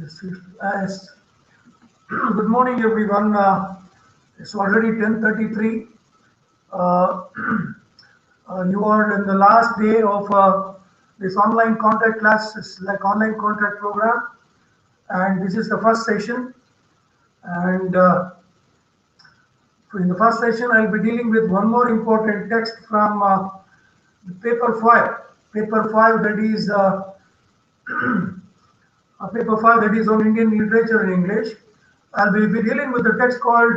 Yes. Good morning, everyone. It's already 10:33. Uh, you are in the last day of this online contract class, it's like online contract program, and this is the first session. And in the first session, I'll be dealing with one more important text from the paper 5. Paper 5, that is paper 5, that is on Indian literature in English. I'll be dealing with the text called,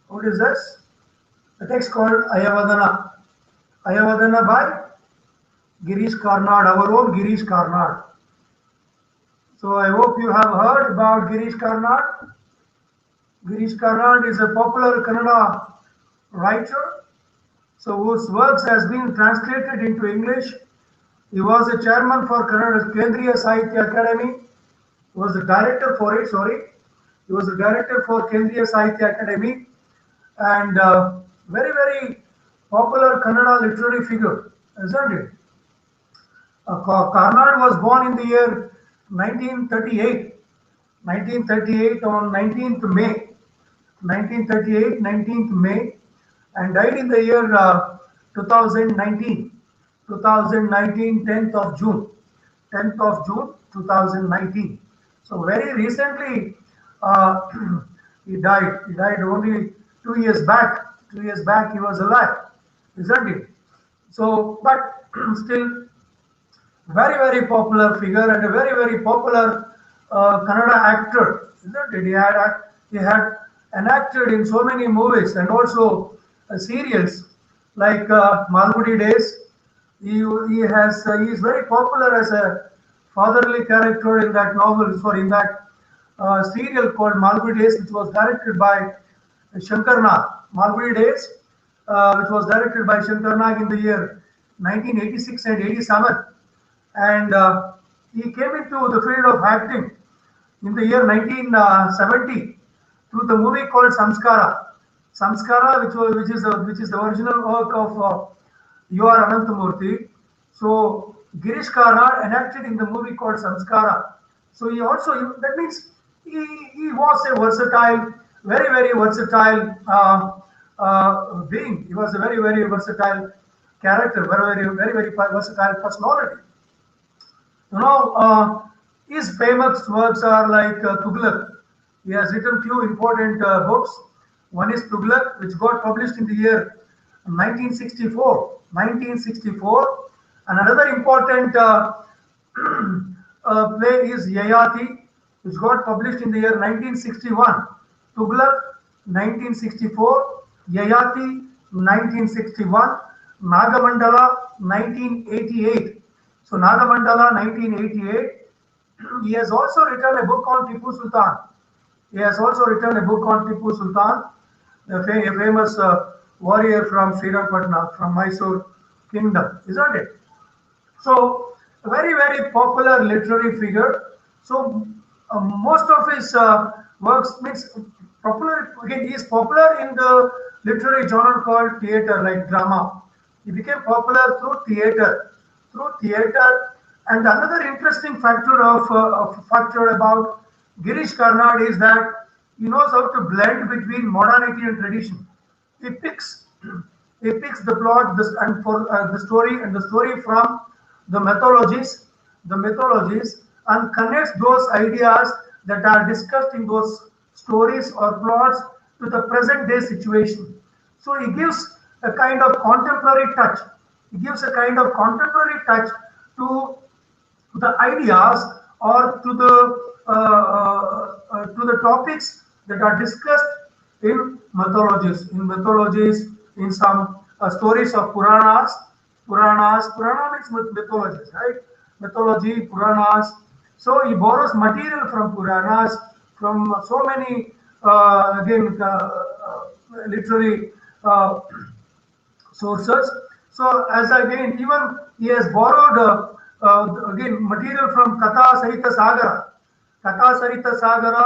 what is this? The text called Ayavadana. Ayavadana by Girish Karnad, our own Girish Karnad. So I hope you have heard about Girish Karnad. Girish Karnad is a popular Kannada writer, so whose works has been translated into English. He was a chairman for Kannada Kendriya Sahitya Academy. He was the director for it, sorry. He was the director for Kendriya Sahitya Academy, and very popular Kannada literary figure, isn't it? Karnad was born in the year 1938. 1938 on 19th May. 1938, 19th May, and died in the year 2019. 2019, 10th of June. 10th of June, 2019. So very recently, he died. He died only 2 years back. 2 years back, he was alive, isn't it? So, but still, very popular figure and a very popular Kannada actor, isn't it? He had enacted in so many movies and also serials like Malgudi Days. He is very popular as a fatherly character in that novel, in that serial called Malgudi Days, which was directed by Shankar Nag. Malgudi Days, which was directed by Shankar Nag in the year 1986 and 87, and he came into the field of acting in the year 1970 through the movie called Samskara. Samskara, which is the original work of U.R. Ananthamurthy. So Girish Karnad enacted in the movie called Samskara. So he also, that means he was a versatile, very versatile being. He was a very versatile character, very versatile personality. You know, his famous works are like Tughlaq. He has written few important books. One is Tughlaq, which got published in the year 1964. 1964. And another important play is Yayati, which got published in the year 1961. Tughlaq, 1964. Yayati, 1961. Nagamandala, 1988. So Nagamandala, 1988. He has also written a book on Tipu Sultan. He has also written a book on Tipu Sultan, a famous warrior from Srirangpatna, from Mysore Kingdom, isn't it? So, a very popular literary figure. So, most of his works means popular. Again, he is popular in the literary genre called theatre, like drama. He became popular through theatre. And another interesting factor about Girish Karnad is that he knows how to blend between modernity and tradition. He picks the plot and for the story from the mythologies, and connects those ideas that are discussed in those stories or plots to the present day situation. So he gives a kind of contemporary touch. To the ideas or to the topics that are discussed in mythologies, in some stories of Puranas. Purana means mythologies, right? Mythology, Puranas. So he borrows material from Puranas, from so many literary sources. So as again, even he has borrowed again material from Katha Sarita Sagara.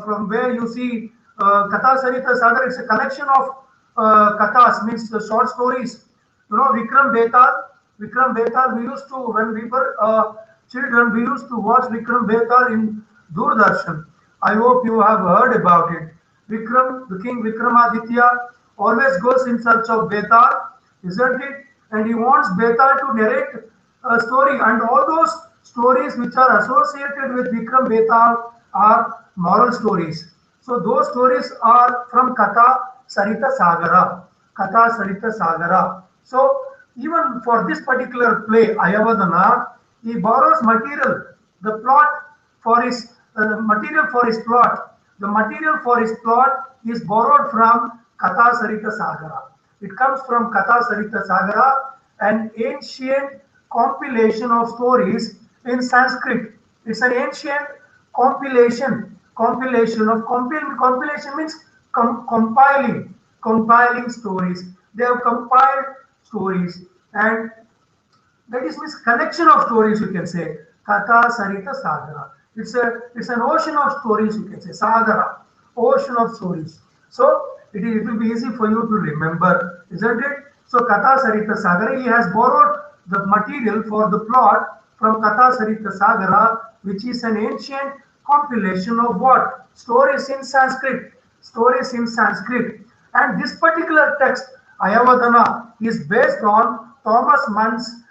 From where you see Katha Sarita Sagara, it's a collection of kathas, means the short stories. You know, Vikram Betal, we used to, when we were children, we used to watch Vikram Betar in Doordarshan. I hope you have heard about it. Vikram, the king Vikramaditya, always goes in search of Betar, isn't it? And he wants Betar to narrate a story, and all those stories which are associated with Vikram Betar are moral stories. So those stories are from Katha Sarita Sagara. Katha Sarita Sagara. So even for this particular play, Ayavadana, he borrows material, the plot for his material for his plot. The material for his plot is borrowed from Katha Sarita Sagara. It comes from Katha Sarita Sagara, an ancient compilation of stories in Sanskrit. It's an ancient compilation of compilation means compiling stories. They have compiled stories, and that is means collection of stories, you can say. Katha Sarita Sagara. It's an ocean of stories, you can say. Sagara, ocean of stories. So it will be easy for you to remember, isn't it? So Katha Sarita Sagara, he has borrowed the material for the plot from Katha Sarita Sagara, which is an ancient compilation of what? Stories in Sanskrit. Stories in Sanskrit. And this particular text, Ayavadana, is based on Thomas Mann's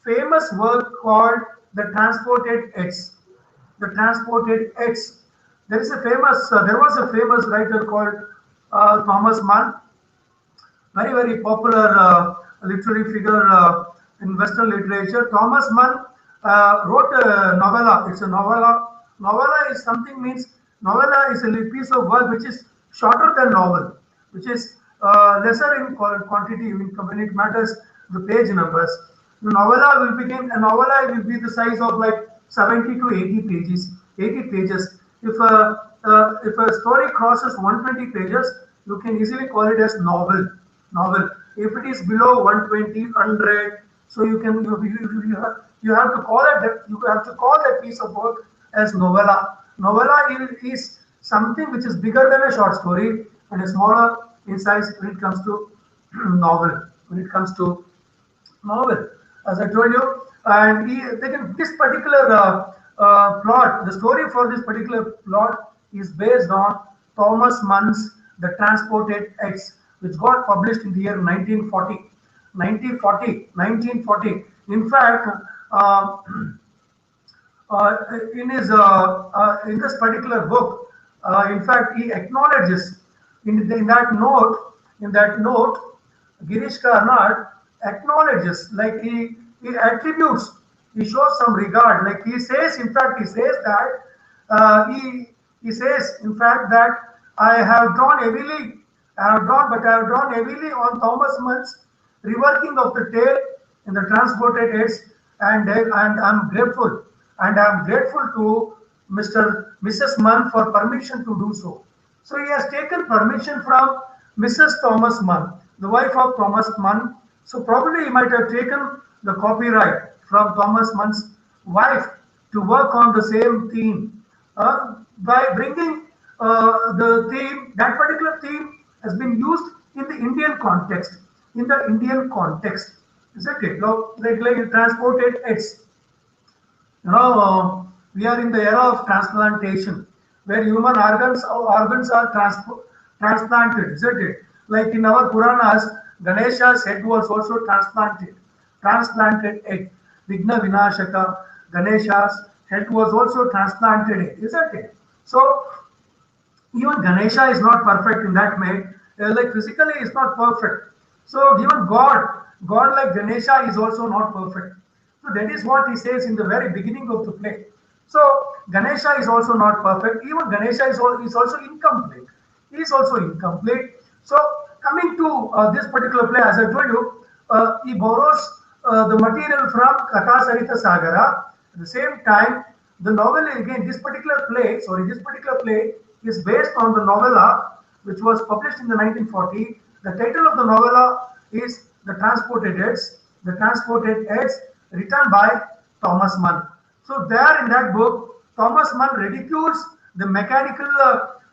famous work called The Transported Eggs. The Transported Eggs. There was a famous writer called Thomas Mann, very popular literary figure in Western literature. Thomas Mann wrote a novella. It's a novella. Novella is something means novella is a piece of work which is shorter than novel, which is lesser in quantity when it matters the page numbers. The novella will begin. A novella will be the size of like 70 to 80 pages. 80 pages. If a story crosses 120 pages, you can easily call it as novel. Novel. If it is below 120, 100, so you have to call that piece of work as novella. Novella is something which is bigger than a short story and is smaller in size when it comes to novel. When it comes to novel, as I told you, and this particular plot, the story for this particular plot is based on Thomas Mann's The Transported Eggs, which got published in the year 1940. 1940. In fact, in this particular book, in fact, he acknowledges in that note, Girish Karnad acknowledges, like he attributes, he shows some regard. Like he says, in fact, he says, in fact, that I have drawn heavily on Thomas Mann's reworking of the tale in the transported heads, and I'm grateful. And I'm grateful to Mrs. Mann for permission to do so. So he has taken permission from Mrs. Thomas Mann, the wife of Thomas Mann. So probably he might have taken the copyright from Thomas Mann's wife to work on the same theme. By bringing the theme, that particular theme has been used in the Indian context. In the Indian context, isn't it? Like transported eggs. We are in the era of transplantation, where human organs are transplanted, isn't it? Like in our Puranas, Ganesha's head was also transplanted egg. Vigna Vinashaka, Ganesha's head was also transplanted egg, isn't it? So even Ganesha is not perfect in that way. Like physically, is not perfect. So even God like Ganesha is also not perfect. So that is what he says in the very beginning of the play. So Ganesha is also not perfect. Even Ganesha is also incomplete. He is also incomplete. So coming to this particular play, as I told you, he borrows the material from Katha Sarita Sagara. At the same time, the novel again, this particular play is based on the novella which was published in the 1940. The title of the novella is The Transported Heads. The Transported Heads, written by Thomas Mann. So there in that book, Thomas Mann ridicules the mechanical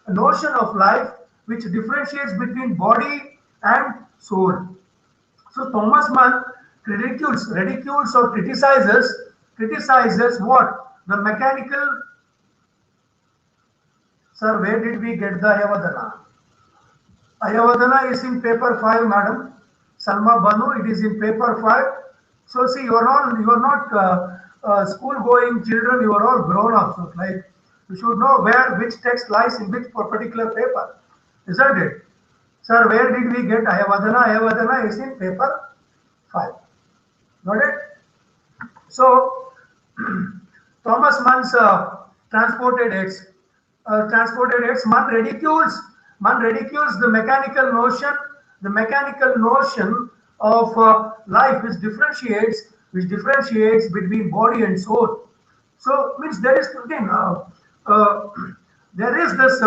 notion of life which differentiates between body and soul. So Thomas Mann ridicules or criticizes criticizes what? The mechanical. Sir, where did we get the Ayavadana? Ayavadana is in paper 5, madam. Salma Banu, it is in paper 5. So see, you are not school-going children, you are all grown-ups. So, like, you should know where which text lies in which particular paper, isn't it? Sir, where did we get Ayavadana? Ayavadana is in paper 5. Got it? So, Thomas Mann's transported X. Mann ridicules the mechanical notion of life, which differentiates between body and soul. So, means there is again, uh, there is this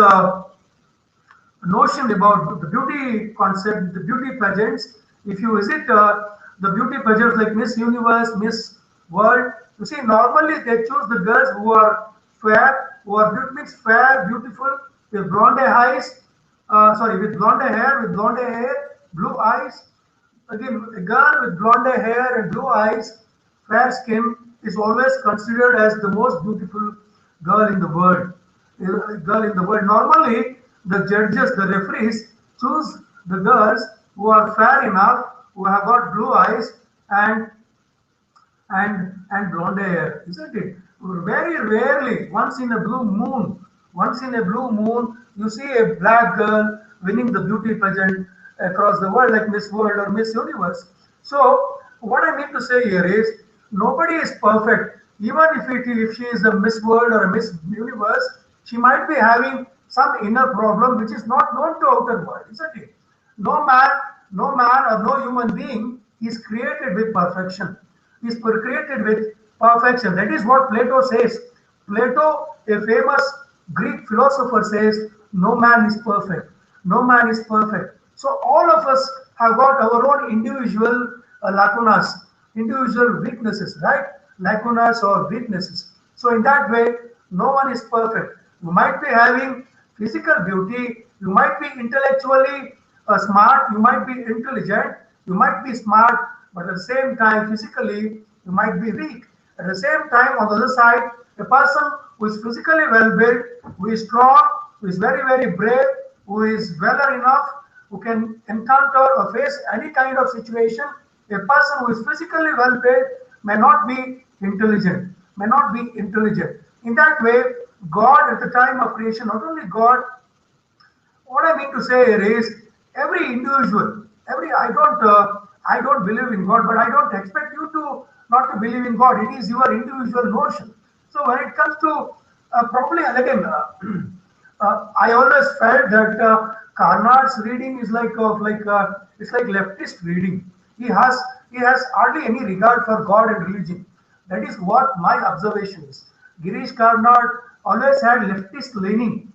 notion about the beauty concept, the beauty pageants. If you visit the beauty pageants like Miss Universe, Miss World, you see normally they choose the girls who are fair, who are means fair, beautiful, with blonde eyes, with blonde hair, blue eyes. Again, a girl with blonde hair and blue eyes, fair skin is always considered as the most beautiful girl in the world. Girl in the world. Normally, the judges, the referees, choose the girls who are fair enough, who have got blue eyes and and blonde hair, isn't it? Very rarely, once in a blue moon, you see a black girl winning the beauty pageant across the world, like Miss World or Miss Universe. So, what I mean to say here is, nobody is perfect. Even if she is a Miss World or a Miss Universe, she might be having some inner problem which is not known to outer world, isn't it? No man, no man or no human being is created with perfection. Is created with perfection. That is what Plato says. Plato, a famous Greek philosopher, says, no man is perfect. No man is perfect. So all of us have got our own individual lacunas, individual weaknesses, right? Lacunas or weaknesses. So in that way, no one is perfect. You might be having physical beauty, you might be intellectually smart, you might be intelligent, you might be smart, but at the same time, physically, you might be weak. At the same time, on the other side, a person who is physically well built, who is strong, who is very, very brave, who is well enough, who can encounter or face any kind of situation, a person who is physically well built may not be intelligent, may not be intelligent. In that way, God at the time of creation, not only God, what I mean to say here is every individual, I don't believe in God, but I don't expect you to not to believe in God. It is your individual notion. So when it comes to probably again, I always felt that Karnad's reading is it's like leftist reading. He has hardly any regard for God and religion. That is what my observation is. Girish Karnad always had leftist leaning,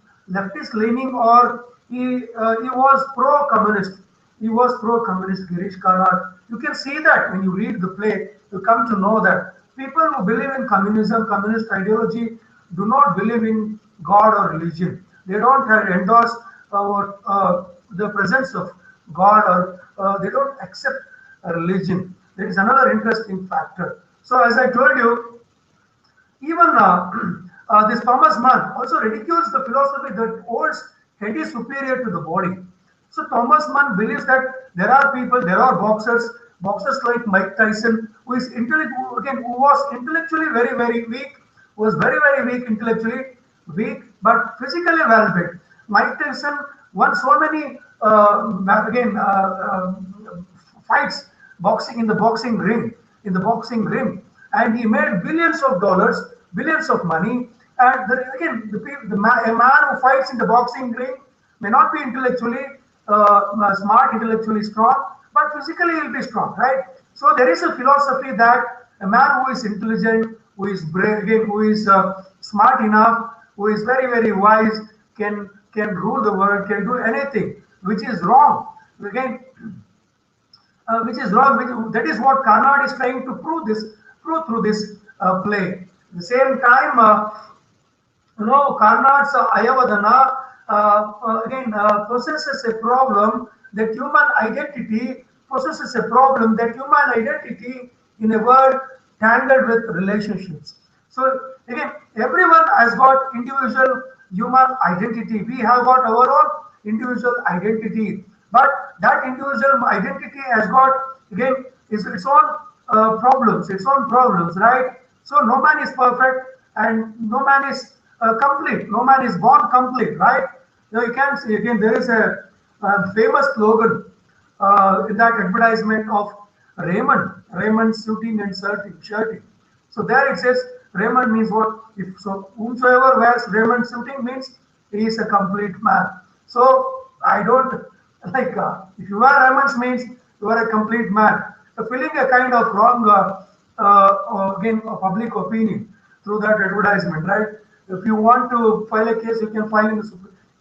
or he was pro-communist. He was pro-communist, Girish Karnad. You can see that when you read the play, you come to know that people who believe in communism, communist ideology, do not believe in God or religion. They don't endorse the presence of God, or they don't accept a religion. There is another interesting factor. So, as I told you, even this Thomas Mann also ridicules the philosophy that holds head is superior to the body. So Thomas Mann believes that there are boxers like Mike Tyson, who was intellectually very, very weak, was very, very weak intellectually, weak, but physically well built. Mike Tyson won so many, fights boxing in the boxing ring, and he made billions of dollars, billions of money. And again, a man who fights in the boxing ring may not be intellectually smart, intellectually strong, but physically he'll be strong, right? So there is a philosophy that a man who is intelligent, who is brave, again, who is smart enough, who is very, very wise, can rule the world, can do anything, which is wrong. Again, which is wrong. That is what Karnad is trying to prove through this play. At the same time, Karnad's Ayavadana possesses a problem that human identity in a world tangled with relationships. So again, everyone has got individual human identity. We have got our own individual identity, but that individual identity has got again its own problems, right? So no man is perfect, and no man is complete. No man is born complete, right? Now you can see again there is a famous slogan in that advertisement of Raymond suiting and shirting. So there it says Raymond means what? If so, whomsoever wears Raymond suiting means he is a complete man. So I don't like if you wear Raymond's means you are a complete man. So feeling a kind of wrong again public opinion through that advertisement, right? If you want to file a case, you can file in the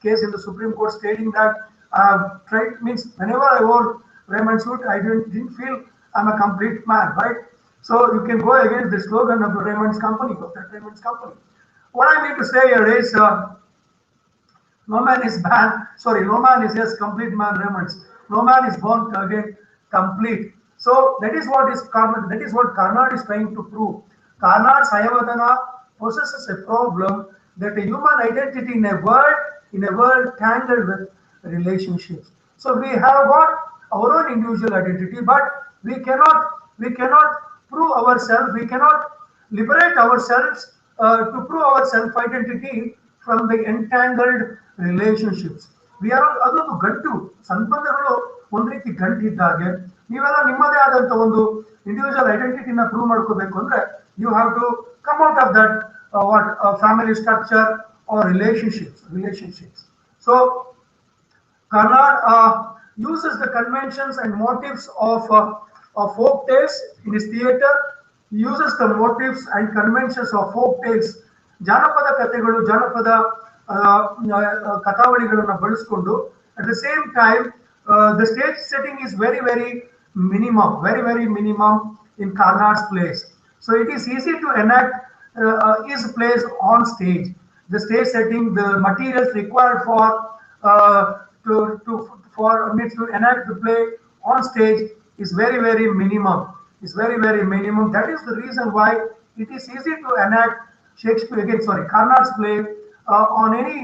case in the Supreme Court stating that tried means whenever I wore Raymond suit, I didn't feel I'm a complete man, right? So you can go against the slogan of the Raymond's company, of that Raymond's company. What I mean to say here is no man is man, sorry, no man is just complete man, Raymond's. No man is born again complete. So that is what is Karnad, that is what Karnad is trying to prove. Karnad's Hayavadana possesses a problem that a human identity in a world tangled with relationships. So we have got our own individual identity, but we cannot prove ourselves, we cannot liberate ourselves to prove our self-identity from the entangled relationships. We are ಅದೊಂದು ಗಂಟು ಸಂಬಂಧಗಳು ಒಂದು ರೀತಿ ಗಂಟು ಇದ್ದಾಗೆ ನೀವೆಲ್ಲ ನಿಮ್ಮದೇ ಆದಂತ ಒಂದು ಇಂಡಿವಿಜುವಲ್ ಐಡೆಂಟಿಟಿನ ಪ್ರೂವ್ ಮಾಡ್ಕೋಬೇಕು ಅಂದ್ರೆ you have to come out of that what family structure or relationships. So Karnad uses the conventions and motifs of folk tales in his theatre. He uses the motifs and conventions of folk tales, ಜಾನಪದ ಕಥೆಗಳು, ಜಾನಪದ ಕಥಾವಳಿಗಳನ್ನು ಬಳಸಿಕೊಂಡು at the same time the stage setting is very minimum in Karnad's plays. So it is easy to enact his plays on stage. The stage setting, the materials required for to enact the play on stage is very minimum. It's very minimum. That is the reason why it is easy to enact Karnad's play on any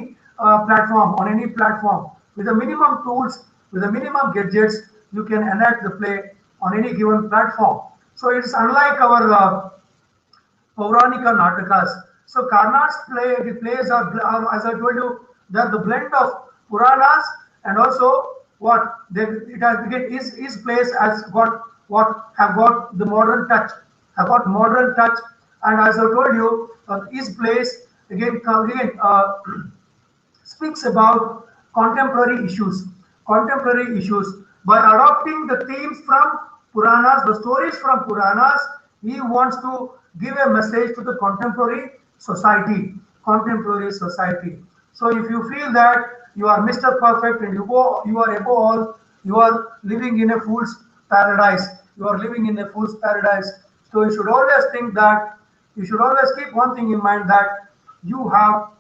platform with the minimum tools, with the minimum gadgets. You can enact the play on any given platform. So it's unlike our Pauranika Natakas. So Karnad's the plays are, as I told you, they are the blend of Puranas and also what it has his plays has got have got the modern touch, and as I told you, his plays again speaks about contemporary issues by adopting the themes from Puranas, the stories from Puranas. He wants to give a message to the contemporary society. So if you feel that you are Mr. Perfect and you are above all, you are living in a fool's paradise. So you should always think that, you should always keep one thing in mind, that you are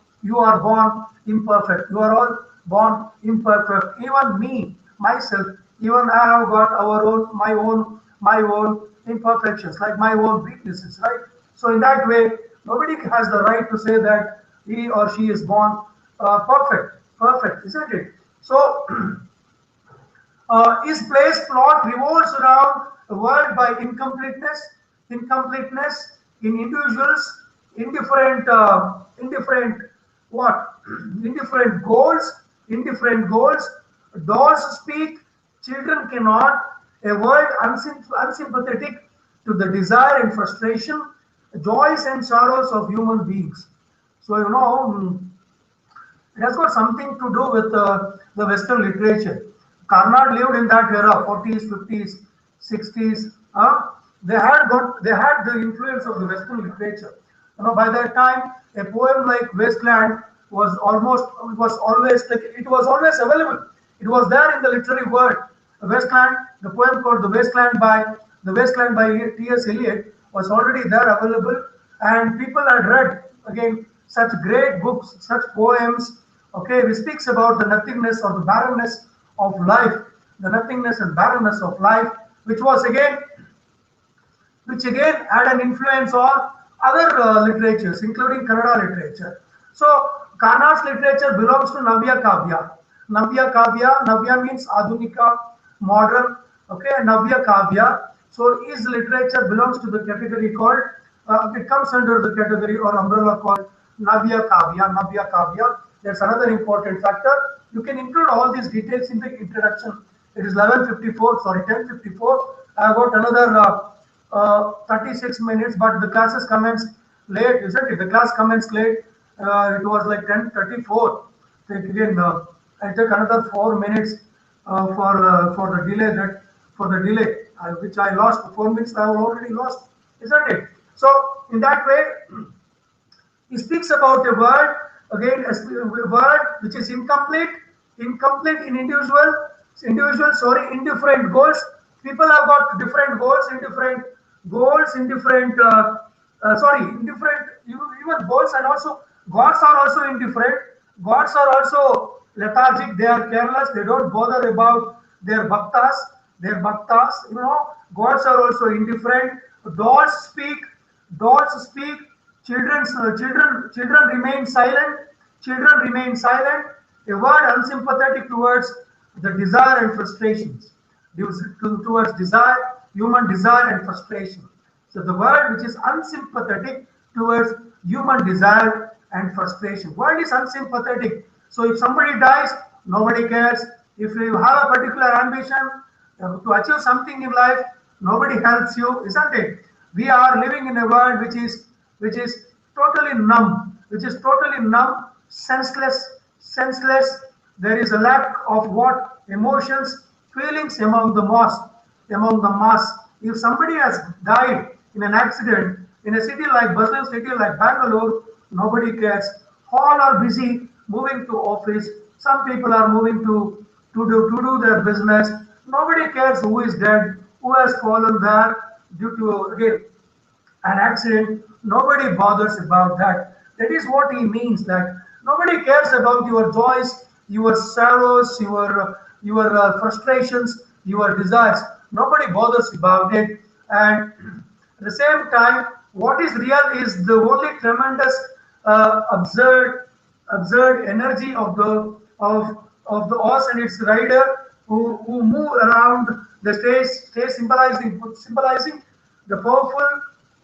born imperfect. You are all born imperfect. Even me, myself, even I have got my own imperfections, like my own weaknesses, right? So in that way, nobody has the right to say that he or she is born perfect, isn't it? So his play's plot revolves around the world by incompleteness in individuals, indifferent goals. Dolls speak, children cannot. A world unsympathetic to the desire and frustration, joys and sorrows of human beings. So it has got something to do with the Western literature. Karnad lived in that era, 40s, 50s, 60s. They had the influence of the Western literature. By that time, a poem like Wasteland was always available. It was there in the literary world. Wasteland, the poem called The Wasteland by T.S. Eliot was already there available, and people had read again such great books, such poems. Okay, which speaks about the nothingness or the barrenness of life, which was again which again had an influence on other literatures, including Kannada literature. So Karnad's literature belongs to Navya Kavya. Navya Kavya, Navya means Adunika, modern, okay, Navya Kavya. So his literature belongs to the category called, it comes under the category or umbrella called Navya Kavya, Navya Kavya. That's another important factor. You can include all these details in the introduction. It is 11:54, sorry, 10:54. I got another 36 minutes, but the classes commence late, isn't it? The class commenced late. It was like 10:34. Again, I take another 4 minutes for the delay which I lost. 4 minutes I have already lost, isn't it? So in that way, he speaks about a word, again, a word which is incomplete, incomplete in indifferent goals. People have got different goals, indifferent goals, indifferent, indifferent, even goals, and also gods are also indifferent. Gods are also lethargic, they are careless, they don't bother about their bhaktas, gods are also indifferent. Dolls speak, dolls speak, children remain silent, children remain silent. A word unsympathetic towards the desire and frustrations, towards desire, human desire and frustration. So the word which is unsympathetic towards human desire and frustration. Word is unsympathetic. So if somebody dies, nobody cares. If you have a particular ambition to achieve something in life, nobody helps you, isn't it? We are living in a world which is totally numb, senseless. There is a lack of what emotions, feelings among the mass. If somebody has died in an accident in a city like bustling city like Bangalore, nobody cares. All are busy moving to office. Some people are moving to do their business. Nobody cares who is dead, who has fallen there due to again an accident. Nobody bothers about that. That is what he means. That nobody cares about your joys, your sorrows, your frustrations, your desires. Nobody bothers about it. And at the same time, what is real is the only tremendous, absurd energy of the horse and its rider who move around the stage symbolizing the powerful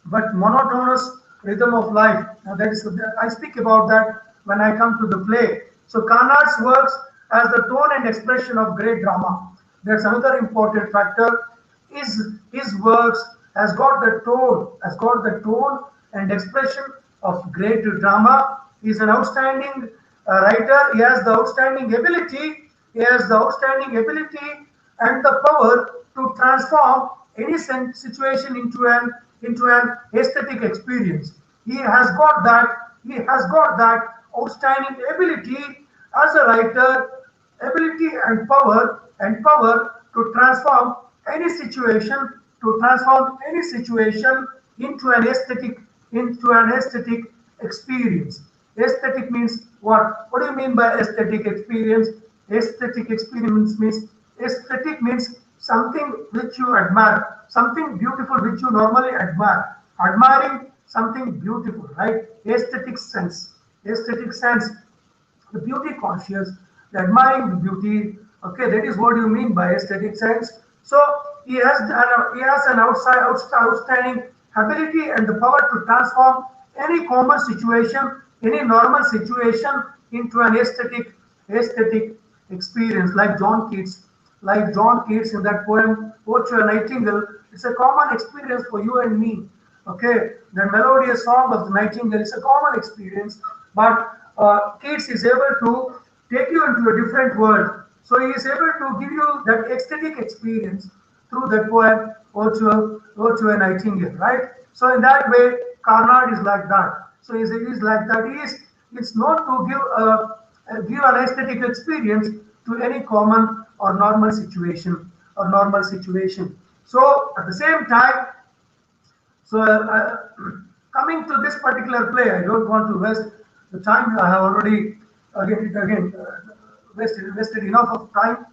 but monotonous rhythm of life. Now that is, I speak about that when I come to the play. So Karnad's works as the tone and expression of great drama. That's another important factor. His works has got the tone and expression of great drama. He's an outstanding writer. He has the outstanding ability. He has the outstanding ability and the power to transform any situation into an aesthetic experience. He has got that. He has got that outstanding ability as a writer, ability and power to transform any situation into an aesthetic experience. Aesthetic means what? What do you mean by aesthetic experience? Aesthetic means something which you admire, something beautiful which you normally admire. Admiring something beautiful, right? Aesthetic sense, the beauty conscious, the admiring the beauty. Okay, that is what you mean by aesthetic sense. So he has an outstanding ability and the power to transform any common situation, any normal situation into an aesthetic experience, like John Keats. Like John Keats in that poem, Ode to a Nightingale, it's a common experience for you and me. Okay, the melodious song of the nightingale is a common experience, but Keats is able to take you into a different world. So he is able to give you that aesthetic experience through that poem, Ode to a Nightingale, right? So in that way, Karnad is like that. So he is like that. It's not to give an aesthetic experience to any common or normal situation So at the same time, so coming to this particular play, I don't want to waste the time. I have already wasted enough of time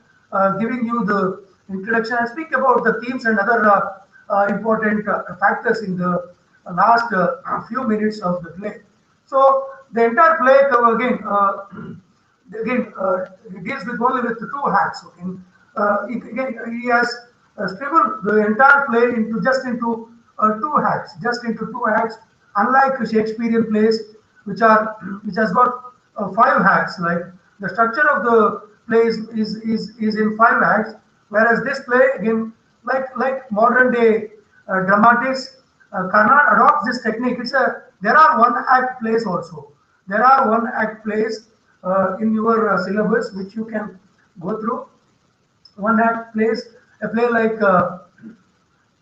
giving you the introduction. I speak about the themes and other important factors in the last few minutes of the play. So the entire play it deals with only with the two hacks. Okay, he has scribbled the entire play into two hacks, just into two hacks. Unlike Shakespearean plays, which has got five hacks. Like the structure of the play is in five acts, whereas this play again, like modern day dramatists, Karnad adopts this technique. There are one act plays also. There are one act plays in your syllabus which you can go through. One act plays, a play like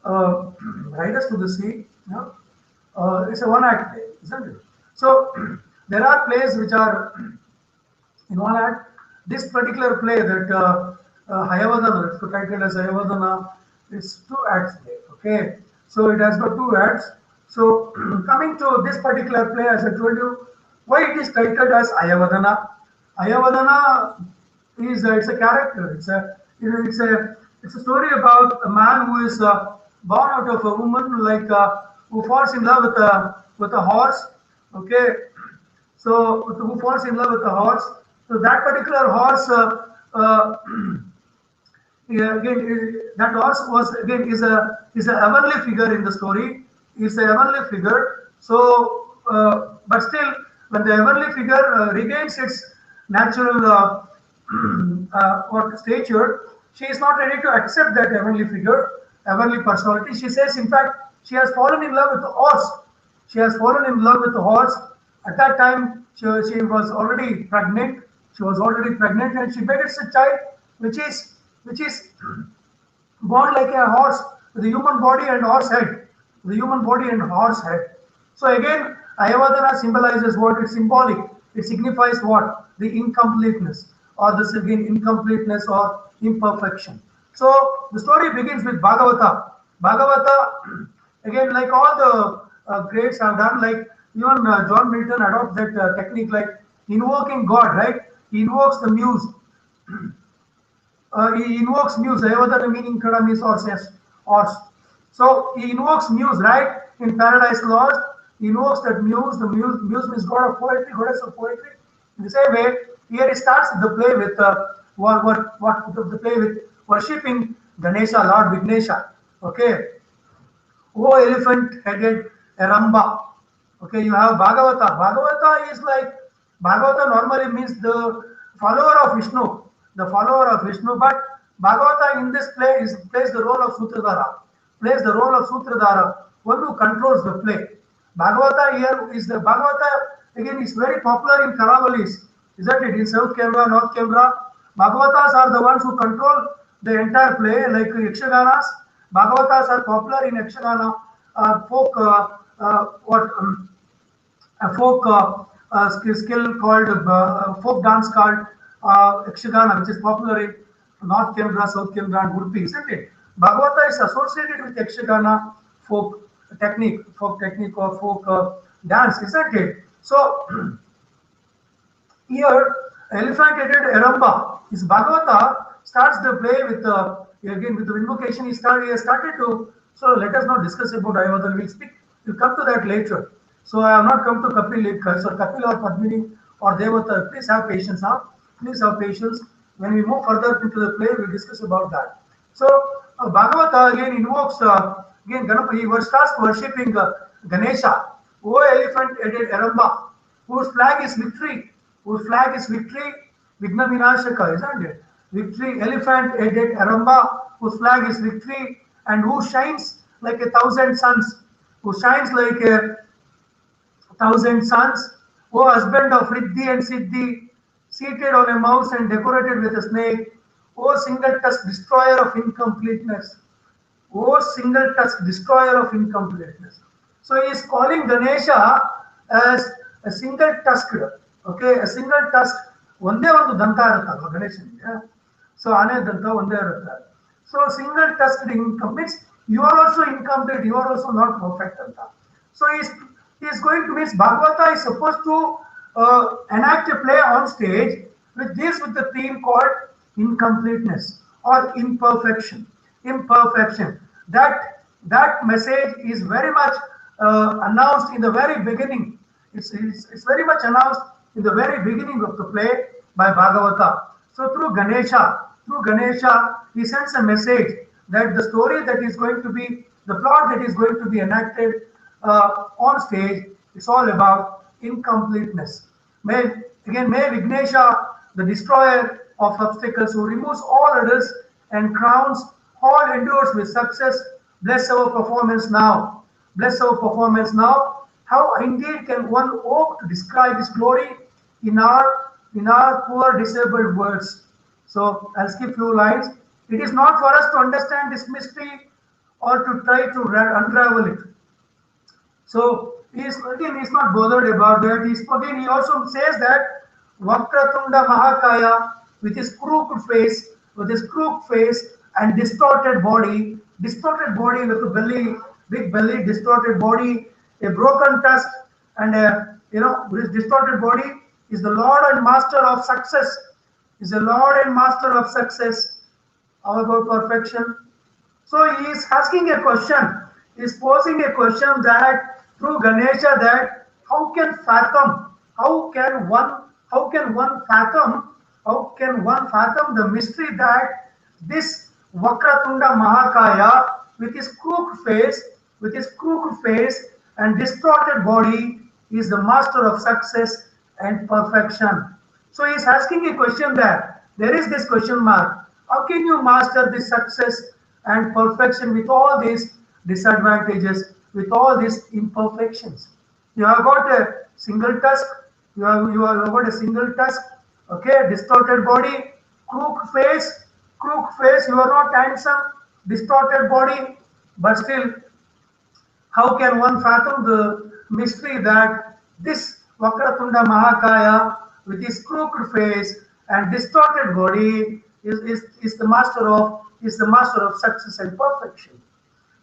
Riders to the Sea. You know? It's a one act play, isn't it? So there are plays which are in one act. This particular play that Hayavadana, it's titled as Hayavadana, it's two acts play. Okay, so it has got two acts. So coming to this particular play, as I told you, why it is titled as Hayavadana. Hayavadana is it's a character. It's a story about a man who is born out of a woman, like who falls in love with a horse. Okay, so who falls in love with a horse. So that particular horse, yeah, again, that horse was again is a heavenly figure in the story. Is a heavenly figure. So, but still, when the heavenly figure regains its natural what stature, she is not ready to accept that heavenly figure, heavenly personality. She says, in fact, she has fallen in love with the horse. She has fallen in love with the horse. At that time, she was already pregnant. She was already pregnant, and she begets a child, which is born like a horse with a human body and horse head. The human body and horse head. So again, Ayavadana symbolizes what? It's symbolic. It signifies what? The incompleteness, or this again incompleteness or imperfection. So the story begins with Bhagavata. Bhagavata, again, like all the greats have done, like even John Milton adopts that technique, like invoking God, right? He invokes the muse. He invokes muse. Ayavadana meaning Kada means horse. So he invokes muse, right? In Paradise Lost, he invokes that muse. The muse means god of poetry, goddess of poetry. In the same way, here he starts the play with the play with worshipping Ganesha, Lord Vignesha. Okay. Oh, elephant-headed Aramba. Okay, you have Bhagavata. Bhagavata is like Bhagavata normally means the follower of Vishnu, the follower of Vishnu. But Bhagavata in this play plays the role of Sutradhara, plays the role of Sutradhara, one who controls the play. Bhagavata here is the Bhagavata again is very popular in Karavalis, isn't it? In South Kerala, North Kerala, Bhagavatas are the ones who control the entire play, like Yakshaganas. Bhagavatas are popular in Yakshagana folk what a folk skill called folk dance called Yakshagana, which is popular in North Kerala, South Kerala, and Udupi, isn't it? Bhagavata is associated with Yakshagana folk technique or folk dance, isn't it? So here, elephant-headed Aramba is Bhagavata starts the play with again with the invocation. He has started to. So let us not discuss about Ayavadana. We'll come to that later. So I have not come to Kapil. So Kapil or Padmini or Devata, please have patience. Huh? Please have patience. When we move further into the play, we'll discuss about that. So Bhagavata again invokes again Ganapati. He starts worshipping Ganesha, O elephant-headed Aramba, whose flag is victory. Whose flag is victory, Vigna Vinashaka, isn't it? Victory, elephant-headed Aramba, whose flag is victory, and who shines like 1,000 suns, who shines like 1,000 suns, O husband of Riddhi and Siddhi, seated on a mouse and decorated with a snake, O single-tusked destroyer of incompleteness, O single-tusked destroyer of incompleteness. So he is calling Ganesha as a single-tusked, okay, a single-tusked, ಒಂದೇ ಒಂದು ದಂತ ಇರುತ್ತಲ್ವ ಗಣೇಶನಿಗೆ, so ಆನೆ ದಂತ ಒಂದೇ ಇರುತ್ತೆ. So single tusked means you are also incomplete, you are also not perfect anta. So he is going to means Bhagavata is supposed to enact a play on stage which deals with the theme called incompleteness or imperfection. Imperfection. That That message is very much announced in the very beginning. It's very much announced in the very beginning of the play by Bhagavata. So through Ganesha, he sends a message that the story that is going to be, the plot that is going to be enacted on stage, it's all about incompleteness. May may Vignesha, the destroyer of obstacles, who removes all others and crowns all endures with success, bless our performance now. Bless our performance now. How indeed can one hope to describe his glory in our poor disabled words? So I'll skip few lines. It is not for us to understand this mystery or to try to unravel it. So he's not bothered about that. He also says that Vakratunda Mahakaya with his crooked face and distorted body with a belly, big belly, distorted body, a broken tusk, and with his distorted body is the Lord and Master of success. Is the Lord and Master of success. How about perfection? So he is asking a question. He is posing a question that through Ganesha, that how can fathom, how can one fathom the mystery that this Vakratunda Mahakaya with his crooked face and distorted body is the master of success and perfection. So he is asking a question there. There is this question mark. How can you master this success and perfection with all these disadvantages, with all these imperfections? You have got a single tusk, you have got a single tusk, okay, distorted body, crooked face, you are not handsome, distorted body, but still, how can one fathom the mystery that this Vakratunda Mahakaya with his crooked face and distorted body is the master of success and perfection?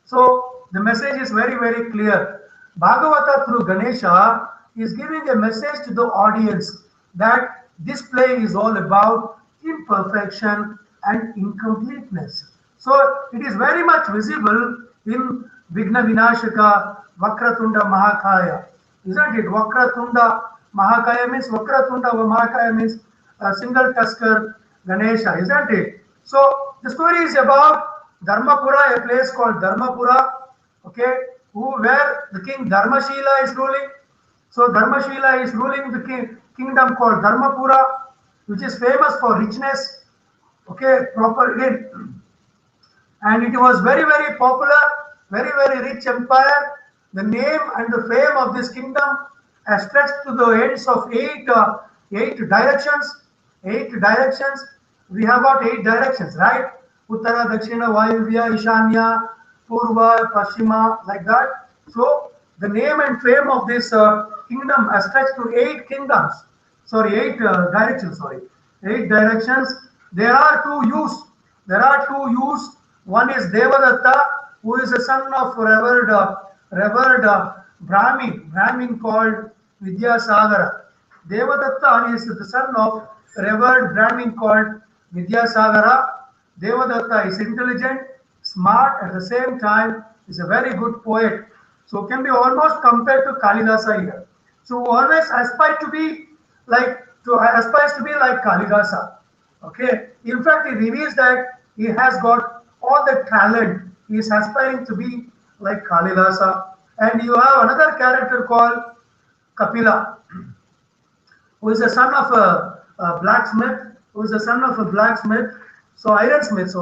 So the message is very, very clear. Bhagavata through Ganesha is giving a message to the audience that this play is all about imperfection and incompleteness. So it is very much visible in Vigna Vinashaka Vakratunda Mahakaya. Isn't it? Vakratunda Mahakaya means single tusker Ganesha, isn't it? So the story is about Dharmapura, a place called Dharmapura, okay, where the king Dharmashila is ruling. So Dharmashila is ruling the kingdom called Dharmapura, which is famous for richness, okay, proper again. And it was very, very popular, very, very rich empire. The name and the fame of this kingdom has stretched to the ends of eight directions. Eight directions. We have got eight directions, right? Uttara, Dakshina, Vayuvya, Ishanya, Purva, Pashima, like that. So the name and fame of this kingdom has stretched to eight kingdoms. Sorry, eight directions. Sorry, eight directions. There are two youths. One is Devadatta, who is a son of revered Brahmin called Vidyasagara. Devadatta is the son of revered Brahmin called Vidyasagara. Devadatta is intelligent, smart, at the same time is a very good poet. So can be almost compared to Kalidasa here. So always aspires to be like Kalidasa. Okay. In fact, he reveals that he has got all the talent. He is aspiring to be like Kalidasa. And you have another character called Kapila, who is the son of a blacksmith, so ironsmith,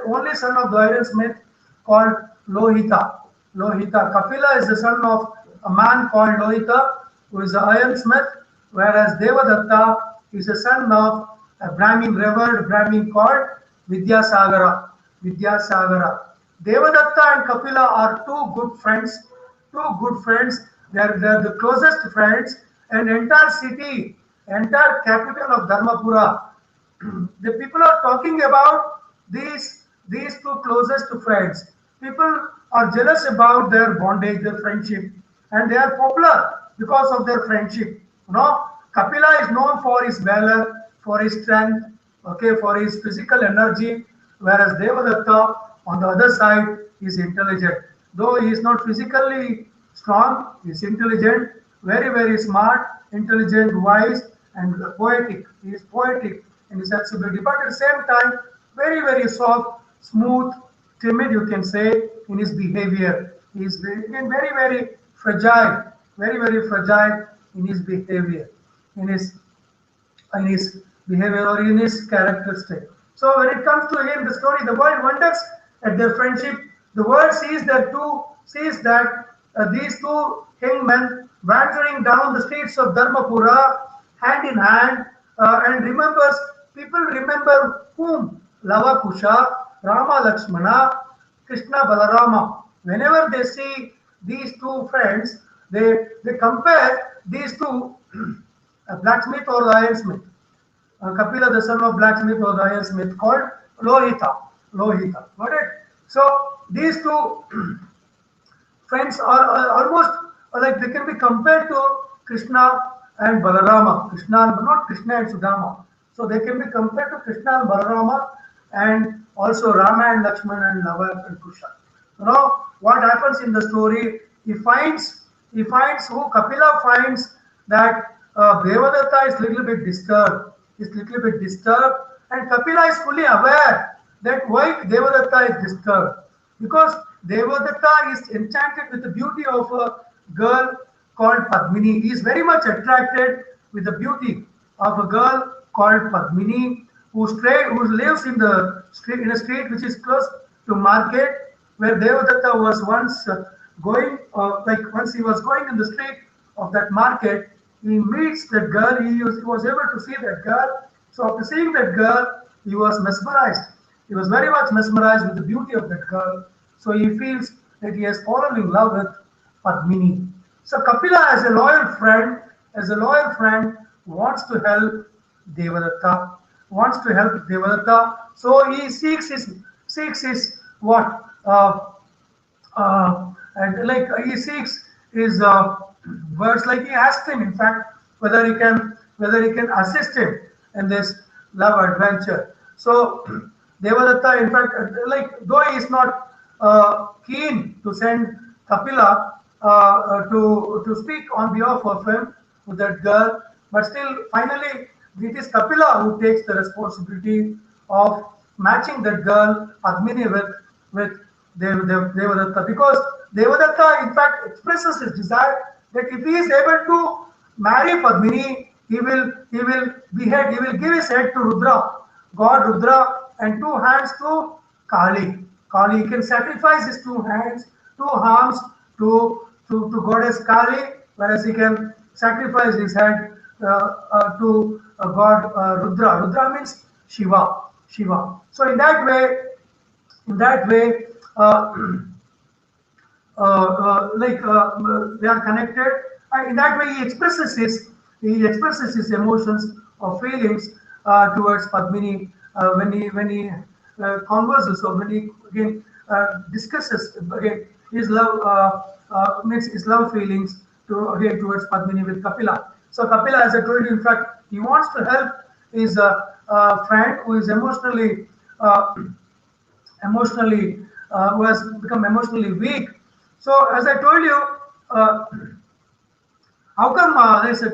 only son of the ironsmith called Lohita. Kapila is the son of a man called Lohita, who is the ironsmith, whereas Devadatta is the son of a revered Brahmin called Vidyasagara. Devadatta and Kapila are two good friends. They're the closest friends, and entire capital of Dharmapura. The people are talking about these two closest friends. People are jealous about their bondage, their friendship, and they are popular because of their friendship. Kapila is known for his valor, for his strength, okay, for his physical energy, whereas Devadatta On the other side, he is intelligent. Though he is not physically strong, he is intelligent, very, very smart, intelligent, wise, and poetic. He is poetic in his sensibility, but at the same time, very, very soft, smooth, timid, you can say, in his behavior. He is again very, very, very fragile in his behavior, in his behavior or in his characteristic. So when it comes to again the story, the world wonders at their friendship. The world sees that these two young men wandering down the streets of Dharmapura hand in hand and remembers people remember whom Lava Kusha, Rama Lakshmana, Krishna Balarama. Whenever they see these two friends, they compare these two blacksmith or ironsmith. Kapila, the son of blacksmith or the ironsmith, called Lohita. Lohita. Got it? So these two friends are almost like they can be compared to Krishna and Balarama. Krishna, not Krishna and Sudama. So they can be compared to Krishna and Balarama and also Rama and Lakshmana and Lava and Kusha. You know what happens in the story? He finds who Kapila finds that Devadatta is little bit disturbed. Is little bit disturbed, and Kapila is fully aware that why Devadatta is disturbed, because Devadatta is enchanted with the beauty of a girl called Padmini. He is very much attracted with the beauty of a girl called Padmini, who lives in the street in a street which is close to market, where Devadatta was once going. Once he was going in the street of that market, he meets that girl. He was able to see that girl. So after seeing that girl, he was mesmerized. He was very much mesmerized with the beauty of that girl. So he feels that he has fallen in love with Padmini. So Kapila, as a loyal friend, wants to help Devadatta. Wants to help Devadatta. So he seeks his what? And like he seeks his words, like he asked him, in fact, whether he can assist him in this love adventure. So Devadatta, in fact, like though he is not keen to send Kapila to speak on behalf of him with that girl, but still, finally, it is Kapila who takes the responsibility of matching that girl Padmini with Devadatta, because Devadatta, in fact, expresses his desire that if he is able to marry Padmini, he will give his head to Rudra, God Rudra, and two hands to Kali. Kali, he can sacrifice his two hands, two arms to goddess Kali, whereas he can sacrifice his head to God Rudra. Rudra means Shiva. Shiva. So in that way, uh, they are connected, and in that way he expresses his emotions or feelings towards Padmini when he converses, or when he again discusses again his love means his love feelings towards Padmini with Kapila. So Kapila, as I told you, in fact, he wants to help his friend who is who has become emotionally weak. So as I told you, uh, how come there is a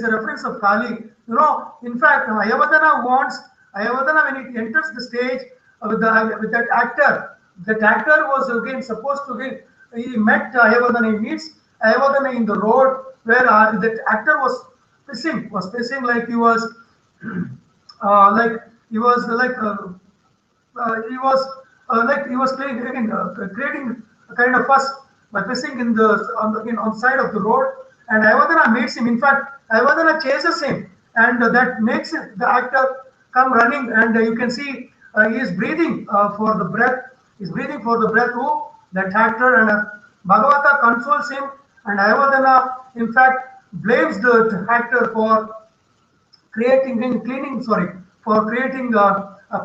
reference of Kali? In fact, Ayavadana when he enters the stage with that actor. That actor was again supposed to he met Ayavadana. He meets Ayavadana in the road where that actor was pacing like he was like he was he was creating a kind of fuss by pissing on the side of the road, and Ayavadana meets him. In fact, Ayavadana chases him, and that makes the actor come running, and you can see he is breathing for the breath. He's breathing for the breath. Who? That actor, and Bhagavata consoles him, and Ayavadana, in fact, blames the actor for creating a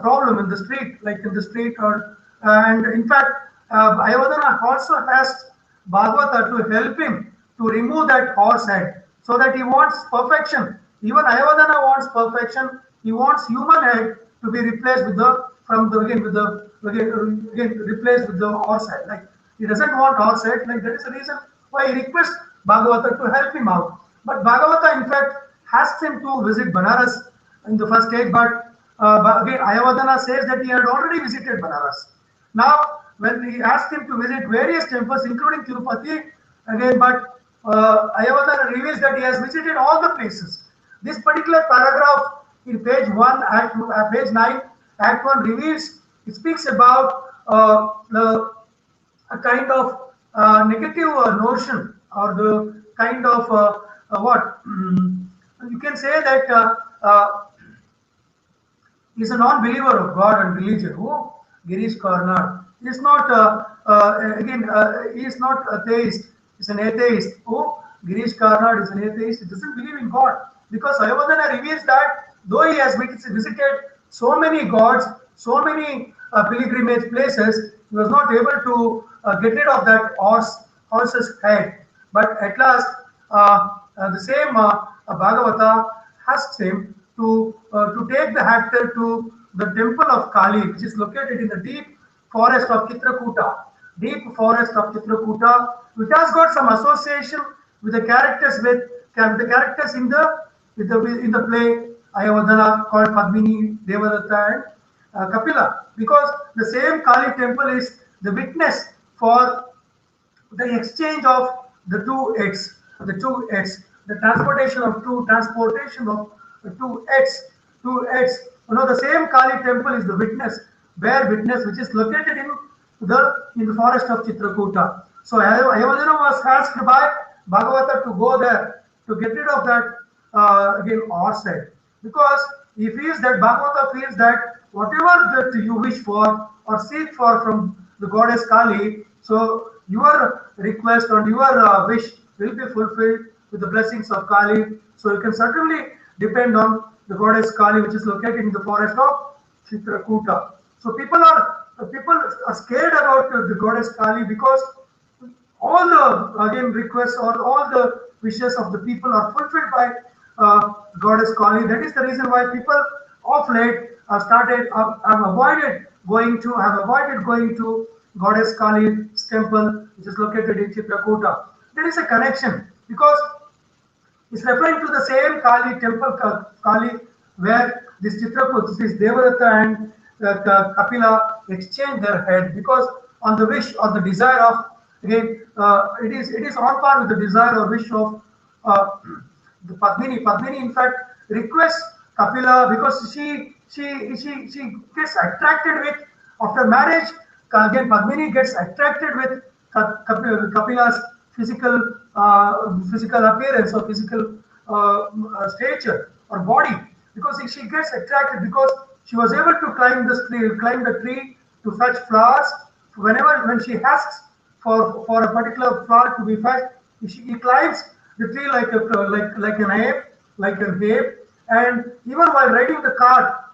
problem in the street, like in the street, or and in fact, Ayodhana also asked Bhagavata to help him to remove that horse head, so that he wants perfection. Even Ayodhana wants perfection. He wants human head to be replaced with the from the again with the again replaced with the Orset. Like he doesn't want Orset. Like that is the reason why he requests Bhagavata to help him out. But Bhagavata, in fact, asked him to visit Banaras in the first stage. But again, Ayavadana says that he had already visited Banaras. Now, when he asked him to visit various temples, including Tirupati, again, but Ayavadana reveals that he has visited all the places. This particular paragraph in page 1, page 9, Act 1 reveals, it speaks about a kind of negative notion, or the kind of what you can say that is a non-believer of God and religion. Who? Girish Karnad. He is not he is not atheist. He's an atheist. Who? Girish Karnad is an atheist. He doesn't believe in God, because Ayavadana reveals that though he has visited so many gods, so many pilgrimage places, he was not able to get rid of that horse's head. But at last, the same Bhagavata asked him to take the actor to the temple of Kali, which is located in the deep forest of Chitrakuta. Deep forest of Chitrakuta, which has got some association with the characters in the play Ayavadana, called Padmini, Devadatta, and Kapila, because the same Kali temple is the witness for the exchange of the two heads, the transportation of two heads. You know, the same Kali temple is the witness, bear witness, which is located in the forest of Chitrakuta. So Ayavadana was asked by Bhagavata to go there to get rid of that again Orset, because he feels that Bhagavata feels that whatever that you wish for or seek for from the goddess Kali, so your request and your wish will be fulfilled with the blessings of Kali. So you can certainly depend on the goddess Kali, which is located in the forest of Chitrakuta. So people are scared about the goddess Kali, because all the again requests or all the wishes of the people are fulfilled by goddess Kali. That is the reason why people of late have avoided going to goddess Kali's temple, which is located in Chitrakuta. There is a connection, because it's referring to the same Kali temple, Kali, where this Chitrakuta, this Devadatta and Kapila exchange their head, because on the wish or the desire of, again, it is on par with the desire or wish of the Padmini. Padmini, in fact, requests Kapila, because she gets attracted with, after marriage. Again, Padmini gets attracted with Kapila's physical appearance or physical stature or body, because she gets attracted because she was able to climb the tree to fetch flowers. When she asks for a particular flower to be fetched, he climbs the tree like an ape, and even while riding the cart,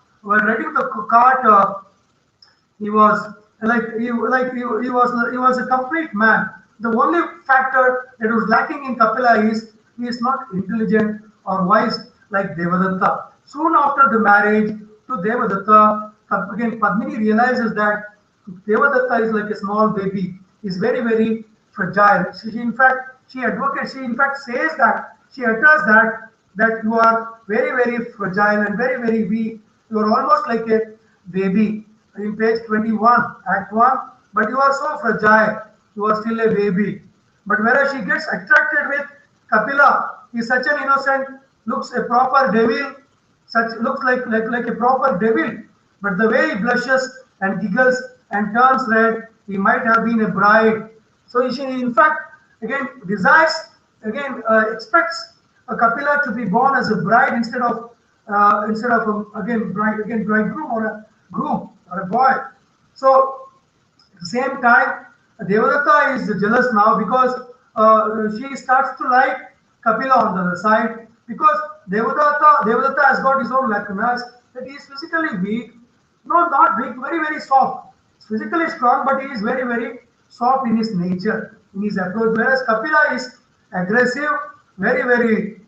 he was he was a complete man. The only factor that was lacking in Kapila is he is not intelligent or wise like Devadatta. Soon after the marriage to Devadatta, again Padmini realizes that Devadatta is like a small baby. Is very, very fragile. She in fact says that, she utters that you are very, very fragile and very, very weak. You are almost like a baby. In page 21, Act 1, but you are so fragile, you are still a baby. But whereas she gets attracted with Kapila, he is such an innocent, looks a proper devil, looks like a proper devil. But the way he blushes and giggles and turns red, he might have been a bride. So she, in fact, again desires, expects a Kapila to be born as a bride instead of bridegroom or a groom or a boy. So at the same time, Devadatta is jealous now, because she starts to like Kapila on the other side, because Devadatta has got his own lacunas, that he is physically weak. No, not weak, very, very soft. Physically strong, but he is very, very soft in his nature, in his approach. Whereas Kapila is aggressive, very, very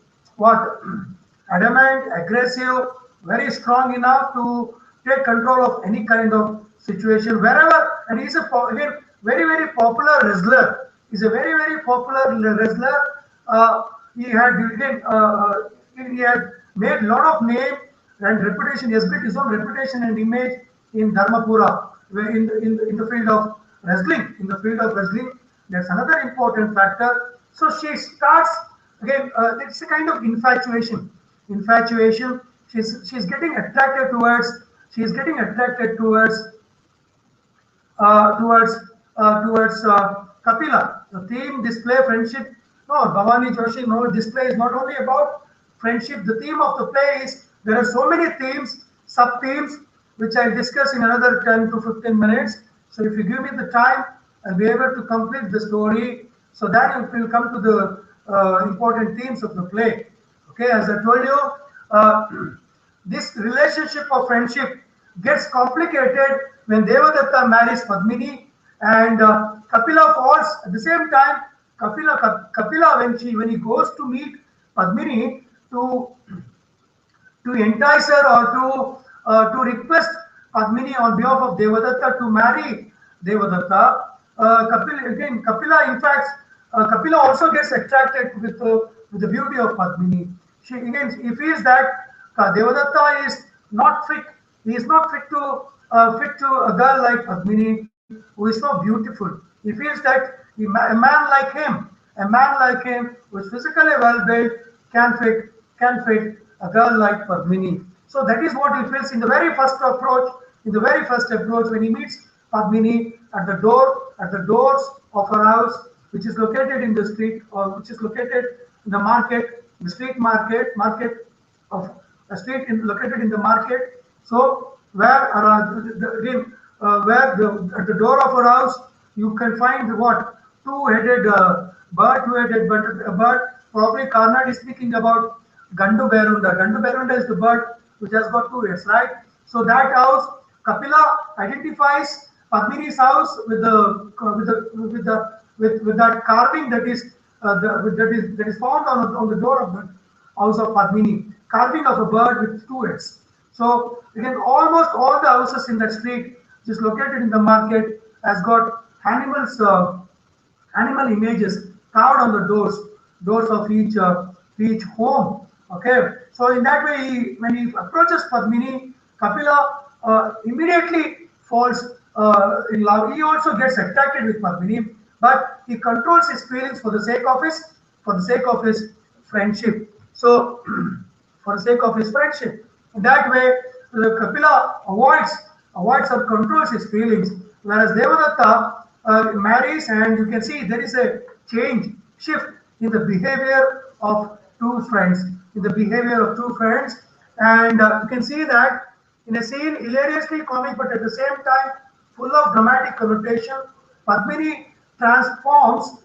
adamant, aggressive, very strong enough to take control of any kind of situation wherever. And he's again very popular wrestler. He's a very popular wrestler. He had again he had made a lot of name and reputation. He has built his own reputation and image in Dharmapura, in the field of wrestling. In the field of wrestling, that's another important factor. So she starts again. It's a kind of infatuation. Infatuation. She's getting attracted towards. She's getting attracted towards Kapila. The theme display friendship. No, Bhavani Joshi. No, display is not only about friendship. The theme of the play is there are so many themes, sub themes, which I'll discuss in another 10 to 15 minutes. So if you give me the time, I'll be able to complete the story. So then it will come to the important themes of the play. Okay, as I told you, this relationship of friendship gets complicated when Devadatta marries Padmini, and Kapila falls at the same time. Kapila when he goes to meet Padmini to entice her or to request Padmini on behalf of Devadatta to marry Devadatta. Kapila in fact, Kapila also gets attracted with the beauty of Padmini. He feels that Devadatta is not fit. He is not fit to a girl like Padmini, who is so beautiful. He feels that a man like him, who is physically well built, can fit a girl like Padmini. So that is what he feels in the very first approach. In the very first approach, when he meets Padmini at the doors of her house, which is located in the street, or which is located in the market, the street market of a street located in the market. So where at the door of her house you can find what two-headed bird. Probably Karnad is speaking about Gandu Berunda. Gandu Berunda is the bird which has got two heads, right? So that house, Kapila identifies Padmini's house with that carving that is found on the door of the house of Padmini, carving of a bird with two heads. So again, almost all the houses in that street, which is located in the market, has got animal images carved on the doors of each home. Okay, so in that way, when he approaches Padmini, Kapila immediately falls in love. He also gets attracted with Padmini, but he controls his feelings for the sake of his friendship. So, for the sake of his friendship, in that way, Kapila avoids or controls his feelings, whereas Devadatta marries, and you can see there is a shift in the behavior of two friends. And you can see that in a scene hilariously comic, but at the same time full of dramatic connotation, Padmini transforms.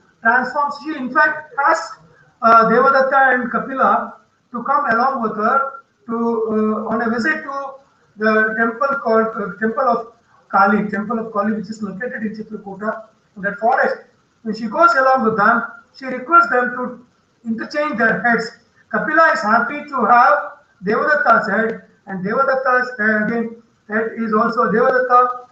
She in fact asks Devadatta and Kapila to come along with her on a visit to the temple called Temple of Kali, which is located in Chitrakuta, in that forest. When she goes along with them, she requests them to interchange their heads. Kapila is happy to have Devadatta's head, and Devadatta's head is also Devadatta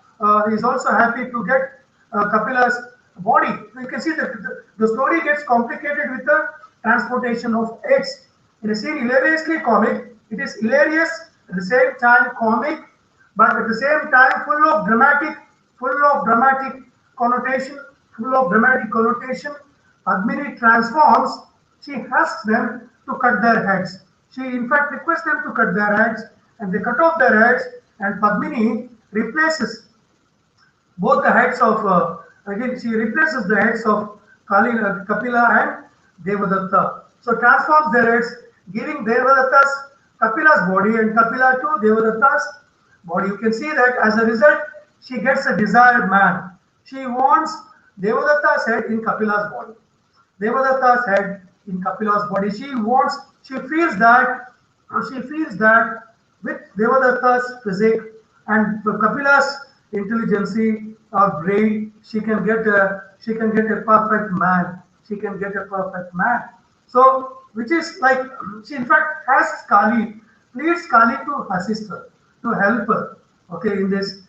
is also happy to get Kapila's body. So you can see that the story gets complicated with the transportation of heads. In a scene hilariously comic, it is hilarious at the same time comic, but at the same time full of dramatic connotation. Padmini transforms. She asks them to cut their heads. She in fact requests them to cut their heads, and they cut off their heads, and Padmini replaces both the heads of she replaces the heads of Kapila and Devadatta. So transforms their heads, giving Devadatta's Kapila's body and Kapila to Devadatta's body. You can see that as a result, she gets a desired man. She wants Devadatta's head in Kapila's body. Devadatta's head in Kapila's body. She feels that with Devadatta's physique and Kapila's intelligence or brain, she can get a perfect man. So, which is like, she in fact asks pleads Kali to assist her, to help her. Okay, in this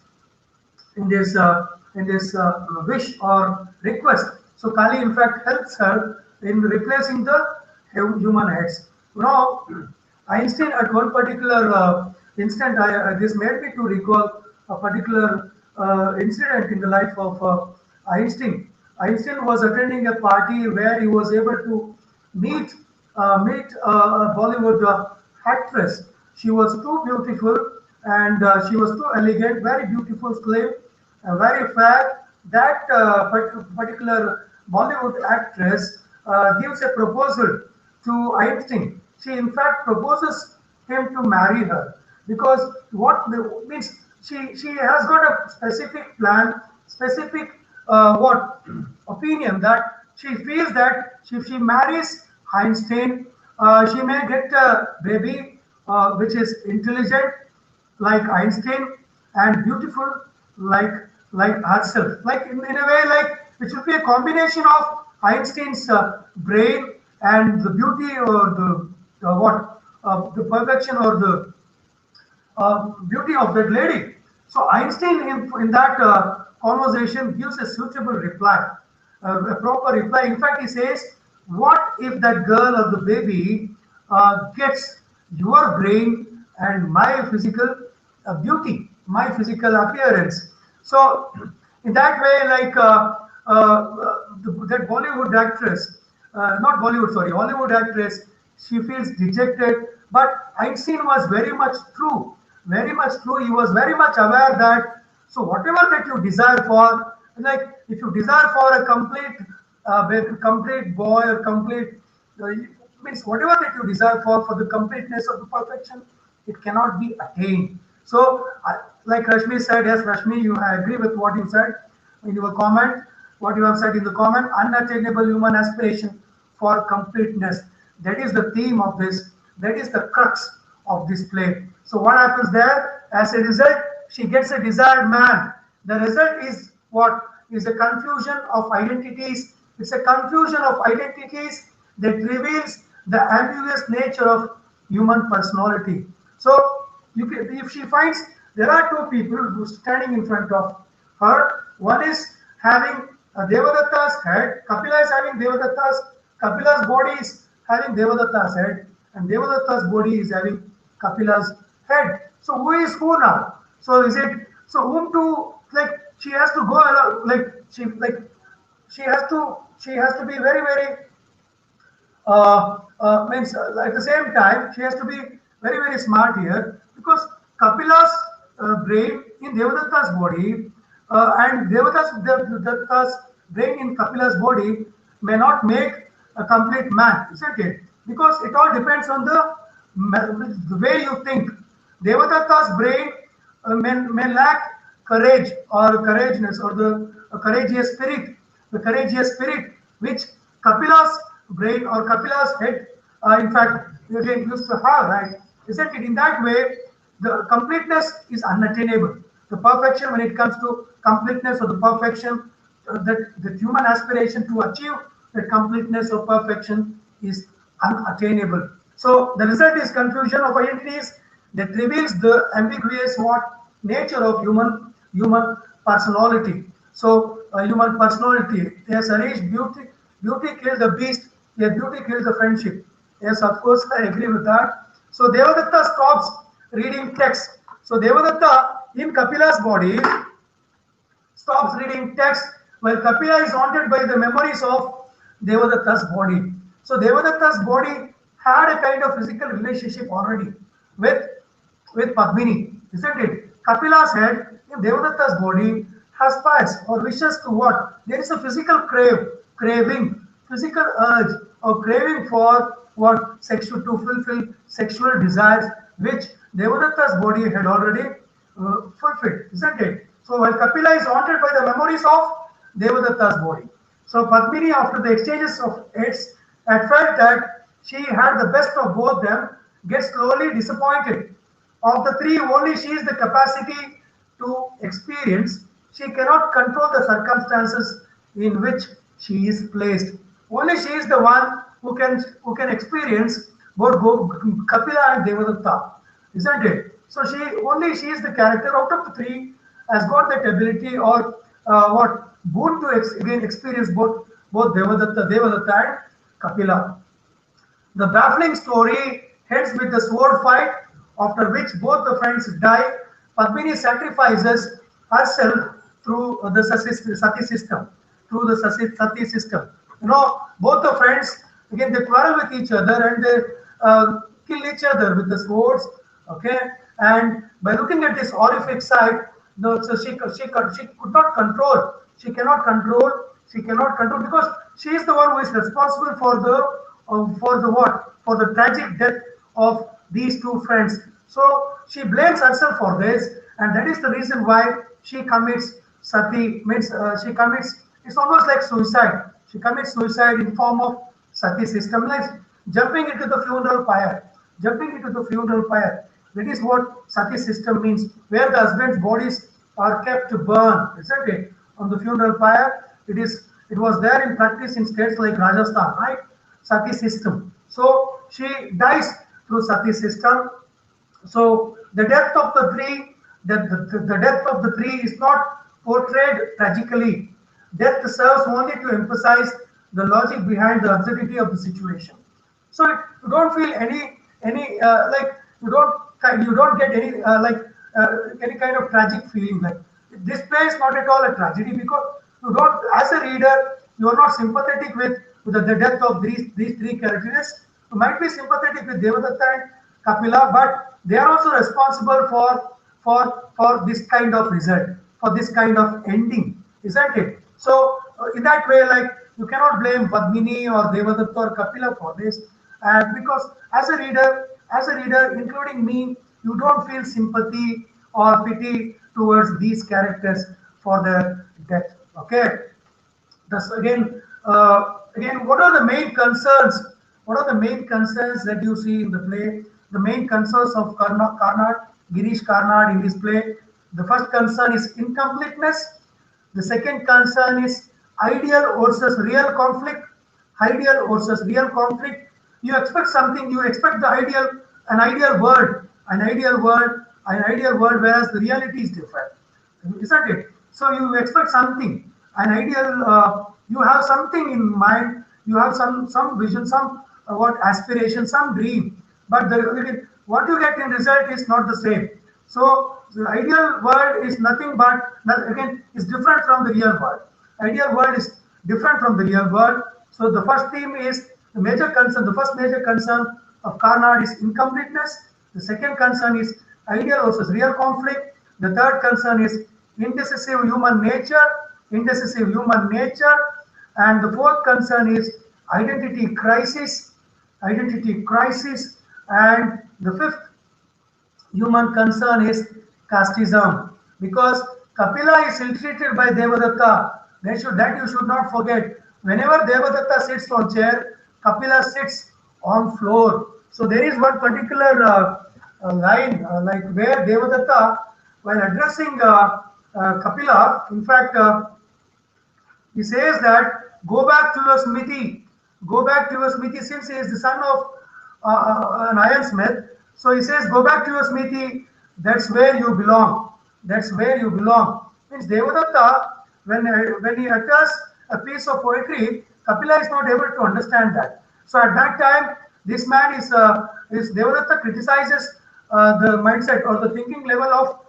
wish or request. So Kali in fact helps her in replacing the human heads. Now, Einstein at one particular instant, this made me to recall a particular incident in the life of Einstein. Einstein was attending a party where he was able to meet a Bollywood actress. She was too beautiful and she was too elegant, very beautiful, slim, very fair. That particular Bollywood actress gives a proposal to Einstein. She in fact proposes him to marry her because means she has got a specific plan, specific what opinion that she feels that if she marries Einstein, she may get a baby which is intelligent like Einstein and beautiful like herself. Like in a way, like it should be a combination of Einstein's brain and the beauty or the perfection or the beauty of that lady. So Einstein in that conversation gives a suitable reply, a proper reply. In fact, he says, "What if that girl or the baby gets your brain and my physical beauty, my physical appearance?" So in that way, like that Bollywood actress, not Bollywood, sorry, Hollywood actress, she feels dejected. But Einstein was very much true, very much true. He was very much aware that so whatever that you desire for, like if you desire for a complete boy or complete uh, means whatever that you desire for the completeness of the perfection, it cannot be attained. So, like Rashmi said, yes, Rashmi, I agree with what you said in your comment, what you have said in the comment, unattainable human aspiration for completeness. That is the theme of this, that is the crux of this play. So, what happens there? As a result, she gets a desired man. The result is what? Is a confusion of identities. It's a confusion of identities that reveals the ambiguous nature of human personality. So, if she finds there are two people who are standing in front of her, one is having Devadatta's head, Kapila is having Kapila's body is having Devadatta's head, and Devadatta's body is having Kapila's head. So who is who now? So is it so whom to like she has to go along she has to be very means at the same time she has to be very smart here because Kapila's brain in Devadatta's body and Devadatta's brain in Kapila's body may not make a complete man, isn't it? Because it all depends on the way you think. Devadatta's brain may lack courage or courageousness or the courageous spirit which Kapila's brain or Kapila's head, in fact, again used to have, right? Isn't it? In that way, the completeness is unattainable. The perfection, when it comes to completeness or the perfection, that the human aspiration to achieve the completeness or perfection is unattainable. So the result is confusion of identities that reveals the ambiguous nature of human personality. So human personality, yes, arranged beauty kills the beast, yes, beauty kills the friendship. Yes, of course, I agree with that. So Devadatta stops reading text. So Devadatta in Kapila's body stops reading text while Kapila is haunted by the memories of Devadatta's body. So Devadatta's body had a kind of physical relationship already with Padmini, isn't it? Kapila's head in Devadatta's body aspires or wishes to what? There is a physical craving, physical urge or craving for what? Sexual to fulfill sexual desires, which Devadatta's body had already fulfilled, isn't it? So while Kapila is haunted by the memories of Devadatta's body. So Padmini, after the exchanges of aids, had felt that she had the best of both them, gets slowly disappointed. Of the three, only she has the capacity to experience. She cannot control the circumstances in which she is placed. Only she is the one who can experience both Kapila and Devadatta, isn't it? So she is the character out of the three has got that ability or what boon to again experience both Devadatta and Kapila. The baffling story ends with the sword fight, after which both the friends die. Padmini sacrifices herself through the sati system. Through the sati system. Both the friends, again, they quarrel with each other and they kill each other with the swords. Okay, and by looking at this horrific sight, so she could not control. She cannot control. She cannot control because she is the one who is responsible for the what? For the tragic death of these two friends. So she blames herself for this, and that is the reason why she commits sati. Means she commits. It's almost like suicide. She commits suicide in form of sati system, like jumping into the funeral pyre. Jumping into the funeral pyre. That is what sati system means, where the husband's bodies are kept to burn, isn't it? On the funeral pyre, it was there in practice in states like Rajasthan, right? Sati system. So she dies through sati system. So the death of the three, the death of the three is not portrayed tragically. Death serves only to emphasize the logic behind the absurdity of the situation. So you don't feel any like you don't get any kind of tragic feeling. Like this play is not at all a tragedy because you don't, as a reader, you are not sympathetic with the death of these three characters. You might be sympathetic with Devadatta and Kapila, but they are also responsible for this kind of result, for this kind of ending, isn't it? So in that way, like you cannot blame Padmini or Devadatta or Kapila for this, and because as a reader, including me, you don't feel sympathy or pity towards these characters for their death. Okay. Thus, again, what are the main concerns? What are the main concerns that you see in the play? The main concerns of Karnad, Girish Karnad in this play. The first concern is incompleteness. The second concern is ideal versus real conflict. Ideal versus real conflict. You expect something. You expect the an ideal world, an ideal world, whereas the reality is different, isn't it? So you expect something, an ideal. You have something in mind. You have some vision, some what aspiration, some dream. But what you get in result is not the same. So the ideal world is nothing but again is different from the real world. Ideal world is different from the real world. So the first theme is the major concern. The first major concern of Karnad is incompleteness. The second concern is ideal versus real conflict. The third concern is indecisive human nature. Indecisive human nature. And the fourth concern is identity crisis. Identity crisis. And the fifth human concern is casteism. Because Kapila is ill-treated by Devadatta. That you should not forget. Whenever Devadatta sits on chair, Kapila sits on floor. So there is one particular line like where Devadatta, while addressing Kapila, in fact, he says that go back to your smithy. Go back to your smithy, since he is the son of an ironsmith. So he says, go back to your smithy. That's where you belong. That's where you belong. Means Devadatta, when he utters a piece of poetry, Kapila is not able to understand that. So at that time, this man is Devadatta criticizes the mindset or the thinking level of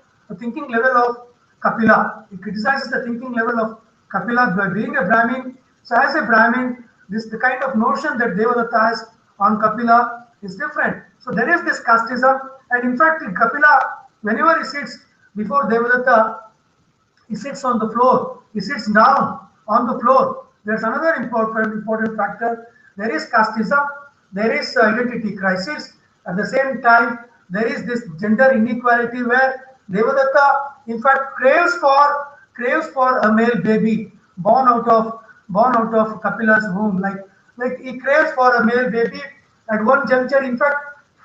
Kapila. He criticizes the thinking level of Kapila by being a Brahmin. So as a Brahmin, the kind of notion that Devadatta has on Kapila is different. So there is this casteism, and in fact, Kapila, whenever he sits before Devadatta, he sits on the floor. He sits down on the floor. There's another important factor. There is casteism. There is identity crisis. At the same time, there is this gender inequality where Devadatta, in fact, craves for a male baby born out of Kapila's womb. Like he craves for a male baby. At one juncture, in fact,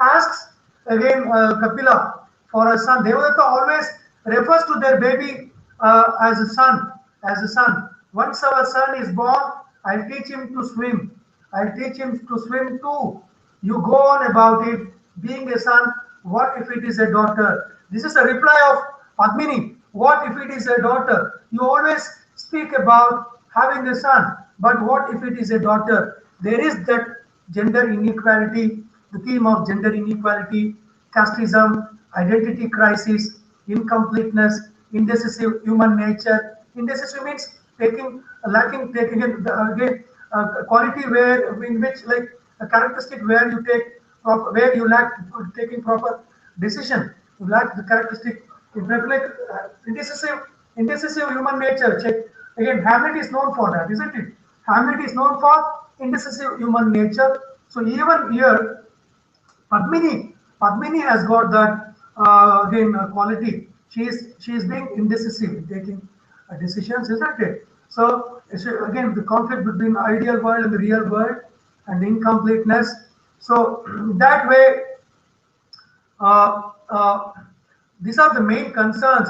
asks again Kapila for a son. Devadatta always refers to their baby as a son. As a son. Once our son is born, I'll teach him to swim. I'll teach him to swim too. You go on about it. Being a son, What if it is a daughter? This is a reply of Padmini. What if it is a daughter? You always speak about having a son, but what if it is a daughter? There is that gender inequality, the theme of gender inequality, casteism, identity crisis, incompleteness, indecisive human nature. Indecisive means taking, lacking, taking again quality where in which like a characteristic where you take proper, where you lack taking proper decision. You lack the characteristic. In fact, like indecisive human nature. Check again. Hamlet is known for that, isn't it? Hamlet is known for indecisive human nature. So even here, Padmini has got that again quality. She is being indecisive in taking decisions, isn't it? So again, the conflict between ideal world and the real world, and the incompleteness. So that way, uh, uh, these are the main concerns.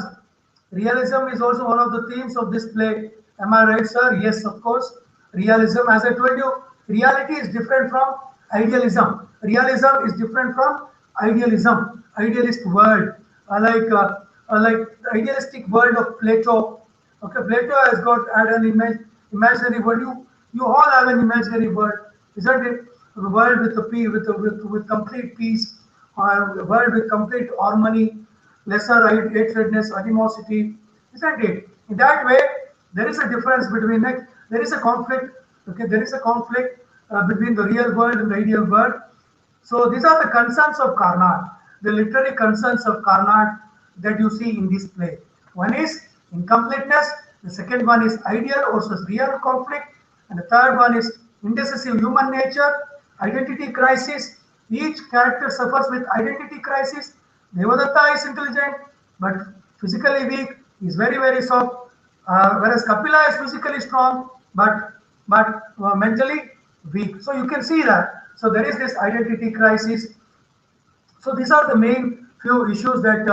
Realism is also one of the themes of this play. Am I right, sir? Yes, of course. Realism, as I told you, reality is different from idealism. Realism is different from idealism. Idealist world, like the idealistic world of Plato. Okay, Plato has got had an imaginary world. You all have an imaginary world, isn't it? A world with with complete peace, or a world with complete harmony, lesser hatredness, animosity, isn't it? In that way, there is a difference between like there is a conflict. Okay, there is a conflict between the real world and the ideal world. So these are the concerns of Karnad, the literary concerns of Karnad that you see in this play. One is incompleteness, the second one is ideal versus real conflict, and the third one is indecisive human nature, identity crisis. Each character suffers with identity crisis. Devadatta is intelligent but physically weak. He is very very soft, whereas Kapila is physically strong but mentally weak. So you can see that. So there is this identity crisis. So these are the main few issues that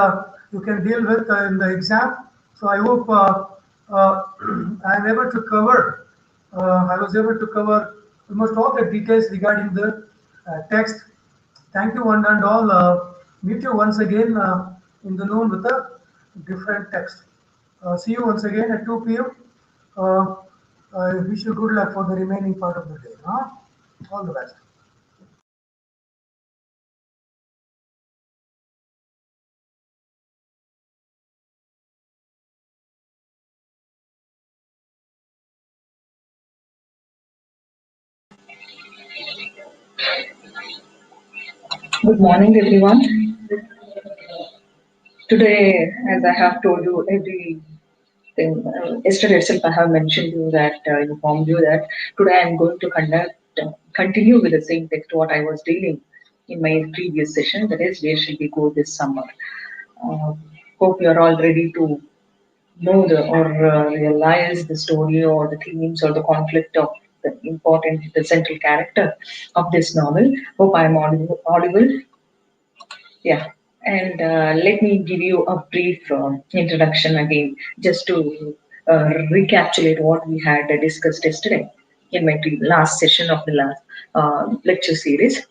you can deal with in the exam. So I hope I am able to cover. I was able to cover almost all the details regarding the text. Thank you one and all. Meet you once again in the noon with a different text. See you once again at 2 p.m. Uh, I wish you good luck for the remaining part of the day. Huh? All the best. Good morning, everyone. Today, as I have told you everything, yesterday itself I have mentioned you that informed you that today I am going to continue with the same text what I was dealing in my previous session. That is, where should we go this summer? Uh, Hope you are all ready to know or realize the story or the themes or the conflict of the central character of this novel. Hope I am audible. Yeah, and let me give you a brief introduction again, just to recapitulate what we had discussed yesterday in my last session of the last lecture series.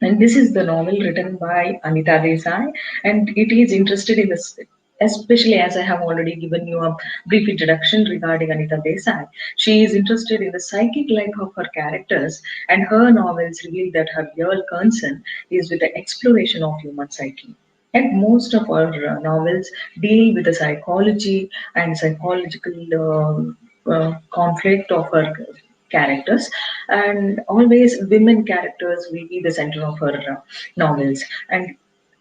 And this is the novel written by Anita Desai, and it is interested in this, especially as I have already given you a brief introduction regarding Anita Desai. She is interested in the psychic life of her characters, and her novels reveal that her real concern is with the exploration of human psyche. And most of our novels deal with the psychology and psychological conflict of her characters, and always women characters will be the center of her novels. And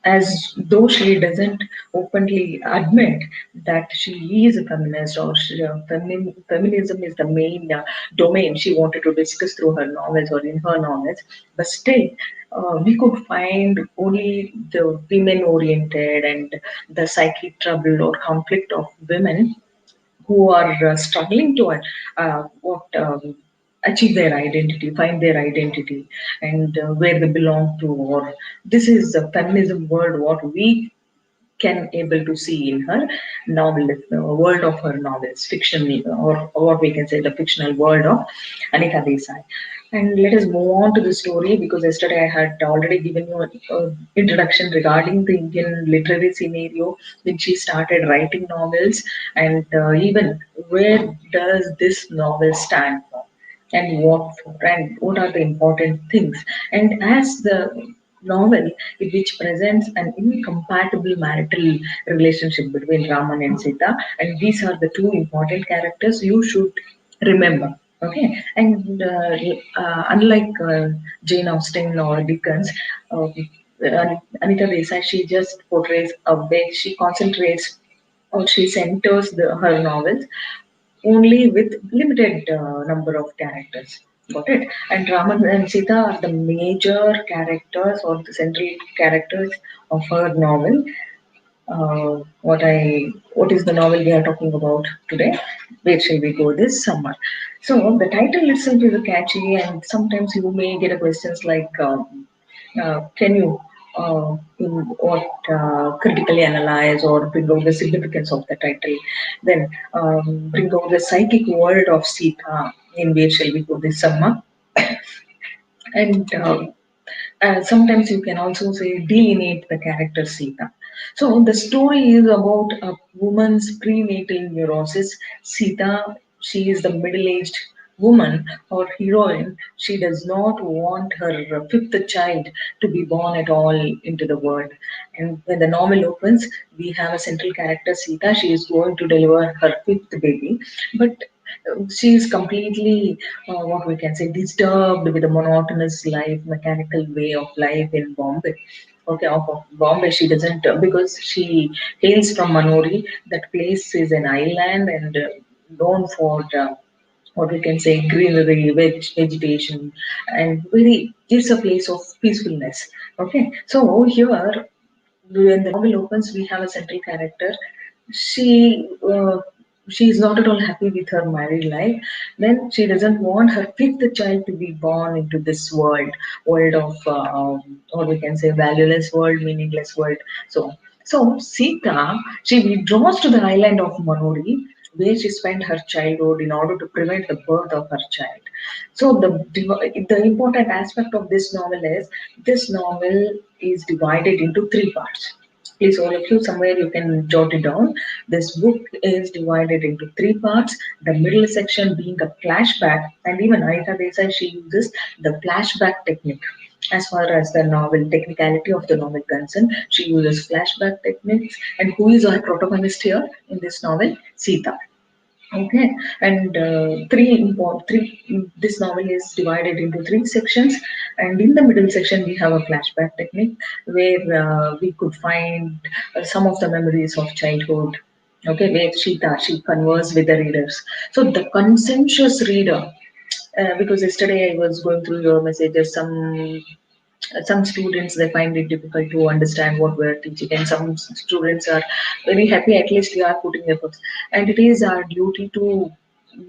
as though she doesn't openly admit that she is a feminist or feminism is the main domain she wanted to discuss through her novels or in her novels, but still we could find only the women oriented and the psychic trouble or conflict of women who are struggling to achieve their identity, find their identity, and where they belong to. Or this is the feminism world, what we can able to see in her novel, world of her novels, fiction, or what we can say the fictional world of Anita Desai. And let us move on to the story, because yesterday I had already given you an introduction regarding the Indian literary scenario when she started writing novels, and even where does this novel stand for, and what for, and what are the important things. And as the novel, which presents an incompatible marital relationship between Raman and Sita, and these are the two important characters you should remember. Okay, and unlike Jane Austen or Dickens, Anita Desai, she just portrays a way, she concentrates or she centers her novels only with limited number of characters. Got it? And Raman and Sita are the major characters or the central characters of her novel. What is the novel we are talking about today? Where shall we go this summer? So the title itself is catchy, and sometimes you may get a questions like, can you in what critically analyze or bring out the significance of the title? Then bring out the psychic world of Sita in Where Shall We Go This Summer? And sometimes you can also say delineate the character Sita. So the story is about a woman's prenatal neurosis. Sita, she is the middle-aged woman or heroine. She does not want her fifth child to be born at all into the world. And when the novel opens, we have a central character Sita. She is going to deliver her fifth baby, but she is completely what we can say disturbed with a monotonous life, mechanical way of life in Bombay. Okay, of Bombay, she doesn't because she hails from Manori. That place is an island and known for what we can say greenery, vegetation, and very it's a place of peacefulness. Okay, so here when the novel opens, we have a central character. She is not at all happy with her married life. Then she doesn't want her fifth child to be born into this world of or we can say valueless world, meaningless world. So Sita, she withdraws to the island of Manori, where she spent her childhood in order to prevent the birth of her child. So the important aspect of this novel is this novel is divided into three parts. Please, all of you, somewhere you can jot it down. This book is divided into three parts. The middle section being a flashback, and even Anita Desai she uses the flashback technique. As far as the novel technicality of the novel concerned, she uses flashback techniques. And who is our protagonist here in this novel? Sita. Okay, and this novel is divided into three sections, and in the middle section we have a flashback technique where we could find some of the memories of childhood. Okay, where she converses with the readers. So the conscientious reader, because yesterday I was going through your messages, some students they find it difficult to understand what we're teaching, and some students are very happy at least we are putting efforts, and it is our duty to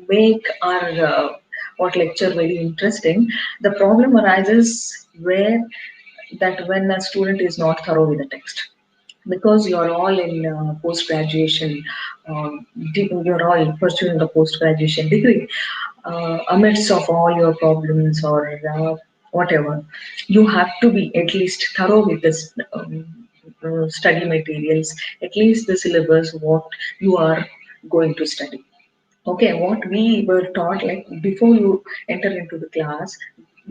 make our what lecture very interesting. The problem arises where that when a student is not thorough with the text, because you're all in post graduation, you're all pursuing a post graduation degree, amidst of all your problems or whatever, you have to be at least thorough with this study materials, at least the syllabus, what you are going to study. Okay, what we were taught, like before you enter into the class,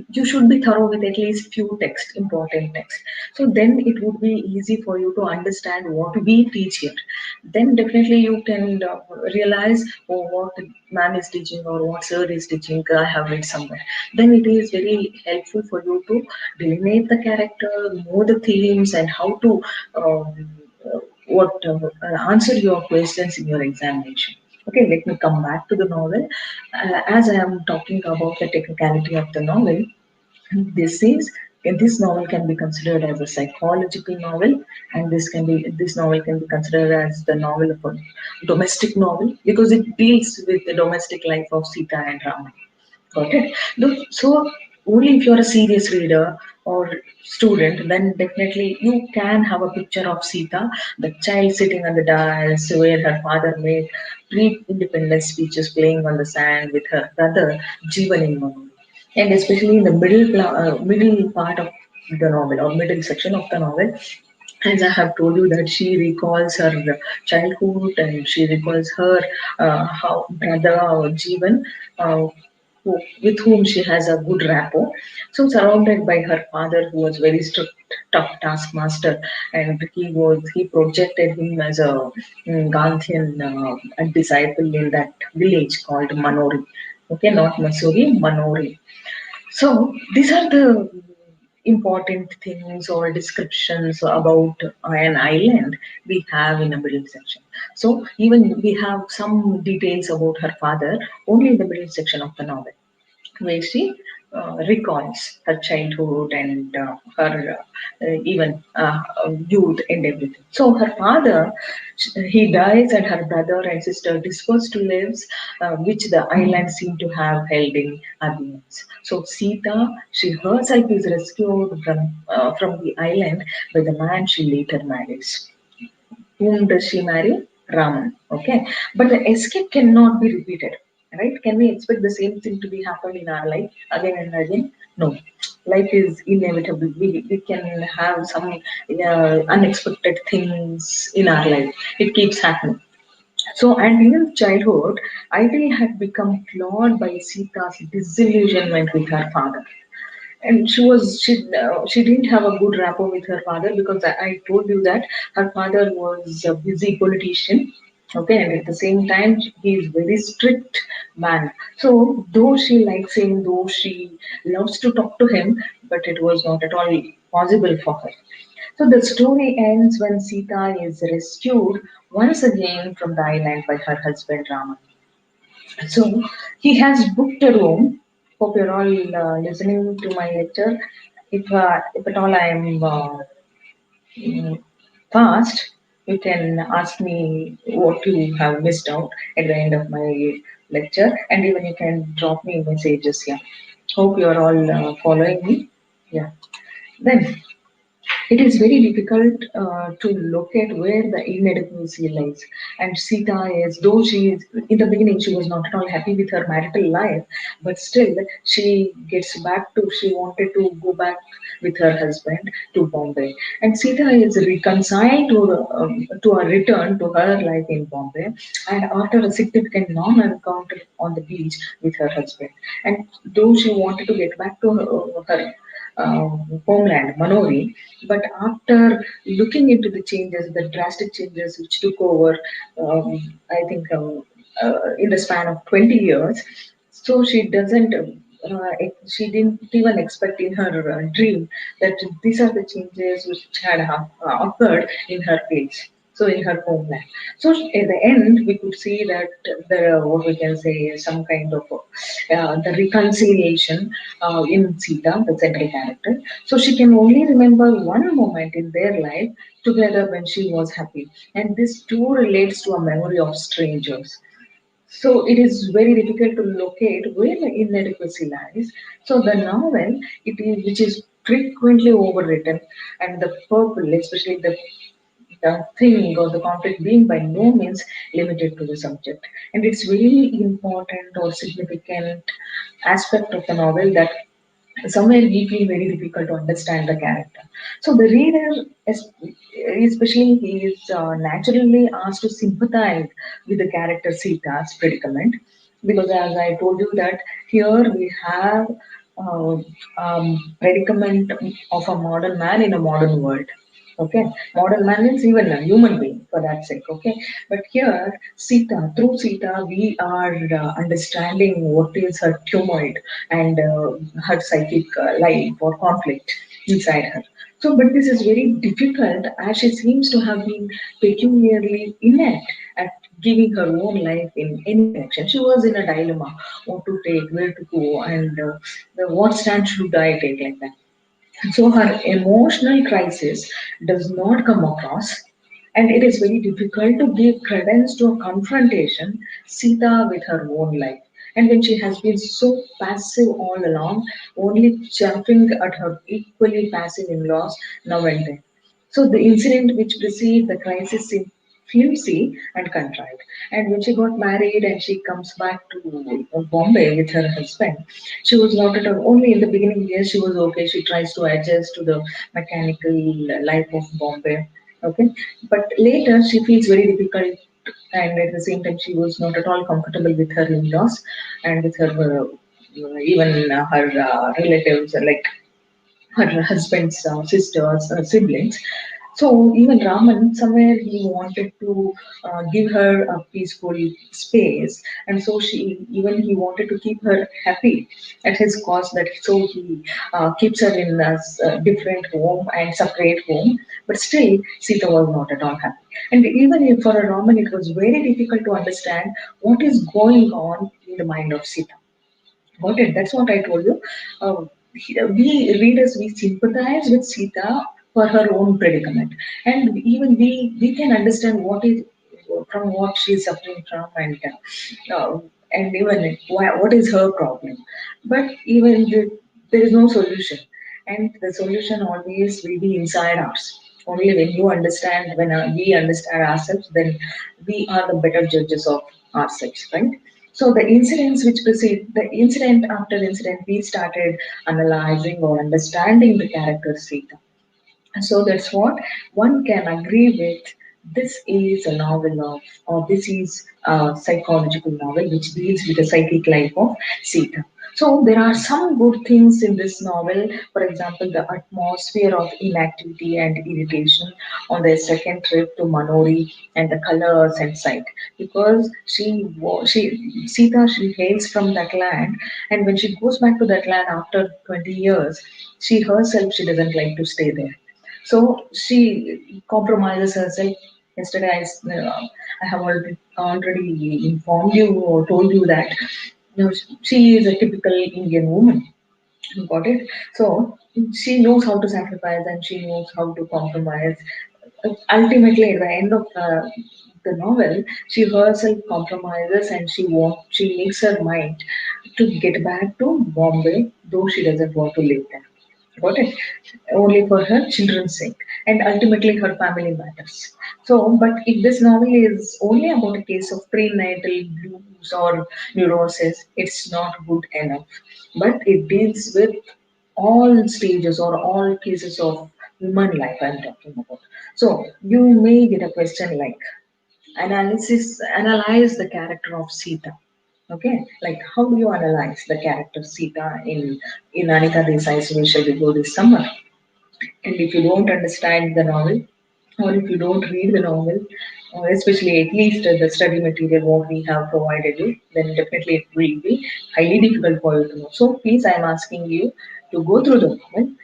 you should be thorough with at least few text, important text. So then it would be easy for you to understand what we teach here. Then definitely you can realize what ma'am is teaching or what sir is teaching. I have read somewhere. Then it is very helpful for you to delineate the character, know the themes, and how to answer your questions in your examination. Okay, let me come back to the novel. As I am talking about the technicality of the novel, this is this novel can be considered as a psychological novel, and this novel can be considered as the novel of a domestic novel because it deals with the domestic life of Sita and Rama. Got it? So Only if you're a serious reader or student, then definitely you can have a picture of Sita, the child sitting on the dais where her father made pre-independence speeches playing on the sand with her brother Jeevan in Mann. And especially in the middle part of the novel or middle section of the novel, as I have told you that she recalls her childhood and she recalls her how brother Jeevan, uh, with whom she has a good rapport. So surrounded by her father, who was very strict, tough taskmaster, and he projected him as a Gandhian a disciple in that village called Manori. Okay, not Masuri, Manori. So these are the important things or descriptions about an island we have in the middle section. So even we have some details about her father only in the middle section of the novel, where she recalls her childhood and her even youth and everything. So her father, he dies, and her brother and sister disperse to lives, which the island seem to have held in abeyance. So Sita, she herself is rescued from the island by the man she later marries. Whom does she marry? Raman. Okay. But the escape cannot be repeated. Right? Can we expect the same thing to be happen in our life again and again? No. Life is inevitable. We can have some unexpected things in our life. It keeps happening. So, and in childhood, Idil had become flawed by Sita's disillusionment with her father, and she didn't have a good rapport with her father because I told you that her father was a busy politician. Okay, and at the same time he is very strict man. So though she likes him, though she loves to talk to him, but it was not at all possible for her. So the story ends when Sita is rescued once again from the island by her husband Rama. So he has booked a room. Hope you're all listening to my lecture. If at all I am mm, fast, you can ask me what you have missed out at the end of my lecture, and even you can drop me messages. Yeah. Hope you're all following me. Yeah. Then it is very difficult to locate where the inadequacy lies. And Sita is, though she is, in the beginning, she was not at all happy with her marital life, but still she gets back to, she wanted to go back with her husband to Bombay. And Sita is reconciled to a return to her life in Bombay, and after a significant non-encounter on the beach with her husband. And though she wanted to get back to her homeland, Manori. But after looking into the changes, the drastic changes which took over, I think in the span of 20 years, so she doesn't. She didn't even expect in her dream that these are the changes which had occurred in her place. So in her homeland. So at the end, we could see that the what we can say is some kind of the reconciliation in Sita, the central character. So she can only remember one moment in their life together when she was happy, and this too relates to a memory of strangers. So it is very difficult to locate where the inadequacy lies. So the novel, which is frequently overwritten, and the purple, especially the thing or the conflict being by no means limited to the subject. And it's very important or significant aspect of the novel that somewhere we feel very difficult to understand the character. So the reader, especially, he is naturally asked to sympathize with the character Sita's predicament, because as I told you that here we have uh, predicament of a modern man in a modern world. Okay, modern man means even a human being for that sake. Okay, but here Sita, through Sita, we are understanding what is her turmoil and her psychic life or conflict inside her. So, but this is very difficult as she seems to have been peculiarly inept at giving her own life in any direction. She was in a dilemma: what to take, where to go, and what stand should I take, like that. So her emotional crisis does not come across, and it is very difficult to give credence to a confrontation Sita with her own life. And when she has been so passive all along, only chafing at her equally passive in laws now and then. So the incident which preceded the crisis seemed flimsy and contrite. And when she got married and she comes back to Bombay with her husband, she was not at all. Only in the beginning years she was okay. She tries to adjust to the mechanical life of Bombay. Okay, but later she feels very difficult, and at the same time she was not at all comfortable with her in-laws and with her even her relatives, like her husband's sisters, siblings. So even Raman, somewhere he wanted to give her a peaceful space, and so he wanted to keep her happy at his cost. That so he keeps her in a different home and separate home, but still Sita was not at all happy. And even if for a Raman, it was very difficult to understand what is going on in the mind of Sita. Got it. That's what I told you. We readers, we sympathize with Sita for her own predicament, and even we can understand what is from what she is suffering from, and even what is her problem. But even there is no solution, and the solution always will be inside us. Only when you understand, when we understand ourselves, then we are the better judges of ourselves, right? So the incidents which precede the incident after incident, we started analyzing or understanding the character Sita. So that's what one can agree with. This is a novel of, or this is a psychological novel which deals with the psychic life of Sita. So there are some good things in this novel. For example, the atmosphere of inactivity and irritation on their second trip to Manori, and the colors and sight. Because she Sita, she hails from that land, and when she goes back to that land after 20 years, she herself she doesn't like to stay there, so she compromises herself. Yesterday, I have already informed you or told you that she is a typical Indian woman. You got it? So she knows how to sacrifice and she knows how to compromise. Ultimately, at the end of the novel, she herself compromises and she makes her mind to get back to Bombay, though she doesn't want to live there. Got it? Only for her children's sake, and ultimately her family matters. So, but if this novel is only about a case of prenatal blues or neurosis, it's not good enough. But it deals with all stages or all cases of human life I'm talking about. So, you may get a question like, analyze the character of Sita. Okay, like how do you analyze the character Sita in Anita Desai's We Shall Be Go This Summer? And if you don't understand the novel, or if you don't read the novel, or especially at least the study material what we have provided you, then definitely it will be highly difficult for you to know. So please, I am asking you to go through the novel.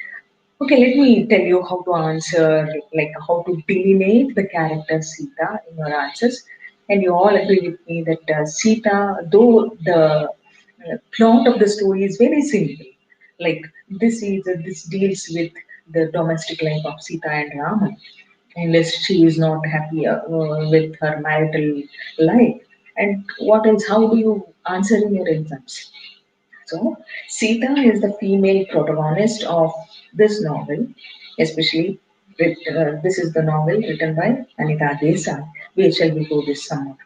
Okay, let me tell you how to answer, like how to delineate the character Sita in your answers. And you all agree with me that Sita, though the plot of the story is very simple, like this deals with the domestic life of Sita and Raman, unless she is not happy with her marital life. And what else? How do you answer in your exams? So, Sita is the female protagonist of this novel, especially this is the novel written by Anita Desai, We Shall Be Go This Summer.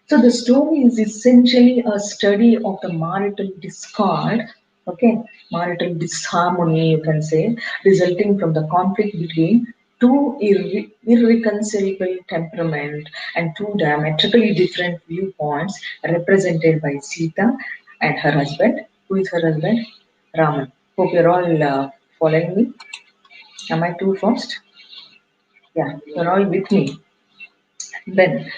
So, the story is essentially a study of the marital discord, okay, marital disharmony, you can say, resulting from the conflict between two irreconcilable temperament and two diametrically different viewpoints represented by Sita and her husband. Who is her husband? Raman. Hope you're all following me. Am I too fast? Yeah, you're all with me. Then,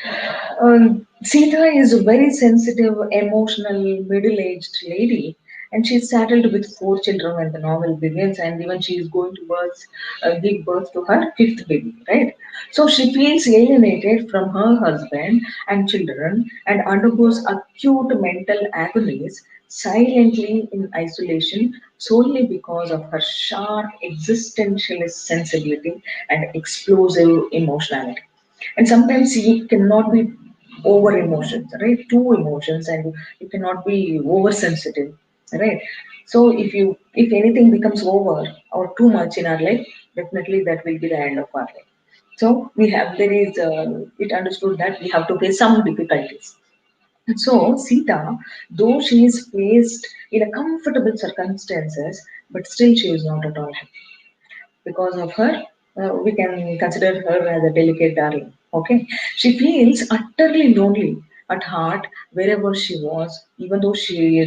Sita is a very sensitive, emotional, middle-aged lady, and she's saddled with four children when the novel begins, and even she is going to give birth to her fifth baby, right? So she feels alienated from her husband and children, and undergoes acute mental agonies silently in isolation solely because of her sharp existentialist sensibility and explosive emotionality. And sometimes he cannot be over emotions, right? Too emotions, and you cannot be oversensitive, right? So if anything becomes over or too much in our life, definitely that will be the end of our life. So there is it understood that we have to face some difficulties. So Sita, though she is placed in a comfortable circumstances, but still she is not at all happy. Because of her, we can consider her as a delicate darling. Okay, she feels utterly lonely at heart wherever she was, even though she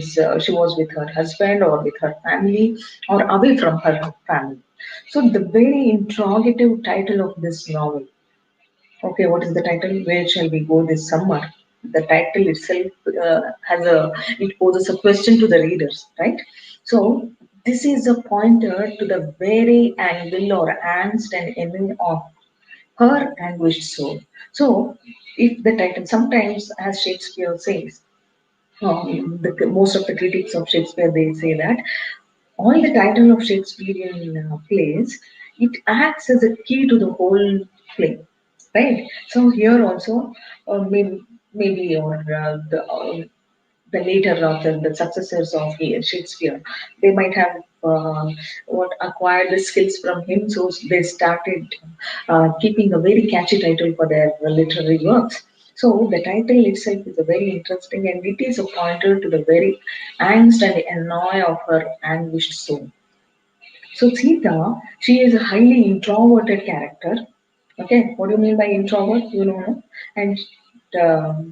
was with her husband or with her family or away from her family. So the very interrogative title of this novel. Okay, what is the title? Where shall we go this summer? The title itself it poses a question to the readers, right? So this is a pointer to the very angle or angst and ending of her anguished soul. So if the title sometimes, as Shakespeare says, most of the critics of Shakespeare they say that all the title of Shakespearean plays, it acts as a key to the whole play, right? So here also, maybe or the later of the successors of Shakespeare, they might have what acquired the skills from him, so they started keeping a very catchy title for their literary works. So the title itself is a very interesting, and it is a pointer to the very angst and annoy of her anguished soul. So Sita, she is a highly introverted character. Okay, what do you mean by introvert? You know, no? And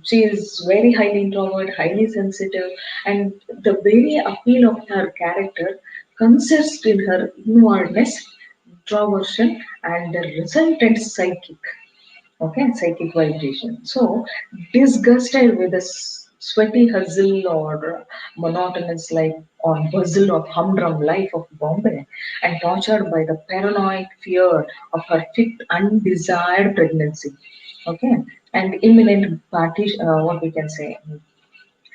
she is very highly introvert, highly sensitive, and the very appeal of her character consists in her inwardness, introversion, and the resultant psychic. Okay, psychic vibration. So disgusted with the sweaty hustle or monotonous life or bustle of humdrum life of Bombay, and tortured by the paranoid fear of her fifth undesired pregnancy. Okay, and imminent party, what we can say,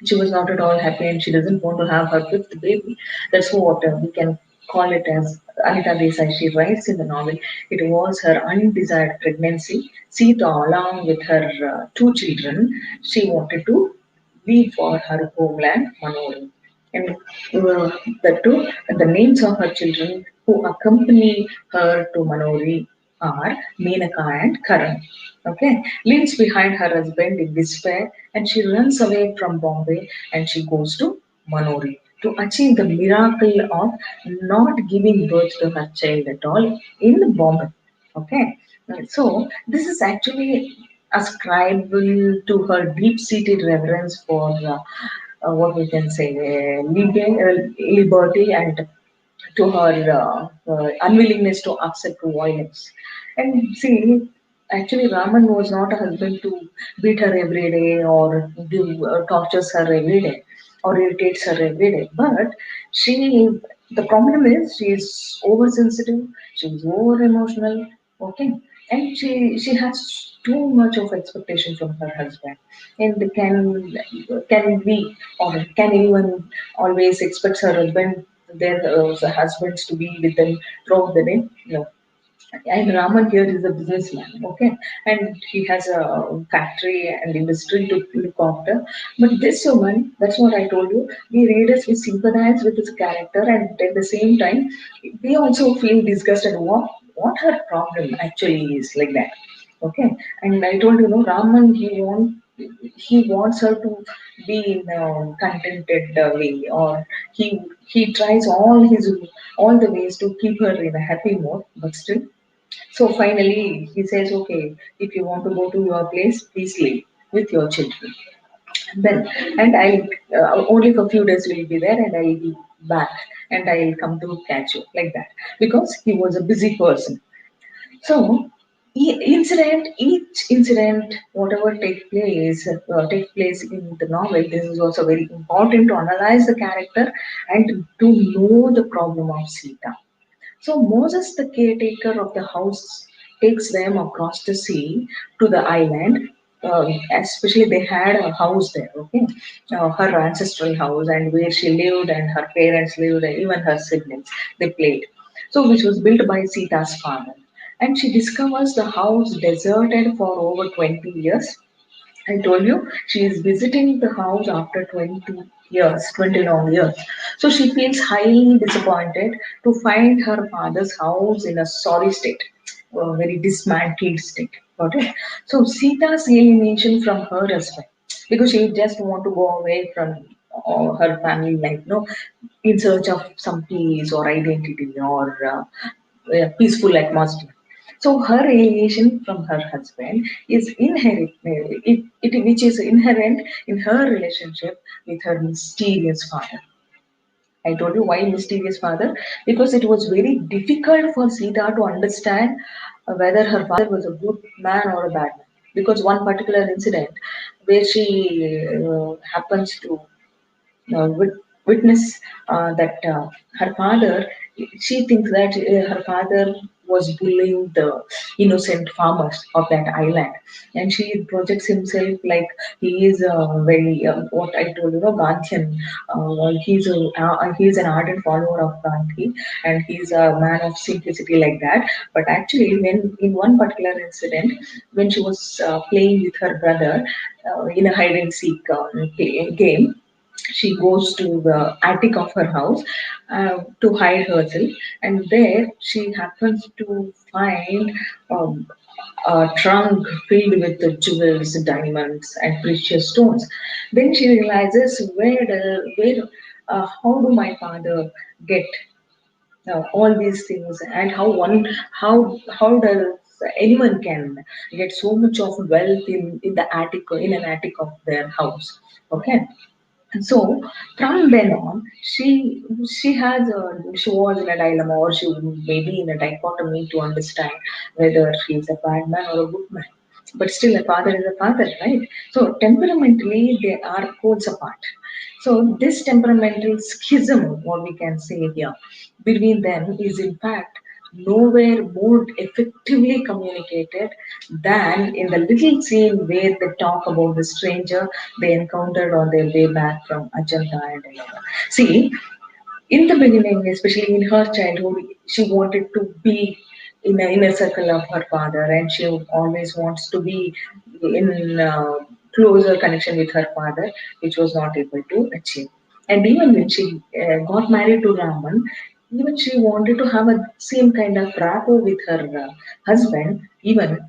she was not at all happy and she doesn't want to have her fifth baby. That's what we can call it as. Anita Desai, she writes in the novel, it was her undesired pregnancy. Sita, along with her two children, she wanted to leave for her homeland, Manori. And the two, the names of her children who accompany her to Manori are Menaka and Karan. Okay, leaves behind her husband in despair, and she runs away from Bombay and she goes to Manori to achieve the miracle of not giving birth to her child at all in Bombay. Okay, so this is actually ascribable to her deep-seated reverence for what we can say liberty and to her unwillingness to accept violence. And see, actually, Raman was not a husband to beat her every day or tortures her every day or irritates her every day. But she, the problem is, she is oversensitive, she is over emotional, okay, and she has too much of expectation from her husband. And can we or can anyone always expect her husband their husbands to be with them throughout the day? No. And Raman here is a businessman, okay, and he has a factory and industry to look after. But this woman, that's what I told you, we readers we sympathize with his character, and at the same time, we also feel disgusted what her problem actually is like that. Okay, and I told you, no, Raman he wants her to be in a contented way, or he tries all the ways to keep her in a happy mood, but still so finally, he says, okay, if you want to go to your place, please leave with your children. Then, and I'll only for a few days will be there and I'll be back and I'll come to catch you like that because he was a busy person. So, each incident, whatever take place in the novel, this is also very important to analyze the character and to know the problem of Sita. So Moses, the caretaker of the house, takes them across the sea to the island. Especially, they had a house there, okay, her ancestral house, and where she lived, and her parents lived, and even her siblings. They played. So, which was built by Sita's father. And she discovers the house deserted for over 20 years I told you she is visiting the house after 20 years, 20 long years. So she feels highly disappointed to find her father's house in a sorry state, a very dismantled state. Got it? So Sita's alienation from her husband, because she just want to go away from her family life, in search of some peace or identity or peaceful atmosphere. So her alienation from her husband is inherent, which is inherent in her relationship with her mysterious father. I told you why mysterious father, because it was very difficult for Sita to understand whether her father was a good man or a bad man. Because one particular incident where she happens to witness that her father, she thinks that her father was bullying the innocent farmers of that island, and she projects himself like he is a very what I told you, Gandhian. He's an ardent follower of Gandhi, and he's a man of simplicity like that. But actually, when in one particular incident, when she was playing with her brother in a hide and seek game, she goes to the attic of her house to hide herself, and there she happens to find um, a trunk filled with the jewels, diamonds, and precious stones. Then she realizes how do my father get all these things, and how does anyone can get so much of wealth in the attic, in an attic of their house. Okay, so from then on, she was in a dilemma, or she may be in a dichotomy to understand whether she is a bad man or a good man. But still, a father is a father, right? So temperamentally, they are poles apart. So this temperamental schism, what we can say here, between them is in fact nowhere more effectively communicated than in the little scene where they talk about the stranger they encountered on their way back from Ajanta and Ellora. See, in the beginning, especially in her childhood, she wanted to be in a inner circle of her father, and she always wants to be in closer connection with her father, which was not able to achieve. And even when she got married to Raman, even she wanted to have a same kind of rapport with her husband, even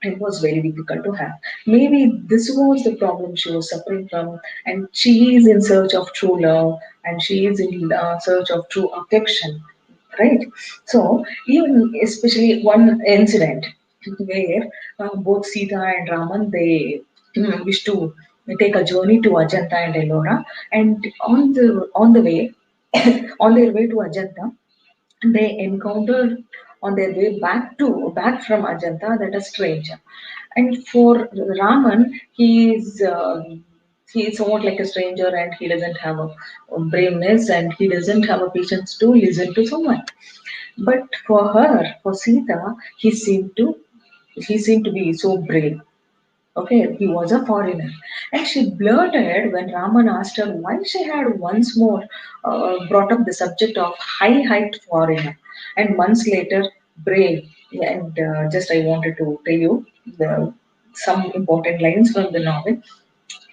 it was very difficult to have. Maybe this was the problem she was suffering from, and she is in search of true love, and she is in search of true affection, right? So, even especially one incident where both Sita and Raman, they wish to take a journey to Ajanta and Ellora, and on the way, on their way to Ajanta, they encountered on their way back from Ajanta that a stranger. And for Raman, he is somewhat like a stranger, and he doesn't have a braveness, and he doesn't have a patience to listen to someone. But for her, for Sita, he seemed to be so brave. Okay, he was a foreigner. And she blurted when Raman asked her why she had once more brought up the subject of high height foreigner. And months later, brave. And just I wanted to tell you some important lines from the novel.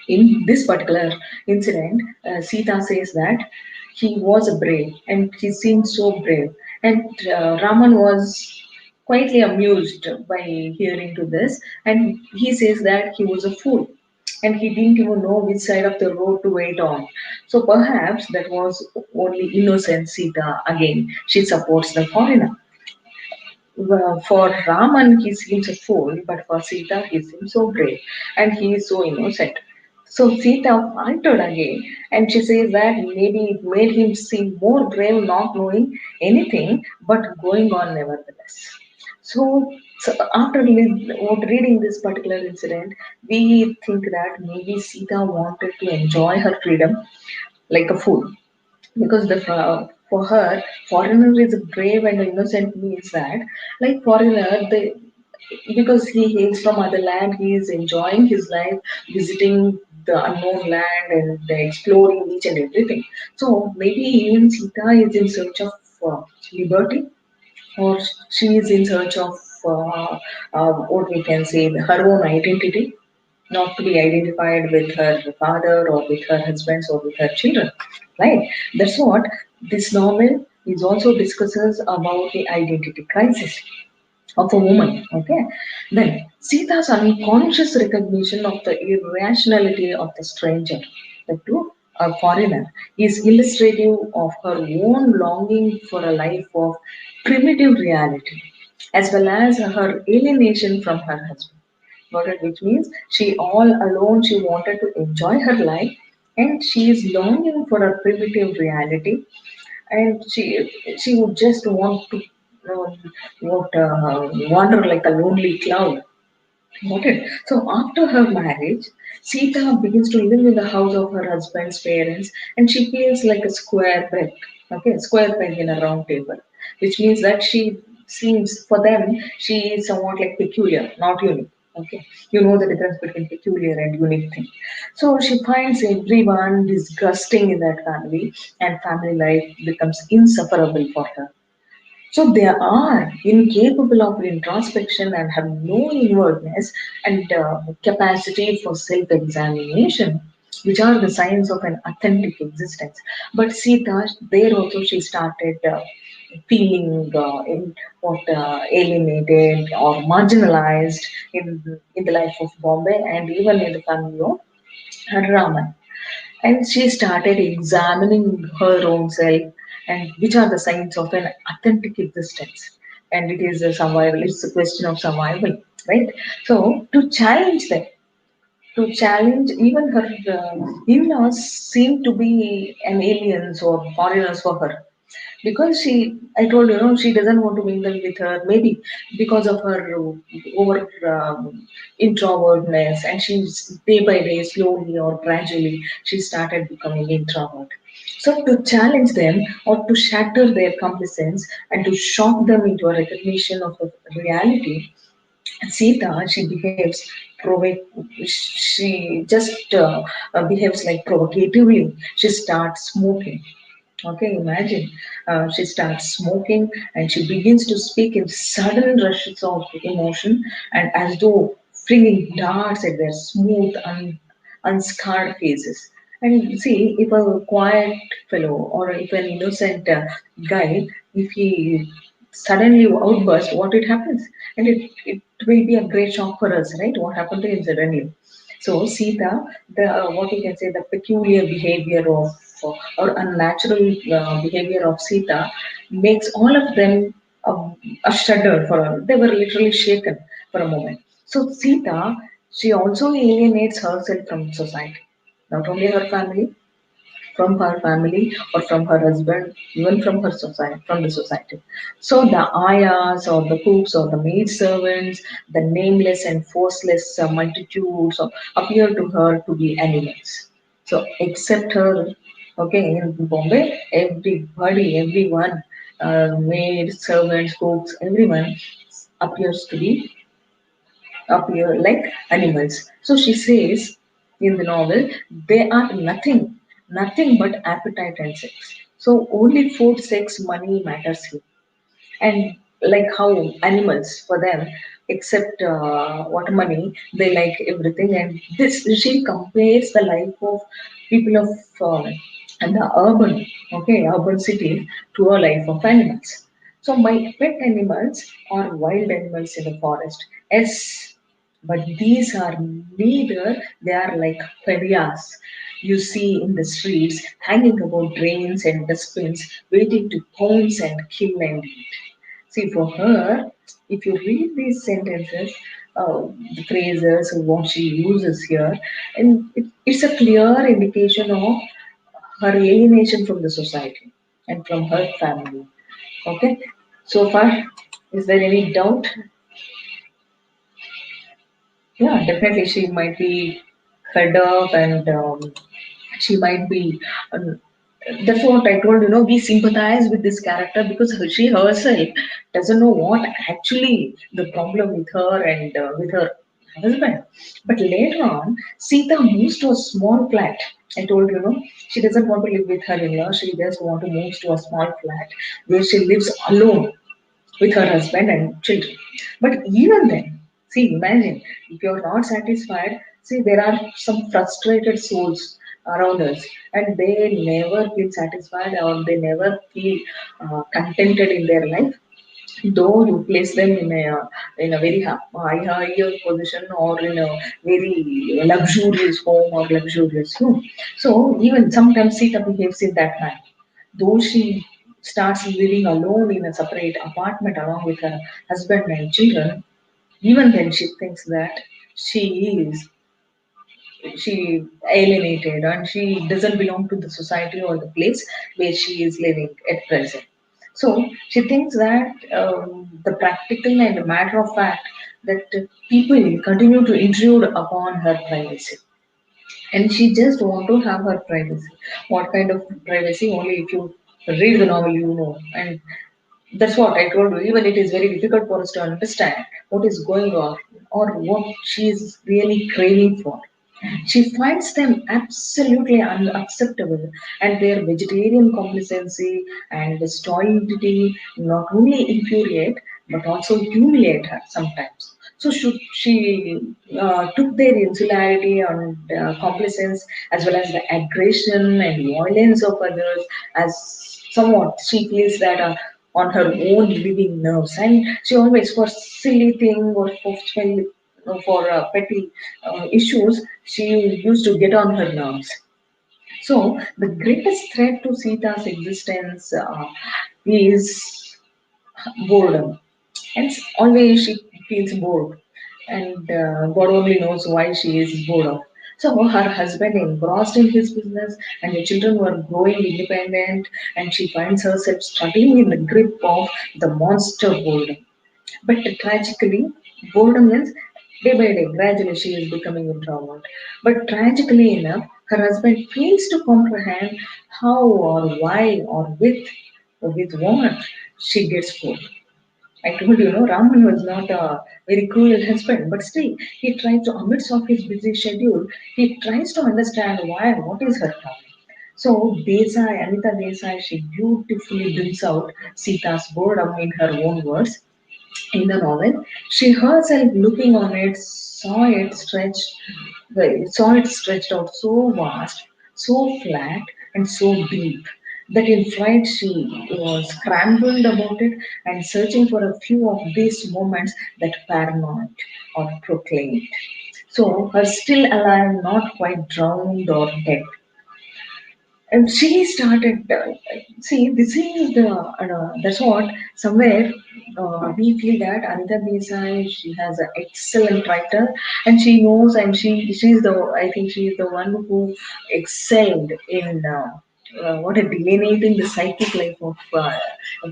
In this particular incident, Sita says that he was a brave and he seemed so brave. And Raman was quietly amused by hearing to this, and he says that he was a fool and he didn't even know which side of the road to wait on. So perhaps that was only innocent Sita. Again, she supports the foreigner. Well, for Raman, he seems a fool, but for Sita, he seems so brave and he is so innocent. So Sita faltered again, and she says that maybe it made him seem more brave, not knowing anything, but going on nevertheless. So after reading this particular incident, we think that maybe Sita wanted to enjoy her freedom like a fool, because for her, foreigner is brave and innocent means that, like foreigner, because he hails from other land, he is enjoying his life, visiting the unknown land and exploring each and everything. So maybe even Sita is in search of liberty, or she is in search of what we can say her own identity. not to be identified with her father or with her husbands or with her children, right? That's what this novel is also discusses about the identity crisis of a woman. Okay, then Sita's unconscious recognition of the irrationality of the stranger, the to a foreigner, is illustrative of her own longing for a life of primitive reality, as well as her alienation from her husband. Got it? Which means she all alone she wanted to enjoy her life, and she is longing for a primitive reality, and she would just want to wander like a lonely cloud. Got it? So after her marriage, Sita begins to live in the house of her husband's parents, and she feels like a square peg. Okay, square peg in a round table, which means that she seems for them she is somewhat like peculiar, not unique. Okay, you know the difference between peculiar and unique thing. So she finds everyone disgusting in that family, and family life becomes insufferable for her. So they are incapable of introspection and have no inwardness and capacity for self examination, which are the signs of an authentic existence. But Sita, there also she started feeling alienated or marginalized in the life of Bombay and even in the family of Raman, and she started examining her own self and which are the signs of an authentic existence. And it is a survival, it's a question of survival, right? So to challenge them, to challenge even her in-laws seem to be an aliens or foreigners for her, because I told you, she doesn't want to mingle with her, maybe because of her over introvertness, and she's day by day, slowly or gradually, she started becoming introvert. So to challenge them or to shatter their complacence and to shock them into a recognition of a reality, Sita, she behaves she just behaves like provocatively. She starts smoking. Okay, imagine she starts smoking and she begins to speak in sudden rushes of emotion and as though flinging darts at their smooth, unscarred faces. And see, if a quiet fellow or if an innocent guy, if he suddenly outbursts, what it happens? And it will be a great shock for us, right? What happened to him suddenly? So Sita, the what you can say, the peculiar behavior of or unnatural behavior of Sita makes all of them a shudder for they were literally shaken for a moment. So Sita, she also alienates herself from society, not only her family, from her family or from her husband, even from her society, from the society. So the ayahs or the cooks or the maid servants, the nameless and forceless multitudes appear to her to be animals. So except her, okay, in Bombay, everybody, everyone, maids, servants, cooks, everyone appears to be appear like animals. So she says in the novel, they are nothing, nothing but appetite and sex. So only food, sex, money matters here. And like how animals for them, except what money, they like everything. And this she compares the life of people of and the urban city to a life of animals. So my pet animals are wild animals in the forest. Yes, but these are neither. They are like pariahs you see in the streets, hanging about drains and dustbins, waiting to pounce and kill and eat. See, for her, if you read these sentences, the phrases, what she uses here, and it's a clear indication of her alienation from the society and from her family. Okay, so far, is there any doubt? Yeah, definitely, she might be fed up and she might be. That's what I told, we sympathize with this character because she herself doesn't know what actually the problem with her and with her husband. But later on, Sita moves to a small flat. I told she doesn't want to live with her in-law. She just want to move to a small flat where she lives alone with her husband and children. But even then, see, imagine if you're not satisfied, See, there are some frustrated souls around us, and they never feel satisfied or they never feel contented in their life, though you place them in a very higher position or in a very luxurious home or luxurious room. So even sometimes Sita behaves in that manner. Though she starts living alone in a separate apartment along with her husband and children, even then she thinks that she is she alienated and she doesn't belong to the society or the place where she is living at present. So she thinks that the practical and the matter of fact that people continue to intrude upon her privacy, and she just want to have her privacy. What kind of privacy? Only if you read the novel, you know. And that's what I told you. Even it is very difficult for us to understand what is going on or what she is really craving for. She finds them absolutely unacceptable, and their vegetarian complacency and stolidity not only infuriate but also humiliate her sometimes. So she took their insularity and complacence as well as the aggression and violence of others as somewhat she feels that on her own living nerves, and she always for silly thing or for petty issues, she used to get on her nerves. So the greatest threat to Sita's existence is boredom, and always she feels bored, and God only knows why she is bored of. So her husband engrossed in his business, and the children were growing independent, and she finds herself struggling in the grip of the monster boredom. But tragically, boredom is day by day, gradually she is becoming introvert. But tragically enough, her husband fails to comprehend how or why or with what she gets bored. I told you, no, Raman was not a very cruel husband, but still, he tries to, amidst of his busy schedule, he tries to understand why, what is her problem. So Anita Desai, she beautifully brings out Sita's boredom in her own words in the novel. She herself looking on it saw it stretched out so vast, so flat, and so deep that in fright she was scrambled about it and searching for a few of these moments that paranoid or proclaimed. So her still alive, not quite drowned or dead, and she started see this is the that's what somewhere we feel that Anita Desai, she has an excellent writer, and she knows, and she's the, I think she is the one who excelled in what a delineating the psychic life of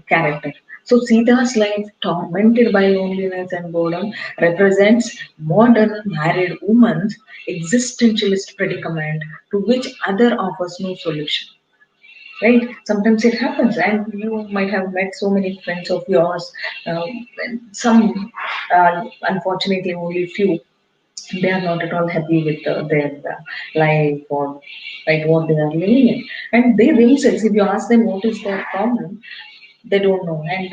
character. So Sita's life, tormented by loneliness and boredom, represents modern married woman's existentialist predicament to which other offers no solution. Right? Sometimes it happens, and you might have met so many friends of yours. Some, unfortunately, only few. They are not at all happy with their life or right what they are living in, and they themselves, if you ask them what is their problem, they don't know, and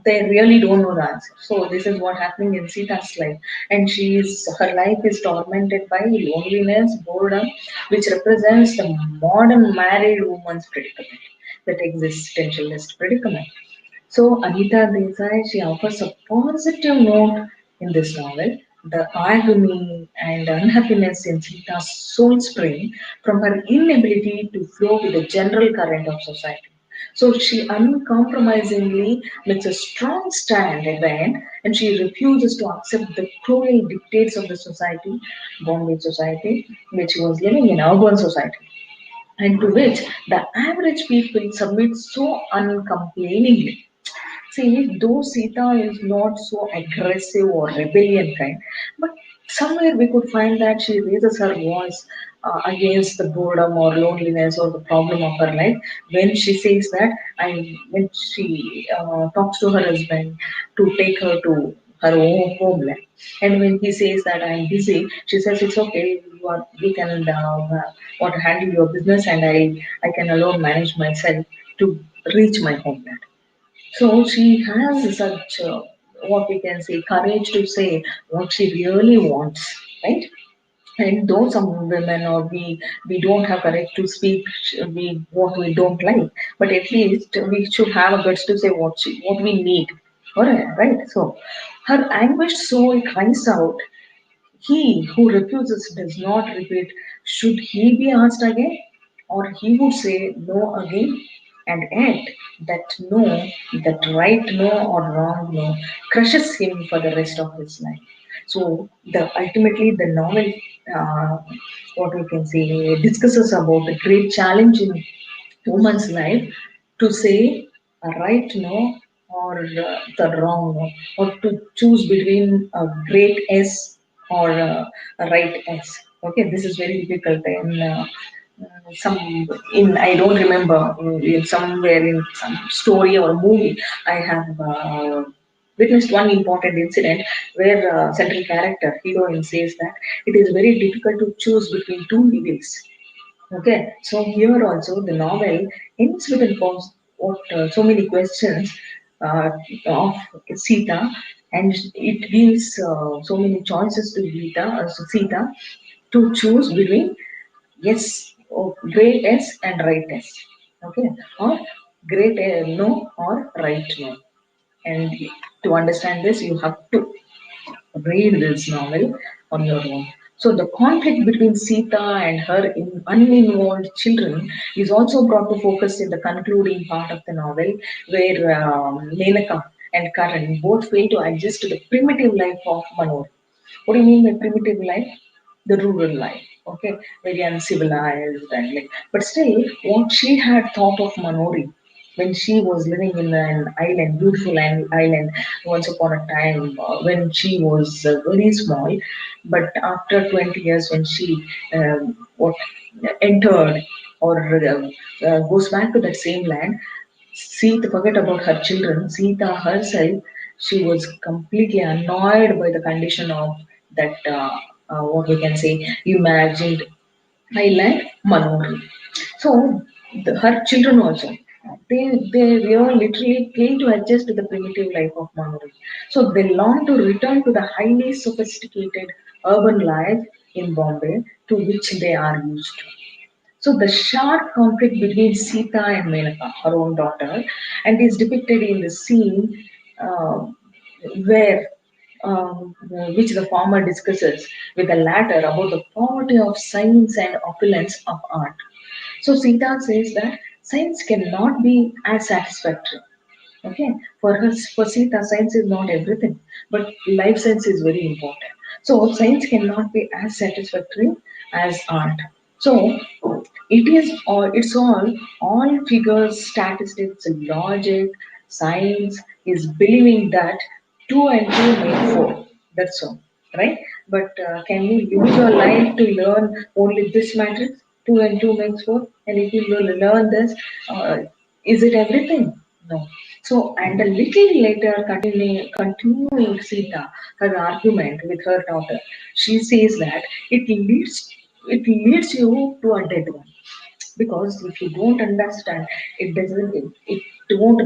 they really don't know the answer. So this is what happening in Sita's life, and her life is tormented by loneliness, boredom, which represents the modern married woman's predicament, that existentialist predicament. So Anita Desai, she offers a positive note in this novel. The agony and unhappiness in Sita's soul spring from her inability to flow with the general current of society. So she uncompromisingly makes a strong stand at the end, and she refuses to accept the cruel dictates of the society, Bombay society, which she was living in, urban society, and to which the average people submit so uncomplainingly. See, though Sita is not so aggressive or rebellion kind, but somewhere we could find that she raises her voice against the boredom or loneliness or the problem of her life when she says that when she talks to her husband to take her to her own homeland, and when he says that I'm busy, she says it's okay. You can want to handle your business, and I can alone manage myself to reach my homeland. So she has such, what we can say, courage to say what she really wants, right? And though some women or we don't have courage to speak we what we don't like, but at least we should have a guts to say what we need. Alright, right? So her anguished soul cries out, he who refuses does not repeat. Should he be asked again? Or he would say no again? And yet, that no, that right no or wrong no, crushes him for the rest of his life. So, ultimately, the novel, uh, what we can say, discusses about the great challenge in woman's life to say a right no or the wrong no, or to choose between a great S or a right S. Okay, this is very difficult. And some in I don't remember in somewhere in some story or movie I have witnessed one important incident where central character heroine says that it is very difficult to choose between two evils. Okay, so here also the novel ends with a what so many questions uh, of Sita, and it gives so many choices to Sita to choose between yes, or great yes and right yes. Okay, or great no or right no. And to understand this, you have to read this novel on your own. So the conflict between Sita and her uninvolved children is also brought to focus in the concluding part of the novel, where Menaka and Karan both fail to adjust to the primitive life of Manor. What do you mean by primitive life? The rural life, okay, very uncivilized and like, but still, what she had thought of Manori when she was living in an island, beautiful island, once upon a time when she was very small, but after 20 years when she what entered or goes back to that same land, Sita, forget about her children. Sita herself, she was completely annoyed by the condition of that, what we can say, imagined island Manori. So, her children also, they were literally trying to adjust to the primitive life of Manori. So, they long to return to the highly sophisticated urban life in Bombay to which they are used to. So the sharp conflict between Sita and Menaka, her own daughter, and is depicted in the scene uh, where which the former discusses with the latter about the poverty of science and opulence of art. So Sita says that science cannot be as satisfactory. Okay, for Sita, science is not everything, but life science is very important. So science cannot be as satisfactory as art. So it is all all figures, statistics, logic, science is believing that two and two make four. That's all, right? But can you use your life to learn only this matrix? Two and two makes four, and if you learn this, uh, is it everything? No. So, and a little later, continuing Sita, her argument with her daughter, she says that it leads you to a dead one, because if you don't understand, it won't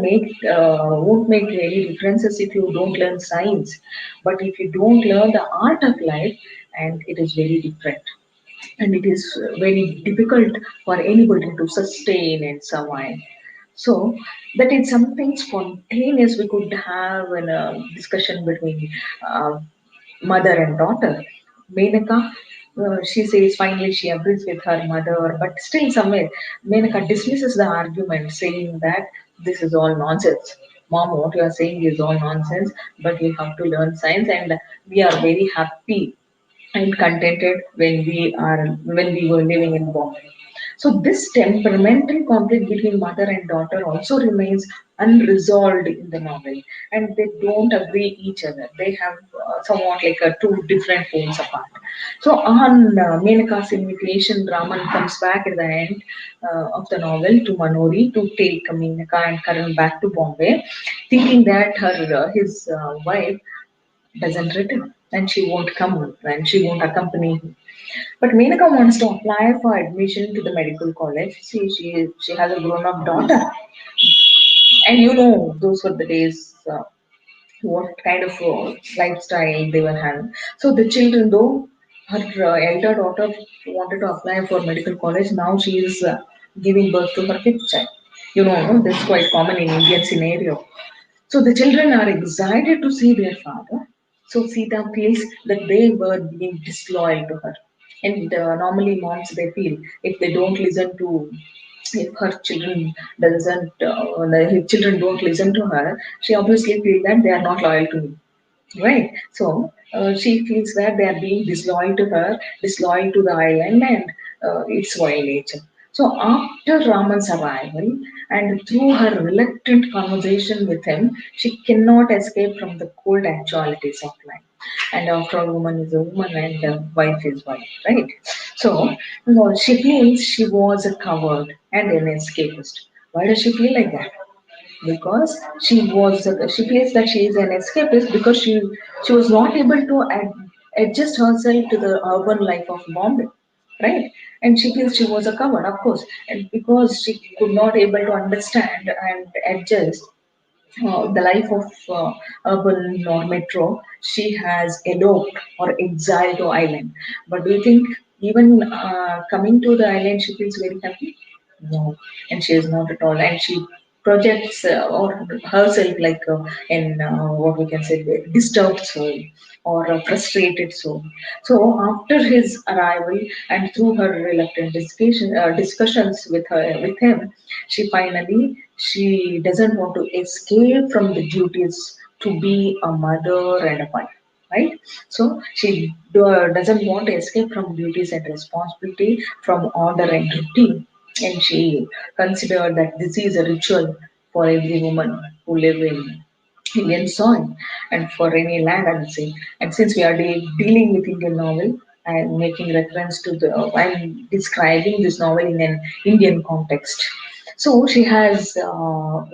make any differences if you don't learn science, but if you don't learn the art of life, and it is very different, and it is very difficult for anybody to sustain and survive. So that is something spontaneous we could have in a discussion between uh, mother and daughter. Menaka, she says finally she agrees with her mother, but still somewhere Menaka dismisses the argument, saying that this is all nonsense. Mom, what you are saying is all nonsense, but you have to learn science, and we are very happy and contented when we were living in Bombay. So this temperamental conflict between mother and daughter also remains unresolved in the novel, and they don't agree each other. They have somewhat like two different poles apart. So on Menaka's invitation, Raman comes back at the end of the novel to Manori to take Menaka and Karan back to Bombay, thinking that his wife doesn't return and she won't come and she won't accompany him. But Menaka wants to apply for admission to the medical college. See, she has a grown up daughter, and those were the days. What kind of lifestyle they were having. So the children, though her elder daughter wanted to apply for medical college. Now she is giving birth to her fifth child. You know, no, this is quite common in Indian scenario. So the children are excited to see their father. So Sita feels that they were being disloyal to her. And normally moms, they feel if they don't listen to, if her children doesn't if children don't listen to her, she obviously feel that they are not loyal to me. Right. So she feels that they are being disloyal to her, disloyal to the island, and its wild nature. So after Raman's arrival, and through her reluctant conversation with him, she cannot escape from the cold actualities of life. And after all, woman is a woman, and wife is wife, right? So, no, she feels she was a coward and an escapist. Why does she feel like that? Because she feels that she is an escapist because she was not able to adjust herself to the urban life of Bombay, right? And she feels she was a coward, of course, and because she could not able to understand and adjust the life of urban or metro, she has eloped or exiled to island. But do you think even coming to the island, she feels very happy? No, and she is not at all. And she projects or herself like in what we can say, disturbed soul or a frustrated soul. So after his arrival and through her reluctant discussions with him, she doesn't want to escape from the duties to be a mother and a wife, right? So she doesn't want to escape from duties and responsibility, from order and routine, and she considered that this is a ritual for every woman who live in Indian soil and for any land, I would say. And since we are dealing with Indian novel, I'm making reference to I'm describing this novel in an Indian context. So she has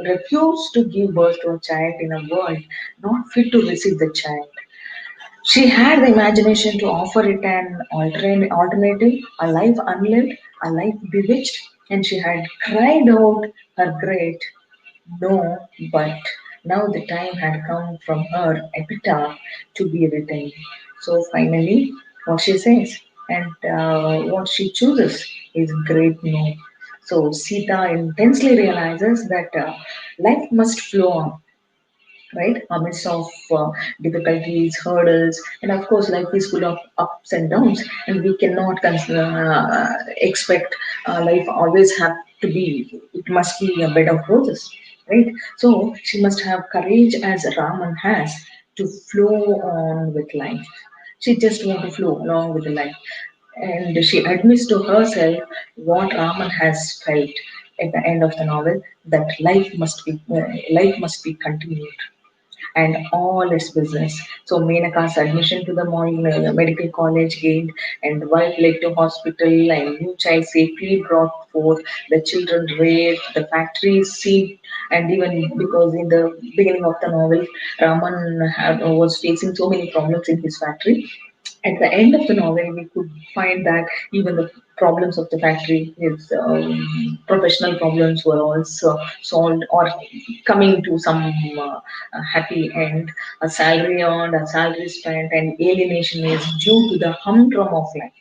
refused to give birth to a child in a world not fit to receive the child. She had the imagination to offer it an alternative, a life unlived, a life bewitched, and she had cried out her great no, but now the time had come from her epitaph to be written. So finally, what she says and what she chooses is great no. So Sita intensely realizes that life must flow on, right? Amidst of difficulties, hurdles, and of course, life is full of ups and downs, and we cannot expect life always have to be. It must be a bed of roses, right? So she must have courage, as Raman has, to flow on with life. She just want to flow along with the life, and she admits to herself what Raman has felt at the end of the novel, that life must be continued and all its business. So Menaka's admission to the medical college gained, and wife led to hospital, and new child safely brought forth. The children reared, the factory seemed, and even because in the beginning of the novel, was facing so many problems in his factory, at the end of the novel, we could find that even the problems of the factory, his professional problems, were also solved or coming to some happy end. A salary earned, a salary spent, and alienation is due to the humdrum of life.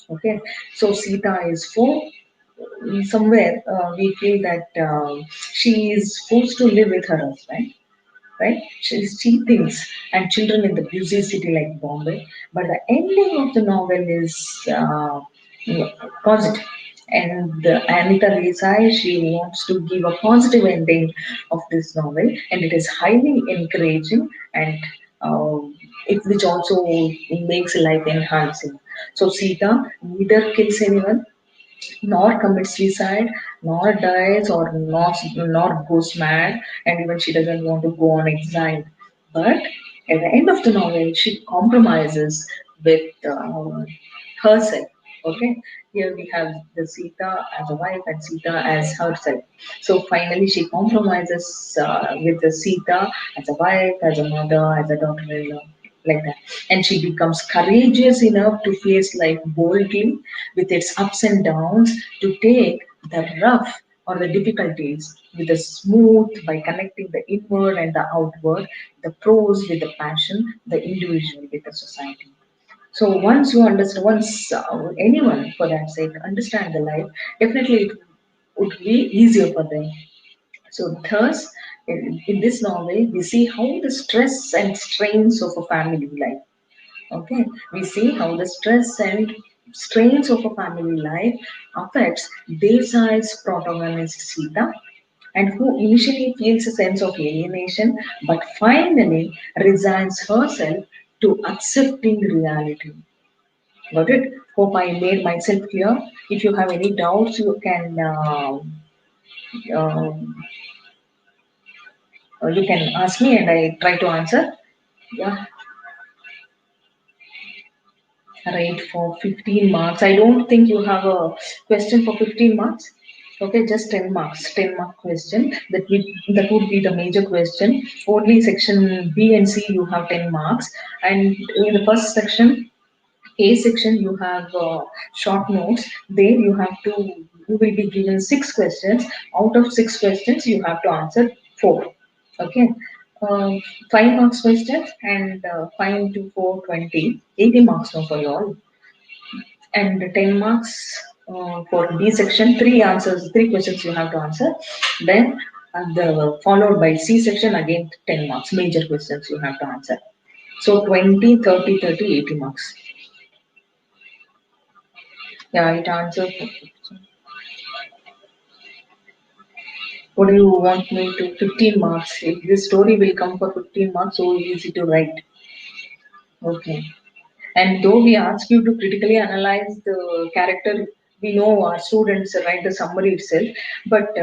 Okay, so Sita is for somewhere we feel that she is forced to live with her husband, right? She thinks, and children in the busy city like Bombay. But the ending of the novel is positive. And Anita Desai, she wants to give a positive ending of this novel, and it is highly encouraging, and which also makes life enhancing. So Sita neither kills anyone, nor commits suicide, nor dies, or nor goes mad, and even she doesn't want to go on exile. But at the end of the novel, she compromises with herself. Okay, here we have the Sita as a wife and Sita as herself. So finally, she compromises with the Sita as a wife, as a mother, as a daughter-in-law, like that. And she becomes courageous enough to face life boldly with its ups and downs, to take the rough or the difficulties with the smooth by connecting the inward and the outward, the pros with the passion, the individual with the society. So once you understand, once anyone for that sake understand the life, definitely it would be easier for them. So thus, in this novel, we see how the stress and strains of a family life. Okay, we see how the stress and strains of a family life affects Desai's protagonist Sita, and who initially feels a sense of alienation, but finally resigns herself to accepting reality. Got it? Hope I made myself clear. If you have any doubts, you can ask me, and I try to answer. Yeah, right, for 15 marks. I don't think you have a question for 15 marks. Okay, just 10 marks, 10 mark question. That would be the major question. Only section B and C you have 10 marks, and in the first section, A section, you have short notes. There you will be given six questions. Out of six questions, you have to answer four. Okay. Um, 5 marks questions and 5 to 4, 20, 80 marks now for you all. And 10 marks for B section, three answers, three questions you have to answer. Then the followed by C section, again 10 marks, major questions you have to answer. So 20, 30, 30, 80 marks. Yeah, it answers. What do you want me to? 15 marks. If this story will come for 15 marks, so easy to write. Okay. And though we ask you to critically analyze the character, we know our students write the summary itself. But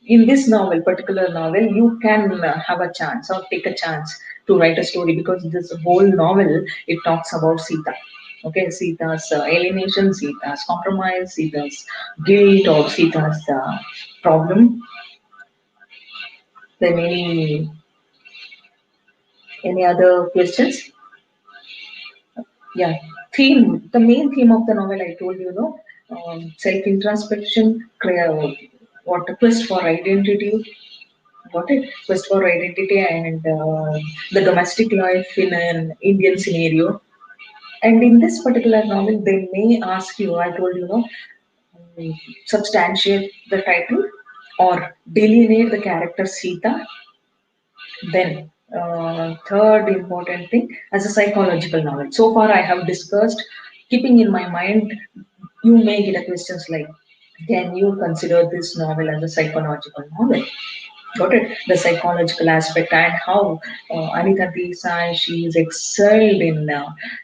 in this novel, particular novel, you can have a chance or take a chance to write a story, because this whole novel it talks about Sita. Okay, Sita's alienation, Sita's compromise, Sita's guilt, or Sita's problem. Then any other questions? Yeah, theme. The main theme of the novel I told you, no, self introspection, what a quest for identity. Got it? Quest for identity and the domestic life in an Indian scenario. And in this particular novel, they may ask you. I told you, no, substantiate the title or delineate the character Sita. Then, third important thing, as a psychological novel. So far, I have discussed, keeping in my mind, you may get a questions like, can you consider this novel as a psychological novel? Got it? The psychological aspect, and how Anita Desai, she is excelled in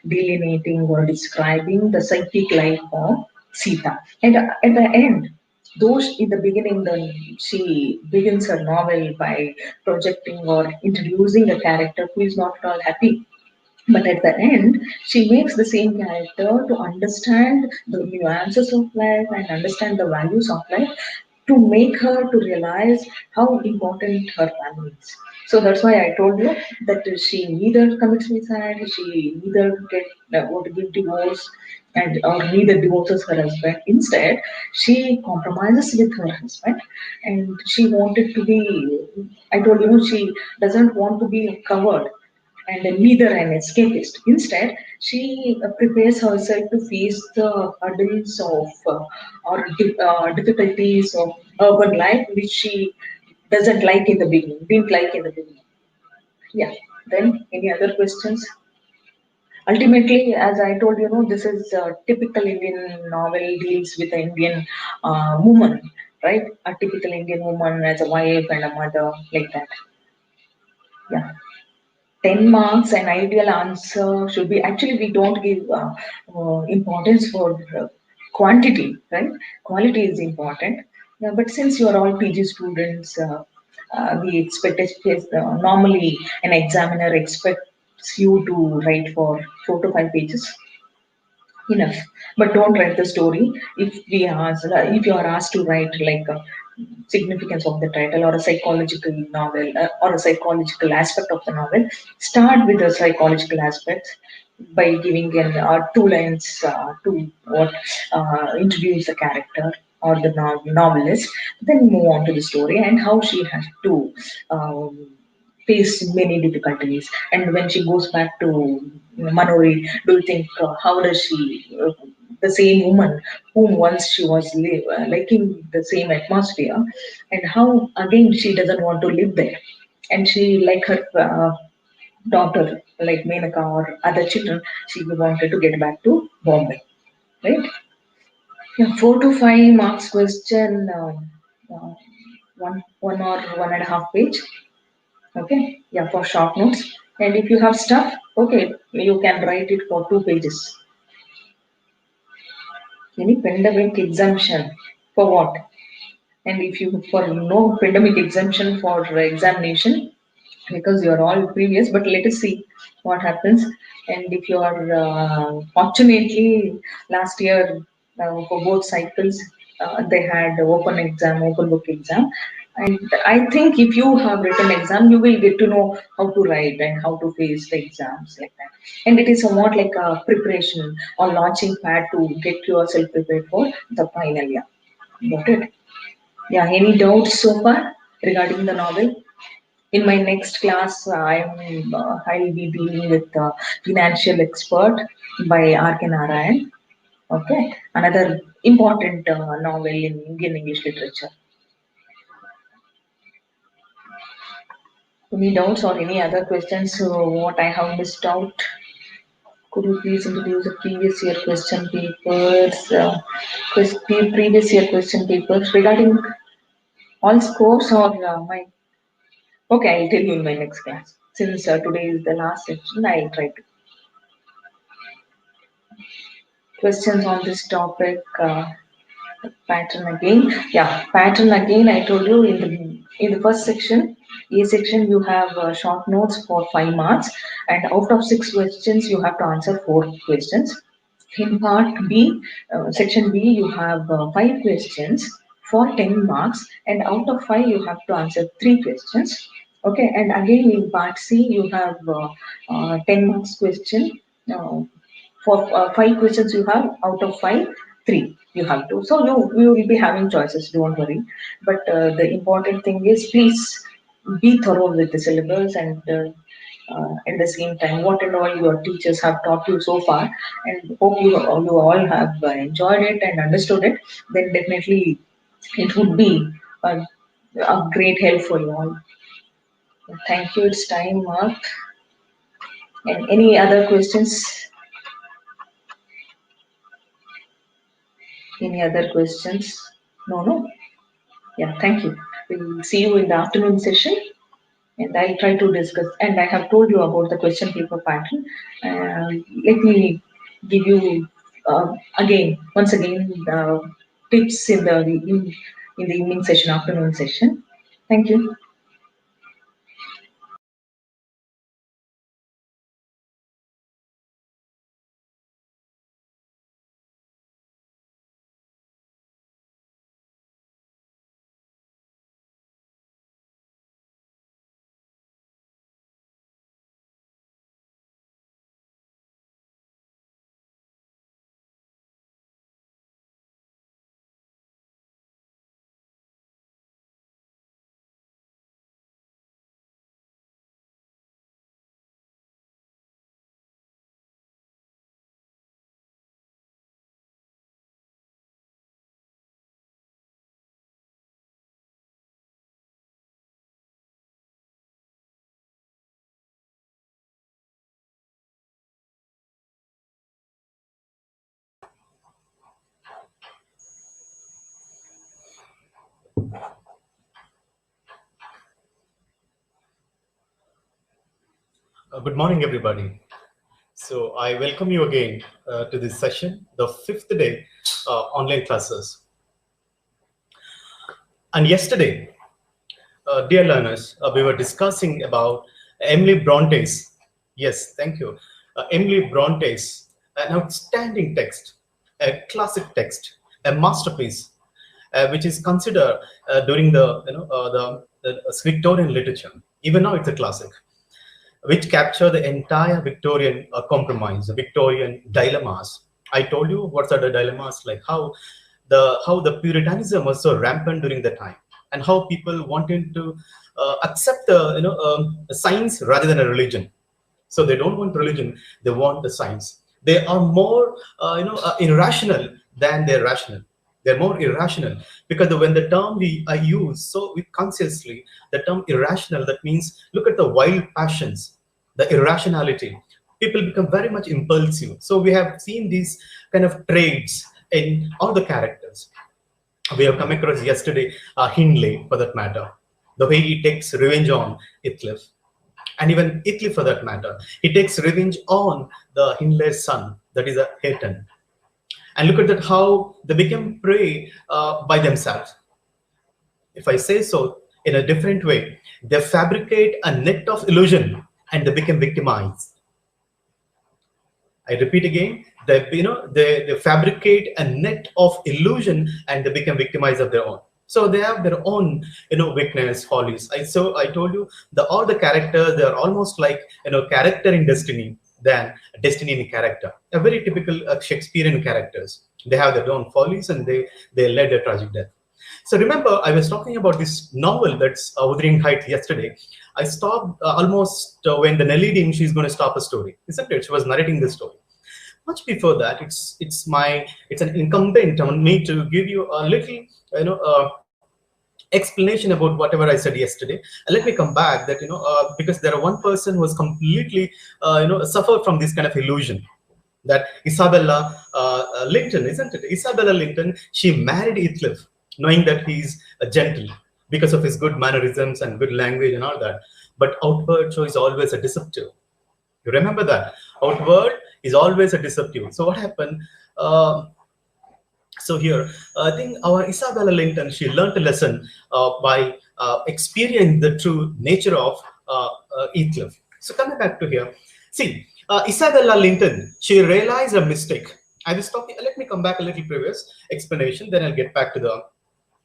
delineating or describing the psychic life of Sita. And at the end, though in the beginning, she begins her novel by projecting or introducing a character who is not at all happy, but at the end, she makes the same character to understand the nuances of life and understand the values of life, to make her to realize how important her family is. So that's why I told you that she neither commits suicide, she neither want to give divorce, and or neither divorces her husband. Instead, she compromises with her husband, and she wanted to be. I told you, she doesn't want to be covered and neither an escapist. Instead, she prepares herself to face the hurdles of difficulties of urban life, which she doesn't like in the beginning, didn't like in the beginning. Yeah. Then, any other questions? Ultimately, as I told you, this is a typical Indian novel, deals with an Indian woman, right? A typical Indian woman as a wife and a mother, like that. Yeah. 10 marks, an ideal answer should be, actually we don't give importance for quantity, right? Quality is important. Yeah, but since you are all PG students, we expect normally an examiner expects you to write for 4 to 5 pages, enough. But don't write the story. If you are asked to write like a significance of the title or a psychological novel, or a psychological aspect of the novel, start with the psychological aspects by giving an 2 lines to what introduce the character or the novelist, then move on to the story and how she has to um, faced many difficulties. And when she goes back to Manori, do you think how does she, the same woman whom once she was liking the same atmosphere, and how again she doesn't want to live there, and she like her daughter like Menaka or other children, she wanted to get back to Bombay, right? Yeah, 4 to 5 marks question, one or 1.5 page. Okay, yeah, for short notes. And if you have stuff, okay, you can write it for 2 pages. Any pandemic exemption for what? And if you for no pandemic exemption for examination, because you are all previous, but let us see what happens. And if you are fortunately last year for both cycles they had open book exam, and I think if you have written exam you will get to know how to write and how to face the exams like that. And it is somewhat like a preparation or launching pad to get yourself prepared for the final year. Got it? Yeah. Any doubts so far regarding the novel? In my next class, I'll be dealing with Financial Expert by R.K. Narayan. Okay, another important novel in Indian English literature. Any doubts or any other questions? What I have missed out? Could you please introduce the previous year question papers? Previous year question papers regarding all scores or my. Okay, I'll tell you in my next class. Since today is the last section, I'll try to questions on this topic. Pattern again. Yeah, pattern again. I told you in the first section, A section, you have short notes for 5 marks, and out of 6 questions, you have to answer 4 questions. In part B, section B, you have 5 questions for 10 marks, and out of 5, you have to answer 3 questions. Okay, and again in part C, you have 10 marks question. Uh, for 5 questions, you have out of 5, 3 you have to. So you will be having choices. Don't worry. But the important thing is please be thorough with the syllabus and. At the same time, what and all your teachers have taught you so far, and hope you all have enjoyed it and understood it. Then definitely it would be a great help for you all. Thank you. It's time, Mark. And any other questions? Any other questions? No, no. Yeah, thank you. We'll see you in the afternoon session, and I'll try to discuss. And I have told you about the question paper pattern. Let me give you once again, tips in the evening session, afternoon session. Thank you. Good morning, everybody. So I welcome you again to this session, the 5th day online classes. And yesterday, dear learners, we were discussing about Emily Bronte's, yes, thank you, Emily Bronte's, an outstanding text, a classic text, a masterpiece, which is considered during the Victorian literature. Even now, it's a classic, which capture the entire Victorian compromise, the Victorian dilemmas. I told you what are the dilemmas, like how the Puritanism was so rampant during the time. and how people wanted to accept science rather than a religion. So they don't want religion; they want the science. They are more irrational than they're rational. They're more irrational because when the term we use so we consciously, the term irrational, that means look at the wild passions, the irrationality. People become very much impulsive. So we have seen these kind of traits in all the characters. We have come across yesterday Hindley, for that matter, the way he takes revenge on Heathcliff, and even Heathcliff for that matter, he takes revenge on the Hindley's son, that is a Hayton. And look at that, how they become prey by themselves. If I say so in a different way, they fabricate a net of illusion and they become victimized. I repeat again, they fabricate a net of illusion and they become victimized of their own. So they have their own weakness, follies. I told you all the characters, they are almost like character in destiny than destiny in character. A very typical Shakespearean characters. They have their own follies and they led a tragic death. So remember, I was talking about this novel that's Wuthering Heights yesterday. I stopped almost when the Nellie Dean, she's going to stop a story, isn't it? She was narrating the story. Much before that, it's an incumbent on me to give you a little explanation about whatever I said yesterday. And let me come back that because there are one person who has completely suffered from this kind of illusion. That Isabella Linton, isn't it? Isabella Linton, she married Heathcliff, knowing that he's gentle because of his good mannerisms and good language and all that. But outward show is always a deceptive. You remember that? Outward is always a deceptive. So what happened? So here, I think our Isabella Linton, she learned a lesson by experiencing the true nature of Heathcliff. So coming back to here, see, Isabella Linton, she realized a mistake. I was talking, let me come back a little previous explanation, then I'll get back to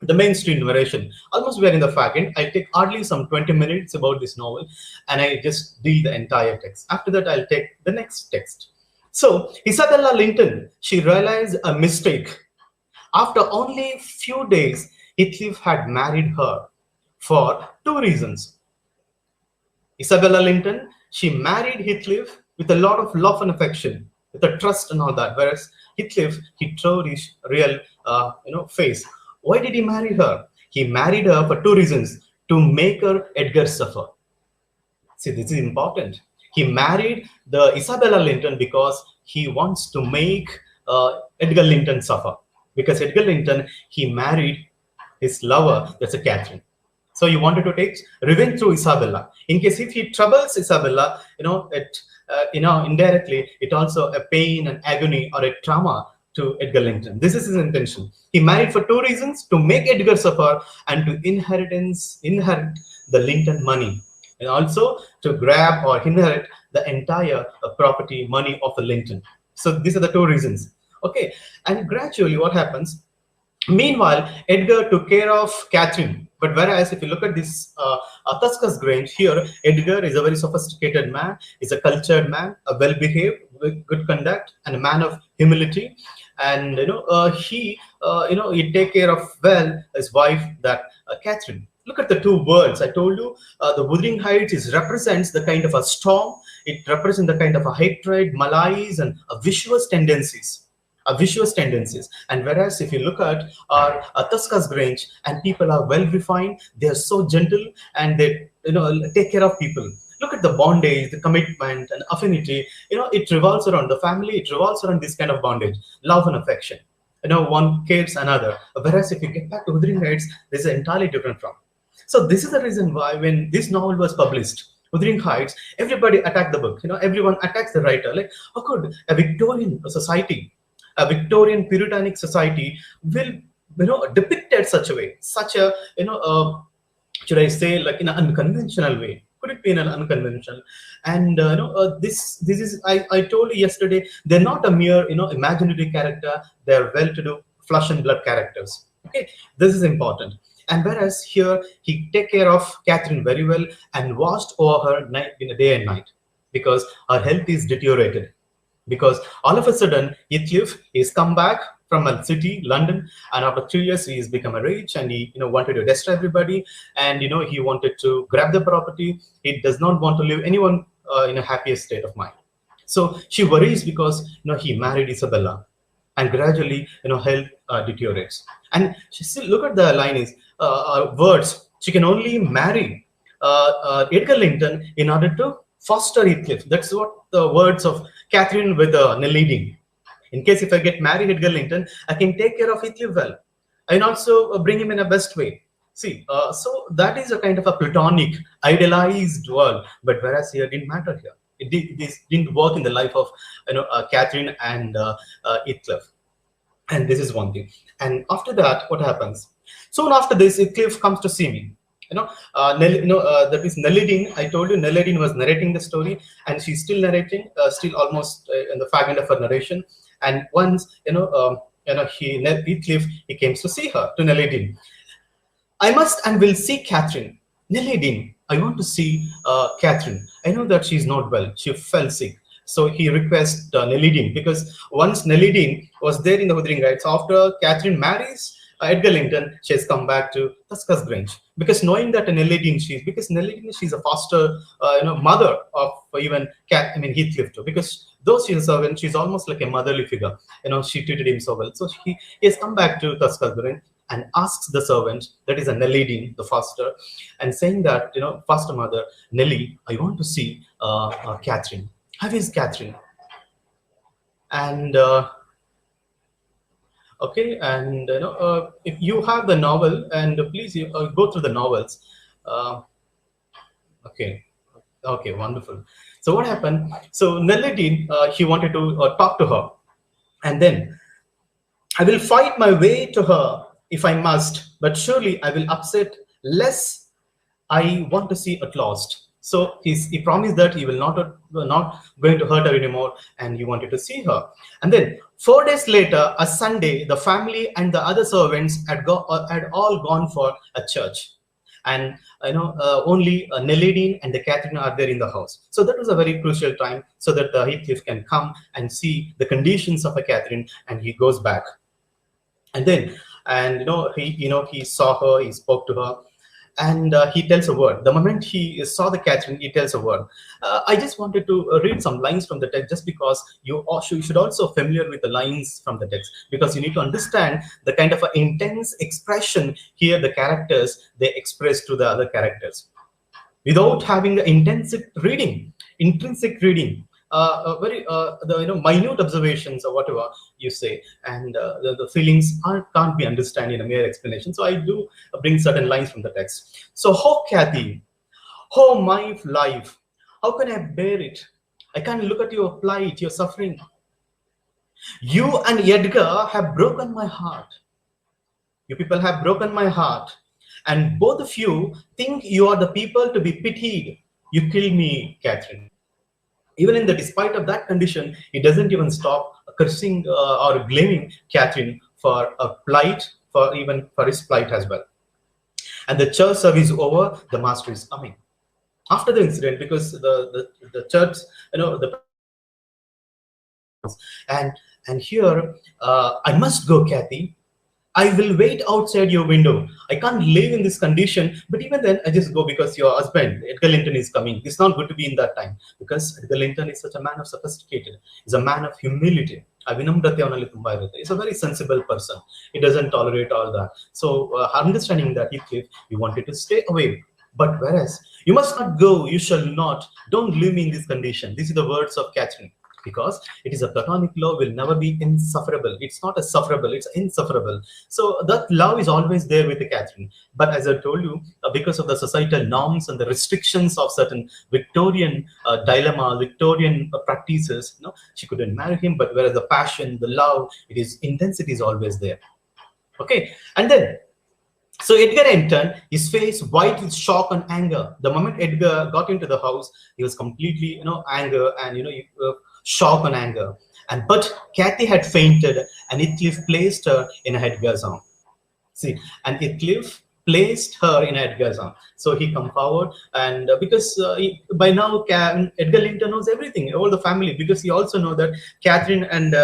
the mainstream narration. Almost we are in the fag end. I'll take hardly some 20 minutes about this novel and I just read the entire text. After that, I'll take the next text. So Isabella Linton, she realized a mistake. After only few days, Heathcliff had married her for two reasons. Isabella Linton, she married Heathcliff with a lot of love and affection, with a trust and all that. Whereas Heathcliff, he showed his real, face. Why did he marry her? He married her for two reasons: to make her Edgar suffer. See, this is important. He married the Isabella Linton because he wants to make Edgar Linton suffer. Because Edgar Linton, he married his lover, that's a Catherine. So he wanted to take revenge through Isabella. In case if he troubles Isabella, indirectly, it also a pain and agony or a trauma to Edgar Linton. This is his intention. He married for two reasons: to make Edgar suffer and to inherit the Linton money, and also to grab or inherit the entire property money of the Linton. So these are the two reasons. Okay, and gradually what happens? Meanwhile, Edgar took care of Catherine. But whereas if you look at this Tuscus Grange here, Edgar is a very sophisticated man, is a cultured man, a well-behaved, with good conduct, and a man of humility. And he take care of well his wife, that Catherine. Look at the two words. I told you the Wuthering Heights represents the kind of a storm. It represents the kind of a hatred, malice, and vicious tendencies. And whereas if you look at our Tuscus Grange, and people are well refined, they are so gentle and they take care of people. Look at the bondage, the commitment and affinity. It revolves around the family. It revolves around this kind of bondage, love and affection. One cares another. Whereas if you get back to Wuthering Heights, this is entirely different from. So this is the reason why when this novel was published, Wuthering Heights, everybody attacked the book. Everyone attacks the writer. Like, how could a Victorian society, a Victorian Puritanic society will depicted such a way, such a should I say, like in an unconventional way? Could it be in an unconventional? And this is I told you yesterday, they're not a mere imaginary character. They're well-to-do flesh and blood characters. Okay, this is important. And whereas here he take care of Catherine very well and watched over her day and night, because her health is deteriorated. Because all of a sudden, Heathcliff is come back from a city, London, and after 2 years he's become a rich, and he wanted to destroy everybody, and he wanted to grab the property. He does not want to leave anyone in a happiest state of mind. So she worries because he married Isabella, and gradually health deteriorates. And she still, look at the line is words. She can only marry Edgar Linton in order to foster Heathcliff. That's what the words of Catherine with Nellie Dean. In case if I get married Edgar Linton, I can take care of Heathcliff well, and also bring him in a best way. See, so that is a kind of a platonic, idealized world. But whereas here, it didn't matter here. This didn't work in the life of Catherine and Heathcliff. And this is one thing. And after that, what happens? Soon after this, Heathcliff comes to see me. That is Nellie Dean. I told you Nellie Dean was narrating the story, and she's still narrating, still almost in the fag end of her narration. And once, Heathcliff, he came to see her, to Nellie Dean. I must and will see Catherine. Nellie Dean, I want to see Catherine. I know that she's not well. She fell sick. So he requests Nellie Dean, because once Nellie Dean was there in the Wuthering Heights, after Catherine marries Edgar Linton, she has come back to Tuskers Grange, because knowing that Nellie Dean, she's a foster mother of even Heathcliff too, because though she's a servant, she's almost like a motherly figure. She treated him so well. So he has come back to Tuskers Grange and asks the servant, that is a Nellie Dean, the foster, and saying that, foster mother, Nellie, I want to see Catherine. How is Catherine? And okay, and if you have the novel, and please go through the novels. Okay, wonderful. So what happened? So Nellie Dean, he wanted to talk to her, and then I will fight my way to her if I must, but surely I will upset less I want to see at last. So he promised that he will not going to hurt her anymore, and he wanted to see her. And then 4 days later, a Sunday, the family and the other servants had all gone for a church, and only Nellie Dean and the Catherine are there in the house. So that was a very crucial time, so that Heathcliff can come and see the conditions of a Catherine, and he goes back. And then, he saw her, he spoke to her, and he tells a word. The moment he saw the Catherine, he tells a word. I just wanted to read some lines from the text, just because you should also familiar with the lines from the text, because you need to understand the kind of intense expression here the characters, they express to the other characters. Without having the intrinsic reading, very minute observations or whatever you say, and the feelings can't be understood in a mere explanation. So I do bring certain lines from the text. So, oh Kathy, oh my life, how can I bear it? I can't look at your plight, your suffering. You and Edgar have broken my heart. You people have broken my heart, and both of you think you are the people to be pitied. You kill me, Catherine. Even in the despite of that condition, he doesn't even stop cursing or blaming Catherine for a plight, for his plight as well. And the church service over, the master is coming after the incident, because the church, and here I must go, Kathy. I will wait outside your window. I can't live in this condition, but even then I just go because your husband, Edgar Linton, is coming. It's not good to be in that time, because Edgar Linton is such a man of sophisticated. He's a man of humility. He's a very sensible person. He doesn't tolerate all that. So understanding that, Heathcliff, he wanted to stay away. But whereas, you must not go, you shall not. Don't leave me in this condition. These are the words of Catherine. Because it is a platonic love, will never be insufferable. It's not a sufferable, it's insufferable. So that love is always there with the Catherine. But as I told you, because of the societal norms and the restrictions of certain Victorian dilemma, Victorian practices, she couldn't marry him. But whereas the passion, the love, intensity is always there. Okay, and then, so Edgar entered, his face white with shock and anger. The moment Edgar got into the house, he was completely, anger and, shock and anger. But Kathy had fainted, and Heathcliff placed her in a headgear's arm. See, and Heathcliff, placed her in Edgar's arm. So he come forward, and because by now Edgar Linton knows everything, all the family, because he also know that Catherine and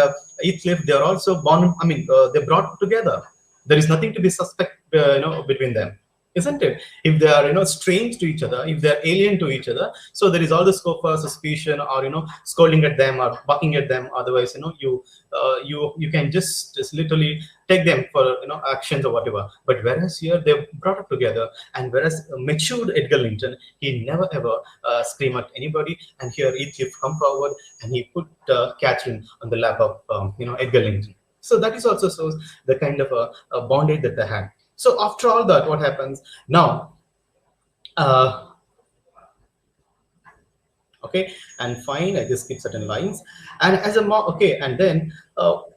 Heathcliff, they are also born. I mean, they brought together. There is nothing to be suspect, between them, isn't it? If they are, strange to each other, if they are alien to each other, so there is all the scope for suspicion, or scolding at them or barking at them. Otherwise, you can just literally take them for actions or whatever. But whereas here they brought up together, and whereas matured Edgar Linton, he never ever scream at anybody. And here Heathcliff come forward and he put Catherine on the lap of Edgar Linton. So that is also shows the kind of a bondage that they had. So after all that, what happens now? Okay, and fine, I just skip certain lines. And as a okay, and then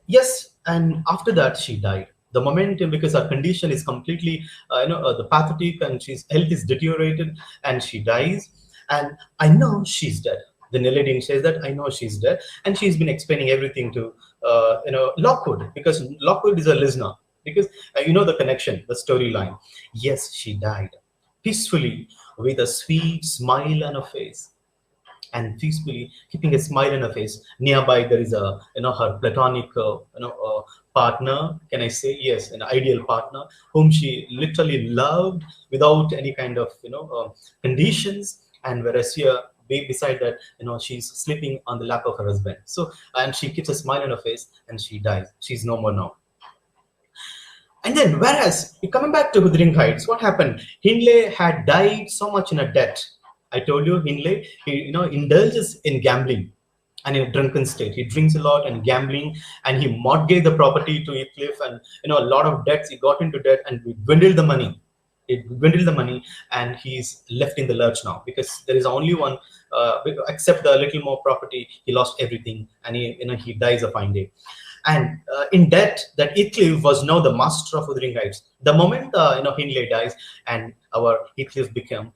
yes, and after that she died. The momentum, because her condition is completely the pathetic, and she's health is deteriorated, and she dies. And I know she's dead. The Nelly says that I know she's dead, and she's been explaining everything to Lockwood, because Lockwood is a listener, because the connection, the storyline. Yes, she died peacefully with a sweet smile on her face, and peacefully keeping a smile on her face. Nearby there is a her platonic partner. Can I say yes, an ideal partner whom she literally loved without any kind of conditions. And whereas here, beside that, she's sleeping on the lap of her husband. So, and she keeps a smile on her face, and she dies. She's no more now. And then, whereas coming back to Wuthering Heights, what happened? Hindley had died so much in a debt. I told you, Hindley, he indulges in gambling, and in a drunken state. He drinks a lot and gambling, and he mortgaged the property to Heathcliff, and a lot of debts. He got into debt, and we dwindled the money. It dwindled the money, and he's left in the lurch now, because there is only one, except the little more property. He lost everything, and he dies a fine day. And in debt, that Heathcliff was now the master of Wuthering Heights. The moment Hindley dies, and our Heathcliff became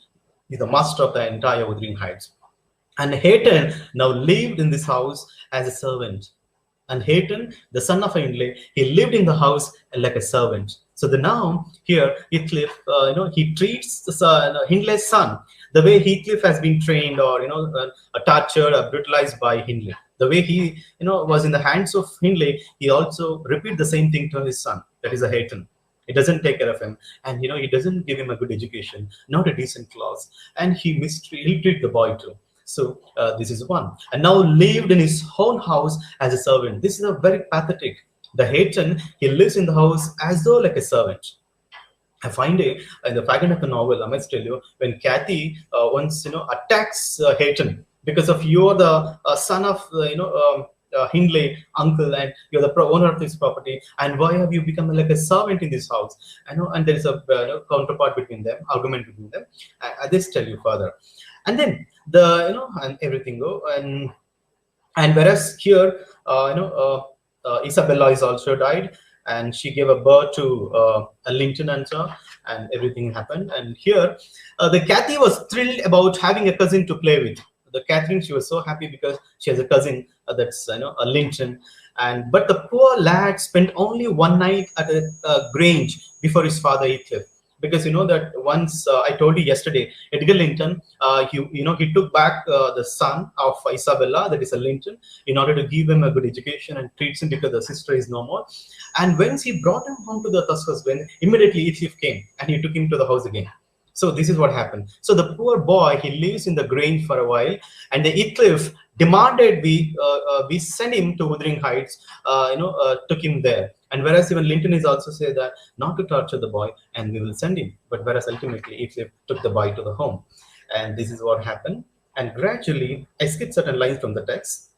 the master of the entire Wuthering Heights. And Hayton now lived in this house as a servant. And Hayton, the son of Hindley, he lived in the house like a servant. So now here Heathcliff, he treats Hindley's son the way Heathcliff has been trained, or tortured or brutalized by Hindley. The way he was in the hands of Hindley, he also repeat the same thing to his son. That is a Hayton. He doesn't take care of him, and he doesn't give him a good education, not a decent class, and he'll treat the boy too. So this is one. And now lived in his own house as a servant. This is a very pathetic. The Hayton, he lives in the house as though like a servant. I find it in the fragment of the novel, I must tell you, when Kathy once attacks Hayton, because of you're the son of Hindley uncle, and you're the owner of this property, and why have you become like a servant in this house? And there is a counterpart between them, argument between them. I just tell you further. And then and everything go, and whereas here Isabella is also died, and she gave a birth to a Linton and everything happened. And here the Kathy was thrilled about having a cousin to play with. The Catherine, she was so happy because she has a cousin that's a Linton. And but the poor lad spent only one night at a Grange before his father Heathcliff. Because that once I told you yesterday, Edgar Linton, he took back the son of Isabella, that is a Linton, in order to give him a good education and treats him because the sister is no more. And once he brought him home to the husband, immediately Heathcliff came and he took him to the house again. So this is what happened. So the poor boy, he lives in the Grange for a while, and the Heathcliff demanded we send him to Wuthering Heights, took him there. And whereas even Linton is also say that not to torture the boy, and we will send him. But whereas ultimately Heathcliff took the boy to the home. And this is what happened. And gradually, I skipped certain lines from the text.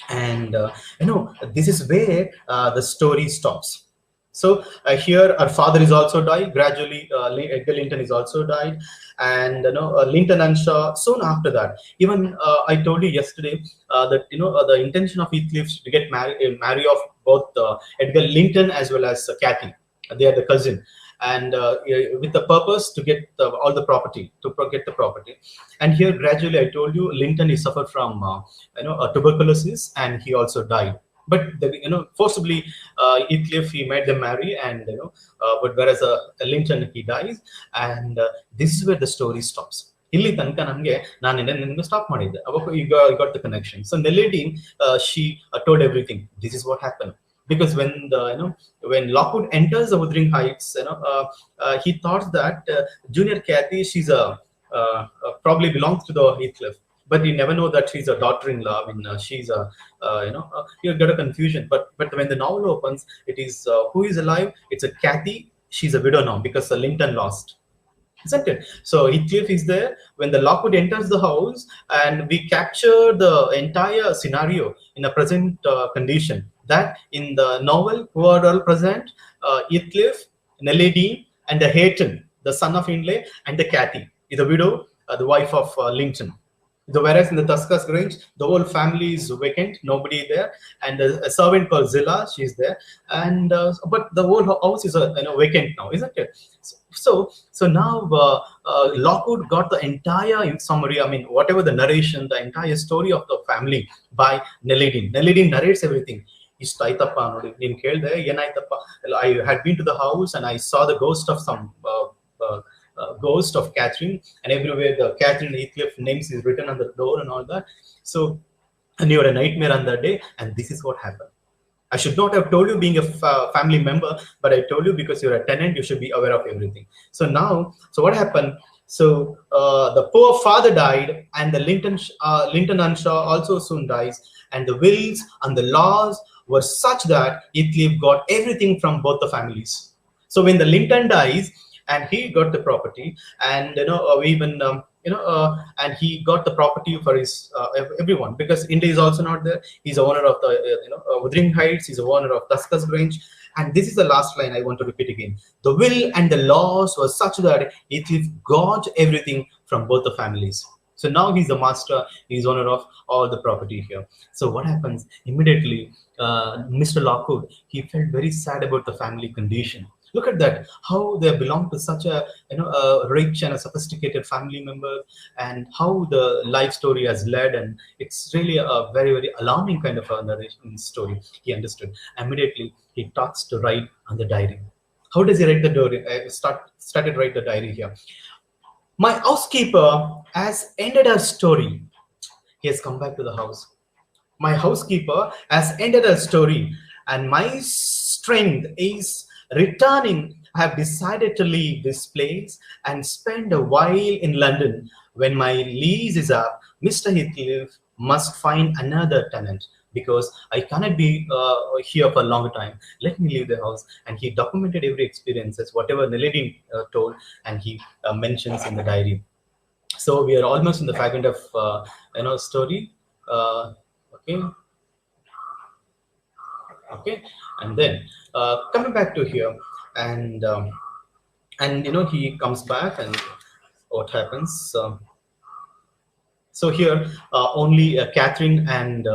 And, this is where the story stops. So here our father is also died. Gradually, Edgar Linton is also died, and Linton and Shaw soon after that. Even I told you yesterday that the intention of Heathcliff to get marry off both Edgar Linton as well as Kathy. They are the cousin, and with the purpose to get all the property, to get the property. And here gradually, I told you Linton is suffered from tuberculosis, and he also died. But forcibly, Heathcliff, he made them marry, and but whereas Linton, he dies, and this is where the story stops. ಇಲ್ಲಿ ತನಕ ನಮಗೆ ನಾನು ನಿನ್ನೆ stop ಮಾಡಿದ್ದೆ. ಅವಾಗ ಈಗ got the connection. So Nelladine, she told everything. This is what happened. Because when Lockwood enters the Wuthering Heights, he thought that junior Kathy, she's probably belongs to the Heathcliff, but you never know that she's a daughter-in-law. I mean, she's you get a confusion. But when the novel opens, it is who is alive? It's a Kathy. She's a widow now because Linton lost. Isn't it? So Heathcliff is there when the Lockwood enters the house, and we capture the entire scenario in a present condition. That in the novel, who are all present? Heathcliff, Nelladine, and the Hayton, the son of Hindley, and the Kathy, the widow, the wife of Linton. Whereas in the Tuscas Grange, the whole family is vacant, nobody there, and a servant called Zilla, she's there, and but the whole house is vacant now, isn't it? So now Lockwood got the entire summary. I mean, whatever the narration, the entire story of the family by Nelladine. Nelladine narrates everything. I had been to the house and I saw the ghost of some ghost of Catherine, and everywhere the Catherine Heathcliff names is written on the door and all that. So, and you had a nightmare on that day, and this is what happened. I should not have told you being a family member, but I told you because you're a tenant, you should be aware of everything. So now, so what happened? So the poor father died, and the Linton Unshaw also soon dies, and the wills and the laws were such that Heathcliff got everything from both the families. So when the Linton dies, and he got the property, and and he got the property for his everyone, because India is also not there. He's the owner of the Wuthering Heights. He's the owner of Tuscas Grange. And this is the last line I want to repeat again. The will and the laws were such that Heathcliff got everything from both the families. So now he's the master. He's owner of all the property here. So what happens immediately? Mr. Lockwood, he felt very sad about the family condition. Look at that, how they belong to such a rich and a sophisticated family member, and how the life story has led, and it's really a very, very alarming kind of a narration story. He understood. Immediately, he starts to write on the diary. How does he write the diary? I started write the diary here. My housekeeper has ended her story. He has come back to the house. My housekeeper has ended her story, and my strength is returning. I have decided to leave this place and spend a while in London. When my lease is up, Mr. Heathcliff must find another tenant, because I cannot be here for a longer time. Let me leave the house. And he documented every experience, as whatever Nelladine told, and he mentions in the diary. So we are almost in the fragment of story. Okay, and then coming back to here, and he comes back, and what happens? So here only Catherine and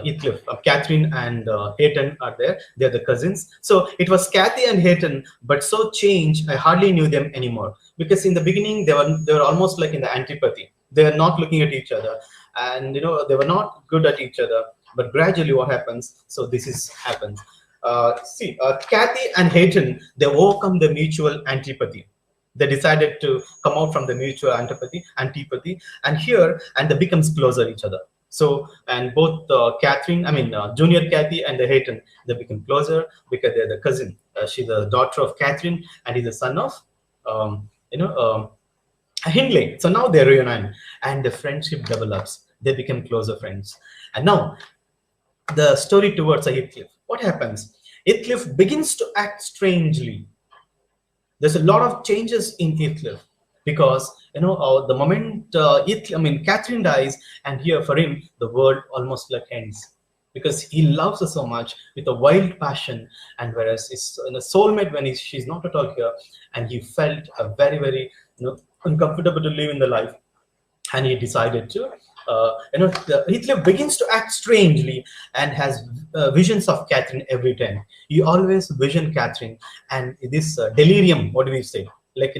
Heathcliff, Catherine and Hayton are there. They're the cousins. So it was Kathy and Hayton, but so changed I hardly knew them anymore, because in the beginning they were almost like in the antipathy. They are not looking at each other, and they were not good at each other. But gradually, what happens? So this happens. Kathy and Hayton, they overcome the mutual antipathy. They decided to come out from the mutual antipathy, and they becomes closer each other. So, and both junior Kathy and the Hayton, they become closer because they're the cousin. She's the daughter of Catherine, and he's the son of Hindley. So now they reunite, and the friendship develops. They become closer friends. And now the story towards Heathcliff. What happens? Heathcliff begins to act strangely. There's a lot of changes in Heathcliff, because the moment Catherine dies, and here for him the world almost like ends, because he loves her so much with a wild passion, and whereas it's a soulmate when she's not at all here, and he felt a very, very uncomfortable to live in the life, and he decided to Heathcliff begins to act strangely and has visions of Catherine every time. He always vision Catherine, and this delirium, what do we say? Like,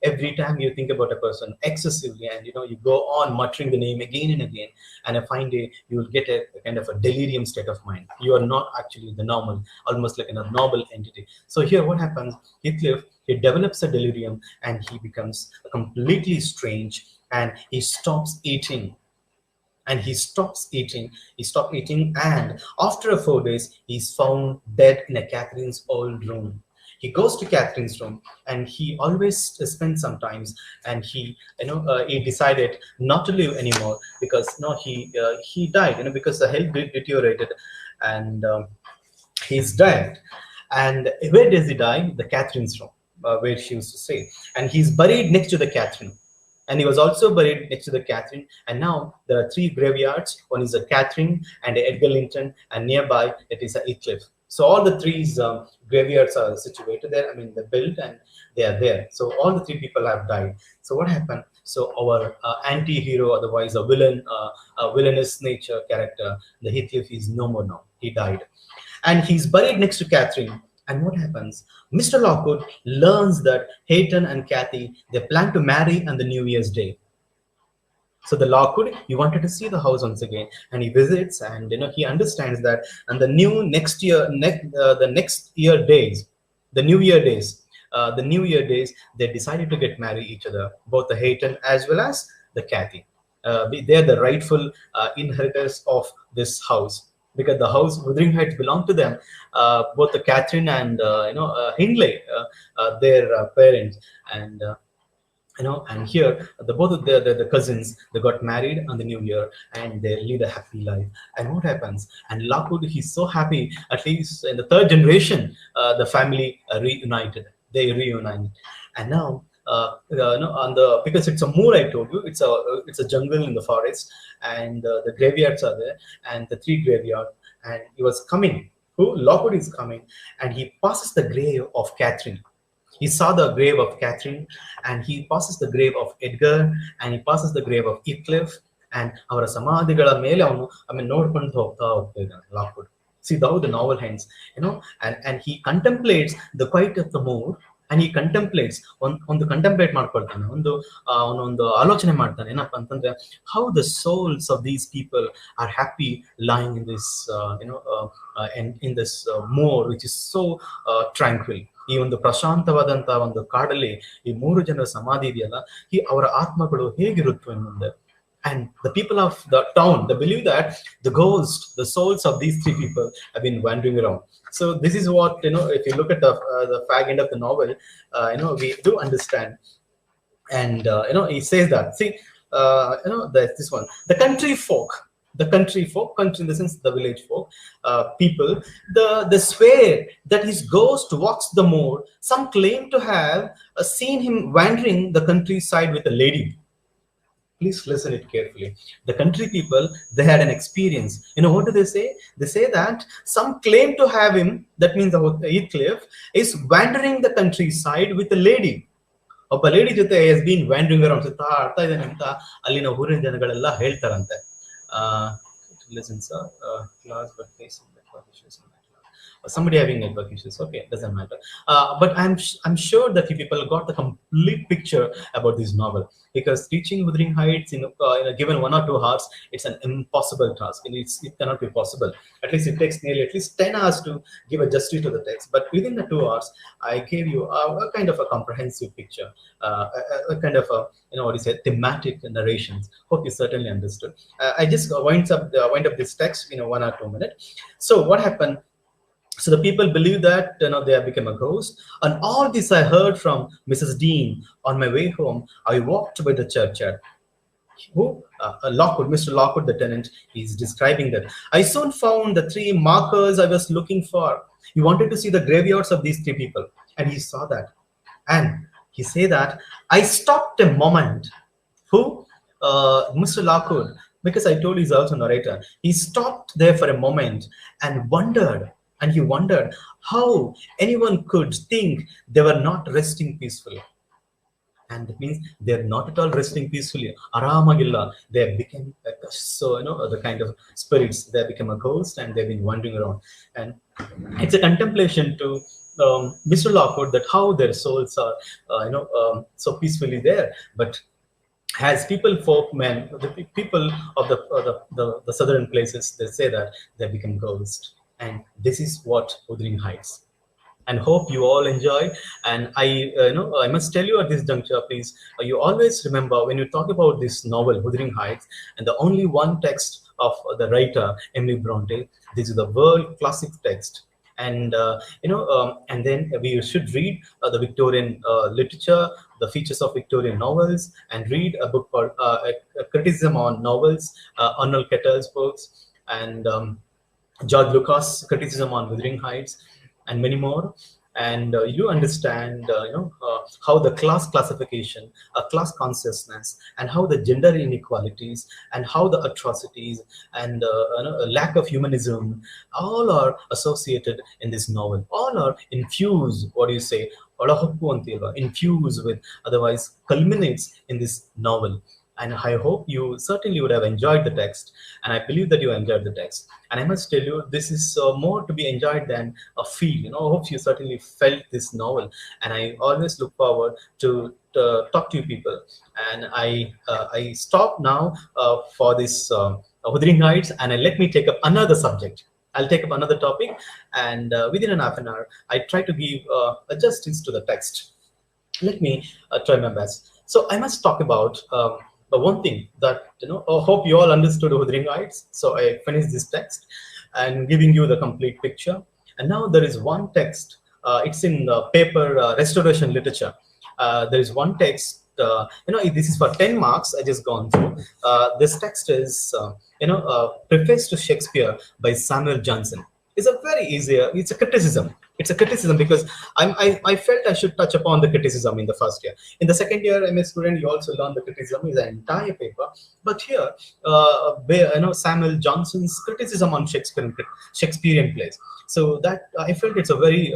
every time you think about a person excessively, and you go on muttering the name again and again, and a fine day you will get a kind of a delirium state of mind. You are not actually the normal, almost like an abnormal entity. So here what happens, Heathcliff, he develops a delirium, and he becomes completely strange, and he stops eating. He stopped eating, and after 4 days he's found dead in a Catherine's old room. He goes to Catherine's room, and he always spends some times, and he decided not to live anymore, because he died, because the health deteriorated, and he's dead. And where does he die? The Catherine's room, where she used to stay. And he's buried next to the Catherine. And he was also buried next to the Catherine. And now there are three graveyards. One is a Catherine and a Edgar Linton, and nearby it is a Heathcliff. So all the three graveyards are situated there. I mean, they're built and they are there. So all the three people have died. So what happened? So our anti-hero, otherwise a villain, a villainous nature character, the Heathcliff, is no more now. He died. And he's buried next to Catherine. And what happens? Mr. Lockwood learns that Hayton and Kathy, they plan to marry on the New Year's Day. So the Lockwood, he wanted to see the house once again, and he visits, and he understands that, and the New Year days, they decided to get married each other, both the Hayton as well as the Kathy. They're the rightful inheritors of this house, because the house Wuthering Heights belonged to them. Both the Catherine and Hindley, their parents, and and here the both of the cousins, they got married on the New Year, and they lead a happy life. And what happens? And Lockwood, he's so happy. At least in the third generation, the family reunited. They reunited, and now. Because it's a moor, I told you, it's a jungle in the forest, and the graveyards are there, and the three graveyards. And he was coming. Lockwood is coming, and he passes the grave of Catherine. He saw the grave of Catherine, and he passes the grave of Edgar, and he passes the grave of Heathcliff, and our samadhigala mele avanu ನೋಡ್ಕೊಂಡು ಹೋಗ್ತಾ ಹೋಗ್ತಿದ್ದಾನೆ Lockwood. See how the novel ends, and he contemplates the quiet of the moor, and he contemplates ಒಂದು contemplate ಮಾಡ್ಕೊಳ್ತಾನೆ, ಒಂದು ಆಲೋಚನೆ ಮಾಡ್ತಾನೆ, ಏನಪ್ಪಾ ಅಂತಂದ್ರೆ, how the souls of these people are happy lying in this in this moor, which is so tranquil. ಈ ಒಂದು ಪ್ರಶಾಂತವಾದಂತಹ ಒಂದು ಕಾಡಲ್ಲಿ ಈ ಮೂರು ಜನರ ಸಮಾಧಿ ಇದೆಯಲ್ಲ, ಅವರ ಆತ್ಮಗಳು ಹೇಗಿರುತ್ತವೆ ಮುಂದೆ. And the people of the town, they believe that the souls of these three people have been wandering around. So this is what, if you look at the fag end of the novel, we do understand. And, he says that, see, there's this one, the country folk, country in the sense, the village folk, people, they swear that his ghost walks the moor. Some claim to have seen him wandering the countryside with a lady. Please listen it carefully. The country people, they had an experience. What do they say? They say that some claim to have him, that means Heathcliff, is wandering the countryside with a lady. ಒಬ್ಬ lady ಜೊತೆ has been wandering around. ಸುತ್ತಾಡ್ತಾ ಇದ್ದಾನೆ ಅಂತ ಅಲ್ಲಿನ ಊರಿನ ಜನಗಳೆಲ್ಲ ಹೇಳ್ತಾರಂತೆ. Listen, sir. Class, but facing network issues. Somebody having network issues. Okay, doesn't matter. But I'm sure that you people got the complete picture about this novel, because teaching Wuthering Heights in a given 1 or 2 hours, it's an impossible task. It cannot be possible. At least it takes nearly at least 10 hours to give a justice to the text. But within the 2 hours, I gave you a kind of a comprehensive picture, a kind of a thematic narrations. Hope you certainly understood. I just wind up this text in 1 or 2 minutes. So what happened? So the people believe that they have become a ghost. And all this I heard from Mrs. Dean on my way home. I walked by the churchyard. Lockwood, Mr. Lockwood, the tenant, is describing that. I soon found the 3 markers I was looking for. He wanted to see the graveyards of these 3 people, and he saw that. And he said that I stopped a moment. Mr. Lockwood, because I told he's also narrator. He stopped there for a moment and wondered. And he wondered how anyone could think they were not resting peacefully. And that means they're not at all resting peacefully. Aramagilla, they have become the kind of spirits. They have become a ghost, and they've been wandering around. And it's a contemplation to Mr. Lockwood, that how their souls are, so peacefully there. But as people, folk men, the people of the southern places, they say that they become ghosts. And this is what Wuthering Heights. And hope you all enjoy. And I must tell you at this juncture, please, you always remember when you talk about this novel, Wuthering Heights, and the only one text of the writer, Emily Bronte, this is the world classic text. And and then we should read the Victorian literature, the features of Victorian novels, and read a book called a criticism on novels, Arnold Kettle's books, and George Lucas' criticism on Wuthering Heights, and many more. And you understand, how the class classification, class consciousness, and how the gender inequalities, and how the atrocities, and a lack of humanism, all are associated in this novel. All are infused. What do you say? Infused with, otherwise culminates in this novel. And I hope you certainly would have enjoyed the text, and I believe that you enjoyed the text. And I must tell you, this is more to be enjoyed than a feel. I hope you certainly felt this novel, and I always look forward to talk to you people. And I stop now for this Wuthering Heights, and let me take up another subject. I'll take up another topic, and within an half an hour, I try to give a justice to the text. Let me try my best. So I must talk about the one thing that, I hope you all understood Wuthering Heights. So I finished this text and giving you the complete picture. And now there is one text. It's in the paper restoration literature. There is one text. This is for 10 marks. I just gone through. This text is, preface to Shakespeare by Samuel Johnson. It's a very easy. It's a criticism. It's a criticism because I felt I should touch upon the criticism in the first year. In the second year, I'm a student. You also learn the criticism is an entire paper. But here, Samuel Johnson's criticism on Shakespearean plays. So that I felt it's a very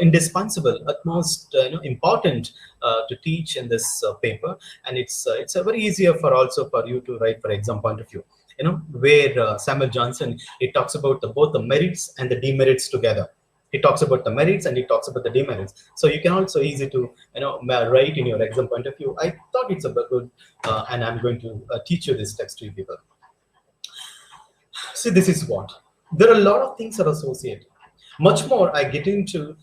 indispensable, utmost important to teach in this paper, and it's a very easier for also for you to write for exam point of view. Where Samuel Johnson, he talks about both the merits and the demerits together. He talks about the merits and he talks about the demerits. So you can also easy to write in your exam point of view. I thought it's a good, and I'm going to teach you this text to you people. See, this is what there are a lot of things that are associated. Much more, I get into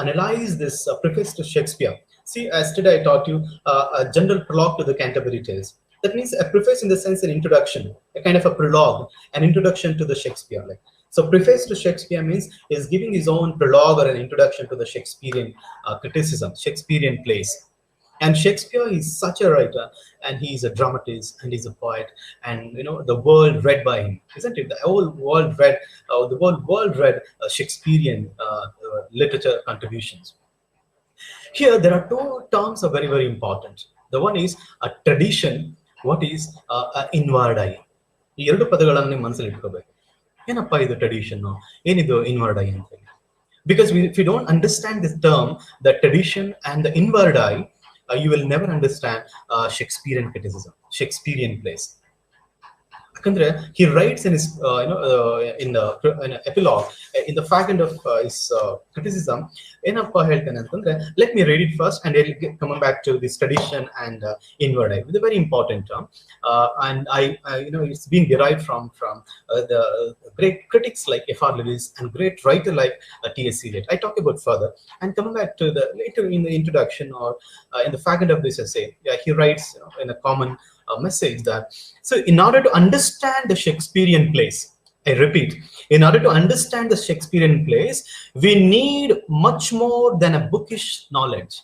analyze this preface to Shakespeare. See, as today I taught you a general prologue to the Canterbury Tales. That means a preface in the sense an introduction, a kind of a prologue, an introduction to the Shakespeare. So preface to Shakespeare means is giving his own prologue or an introduction to the Shakespearean criticism, Shakespearean plays. And Shakespeare is such a writer, and he is a dramatist, and he's a poet, and the world read by him, isn't it? The whole world read, Shakespearean literature contributions. Here, there are two terms are very, very important. The one is a tradition. What is inward eye? ಈ ಎರಡು ಪದಗಳನ್ನು ನಿಮ್ಮ ಮನಸ್ಸಲ್ಲಿ ಇಟ್ಕೋಬೇಕು. ಏನಪ್ಪ ಇದು tradition, ಏನಿದು inward I ಅಂತ ಹೇಳಿ. Because if you don't understand this term, the tradition and the inward eye, you will never understand Shakespearean criticism, Shakespearean plays. He writes in his in the epilogue, in the fact end of his criticism, let me read it first, and I'll come back to this tradition and inward eye, with a very important term, and it's being derived from the great critics like F.R. Lewis and great writer like T.S. Eliot. I talk about further, and coming back to the later in the introduction or in the fact end of this essay, he writes in a common message that, so in order to understand the Shakespearean plays, I repeat, in order to understand the Shakespearean plays, we need much more than a bookish knowledge.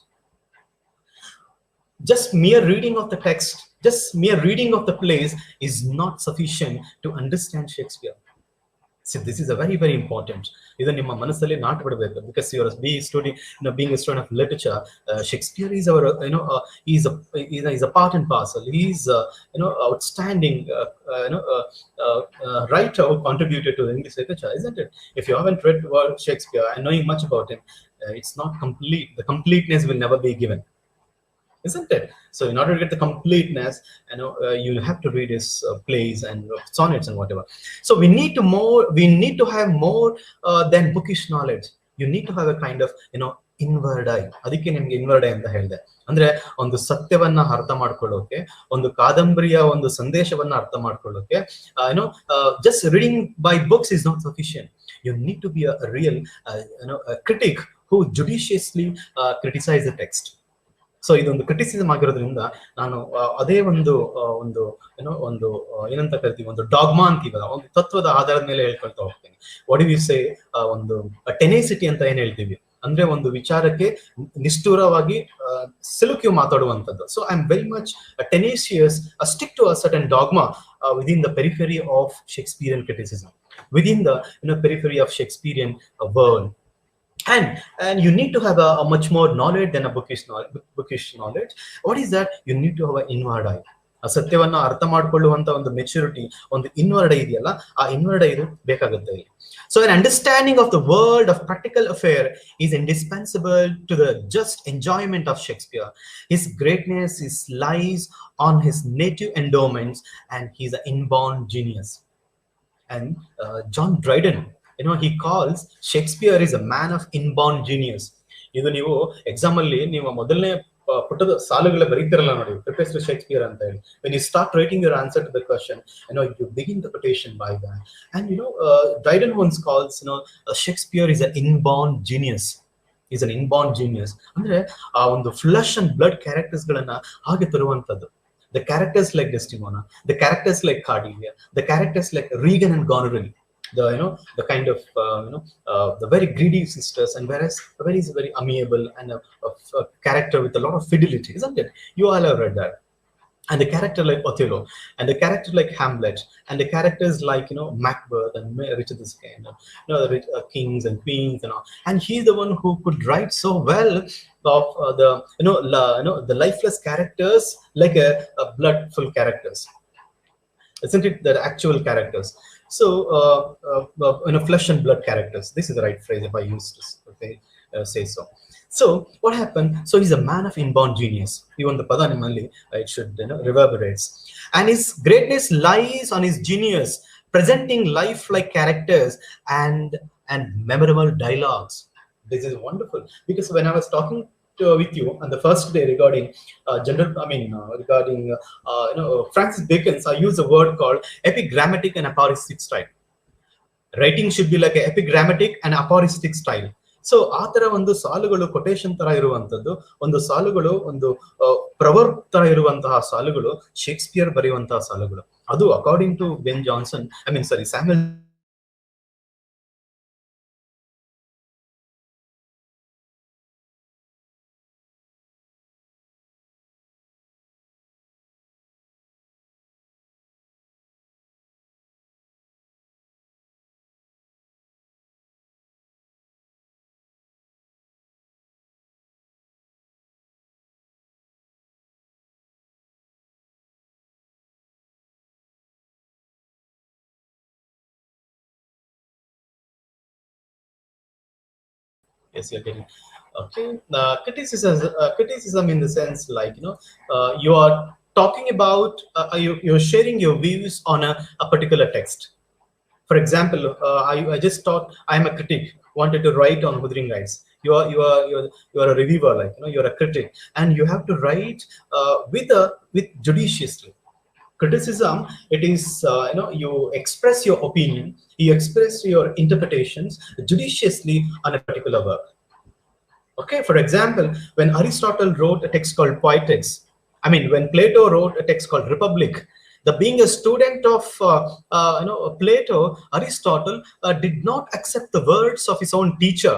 Just mere reading of the text, just mere reading of the plays is not sufficient to understand Shakespeare. See, this is a very, very important. Because you are being a student of literature, Shakespeare is our, he's a part and parcel. He's, outstanding, writer who contributed to English literature, isn't it? If you haven't read Shakespeare and knowing much about him, it's not complete. The completeness will never be given, isn't it? So in order to get the completeness, you have to read his plays and sonnets and whatever. So we need to have more than bookish knowledge. You need to have a kind of inward eye. ಅದಕ್ಕೆ ನಿಮ್ಗೆ inward eye ಅಂತ ಹೇಳಿದೆ. ಅಂದ್ರೆ ಒಂದು ಸತ್ಯವನ್ನ ಅರ್ಥ ಮಾಡ್ಕೊಳ್ಳೋಕೆ, ಒಂದು ಕಾದಂಬರಿಯ ಒಂದು ಸಂದೇಶವನ್ನ ಅರ್ಥ ಮಾಡ್ಕೊಳ್ಳೋಕೆ just reading by books is not sufficient. You need to be a real a critic who judiciously criticize the text. So ಇದೊಂದು ಕ್ರಿಟಿಸಿಸಮ್ ಆಗಿರೋದ್ರಿಂದ ನಾನು ಅದೇ ಒಂದು ಏನಂತ ಕರಿತೀವಿ, ಒಂದು ಡಾಗ್ಮಾ ಅಂತೀವಲ್ಲ, ಒಂದು ತತ್ವದ ಆಧಾರದ ಮೇಲೆ ಹೇಳ್ಕೊಳ್ತಾ ಹೋಗ್ತೀನಿ. ವಾಟ್ ಡು ಯು ಸೇ, ಒಂದು ಟೆನೇಸಿಟಿ ಅಂತ ಏನ್ ಹೇಳ್ತೀವಿ, ಅಂದ್ರೆ ಒಂದು ವಿಚಾರಕ್ಕೆ ನಿಷ್ಠುರವಾಗಿ ಸಿಲುಕಿ ಮಾತಾಡುವಂಥದ್ದು. So I am very much tenacious, stick to a certain dogma within the periphery of Shakespearean criticism, within the periphery of Shakespearean world. And you need to have a much more knowledge than a bookish knowledge. What is that? You need to have an inward eye. ಆ ಸತ್ಯವನ್ನ ಅರ್ಥ ಮಾಡ್ಕೊಳ್ಳುವಂತ ಒಂದು maturity, ಒಂದು inward I ಇದೆಯಲ್ಲ, ಆ inward I ಇದು ಬೇಕಾಗುತ್ತೆ. So an understanding of the world of practical affair is indispensable to the just enjoyment of Shakespeare. His greatness lies on his native endowments, and he's an inborn genius. And John Dryden, he calls Shakespeare is a man of inborn genius. ಇದು ನೀವು exam ಅಲ್ಲಿ ನೀವು ಮೊದಲನೇ ಪುಟದ ಸಾಲುಗಳ ಬರೀತಿರಲ್ಲ ನೋಡಿ, preface to Shakespeare ಅಂತ ಹೇಳಿ. When you start writing your answer to the question, you begin the quotation by that. And Dryden once calls Shakespeare is an inborn genius. He's an inborn genius. ಅಂದ್ರೆ ಆ ಒಂದು flush and blood characters ಗಳನ್ನ ಹಾಗೆ ತರುವಂತದ್ದು. The characters like Desdemona, the characters like Cordelia, the characters like Regan and Goneril, the kind of the very greedy sisters, and whereas is very amiable and a character with a lot of fidelity, isn't it? You all have read that. And the character like Othello, and the character like Hamlet, and the characters like Macbeth and Richard II, kings and queens and all. And he's the one who could write so well of the lifeless characters like a bloodful characters, isn't it? The actual characters. So flesh and blood characters. This is the right phrase if I use to say so. So what happened? So he's a man of inborn genius. Even the Padanimalli, it should reverberates. And his greatness lies on his genius, presenting life-like characters and memorable dialogues. This is wonderful, because when I was talking with you on the first day regarding Francis Bacon's, I use a word called epigrammatic and aphoristic style. Writing should be like an epigrammatic and aphoristic style. So ಆ ತರ ಒಂದು ಸಾಲುಗಳು quotation ತರ ಇರುವಂತದ್ದು, ಒಂದು ಸಾಲುಗಳು ಒಂದು ಪ್ರವರ್ಬ್ ತರ ಇರುವಂತಹ ಸಾಲುಗಳು ಶೇಕ್ಸ್ಪಿಯರ್ ಬರೆಯುವಂತಹ ಸಾಲುಗಳು. ಅದು according to Samuel Yes, you're getting okay. Criticism in the sense like you are talking about you're sharing your views on a particular text. For example, I just thought I'm a critic, wanted to write on Wuthering Heights. You are a reviewer, like you're a critic, and you have to write with judiciously. Criticism, it is you express your opinion, you express your interpretations judiciously on a particular work. Okay, for example, when Aristotle wrote a text called Poetics, when Plato wrote a text called Republic, being a student of Plato, Aristotle did not accept the words of his own teacher,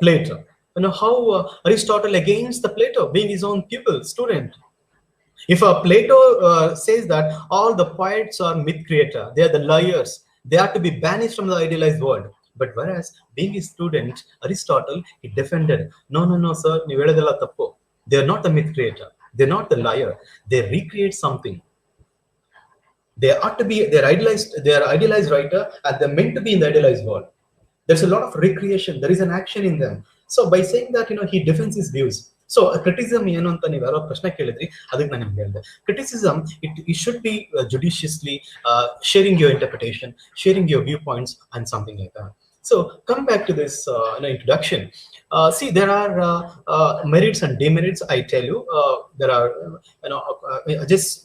Plato. How Aristotle against the Plato, being his own pupil, student. If Plato says that all the poets are myth creator, they are the liars, they are to be banished from the idealized world. But whereas being a student, Aristotle, he defended, no, sir, ನೀವು ಹೇಳೋದೆಲ್ಲ ತಪ್ಪು. They are not the myth creator, they're not the liar, they recreate something. They ought to be, they are idealized writer, and they're meant to be in the idealized world. There's a lot of recreation, there is an action in them. So by saying that, he defends his views. So criticism ಏನು ಅಂತ ನೀವು ಯಾರೋ ಪ್ರಶ್ನೆ ಕೇಳಿದ್ರಿ, ಅದಕ್ಕೆ ನಾನು ನಿಮ್ಗೆ ಹೇಳಿದೆ. Criticism, it should be judiciously sharing your interpretation, sharing your viewpoints and something like that. So coming back to this introduction, see, there are merits and demerits. I tell you, there are I just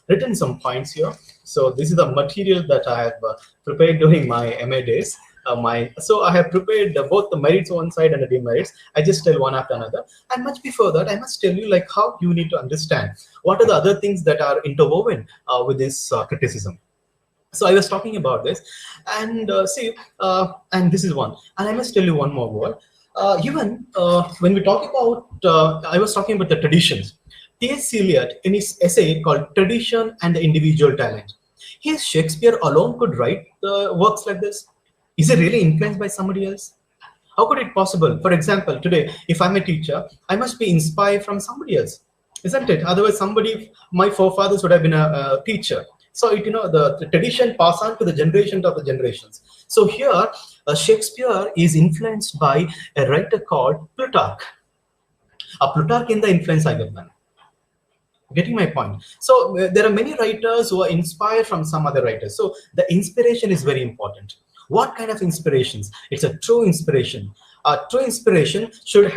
written some points here. So this is the material that I have prepared during my MA days. So I have prepared both the merits one side and the demerits. I just tell one after another. And much before that, I must tell you like how you need to understand what are the other things that are interwoven with this criticism. So I was talking about this, and and this is one. And I must tell you one more word. Even when we talk about, I was talking about the traditions. T.S. Eliot, in his essay called "Tradition and the Individual Talent," his Shakespeare alone could write works like this. Is it really influenced by somebody else? How could it possible? For example, today, if I'm a teacher, I must be inspired from somebody else, isn't it? Otherwise, my forefathers would have been a teacher. So the tradition pass on to the generation of the generations. So here, Shakespeare is influenced by a writer called Plutarch. A Plutarch in the influence I get. Getting my point? So there are many writers who are inspired from some other writers. So the inspiration is very important. What kind of inspirations? It's a true inspiration. A true inspiration should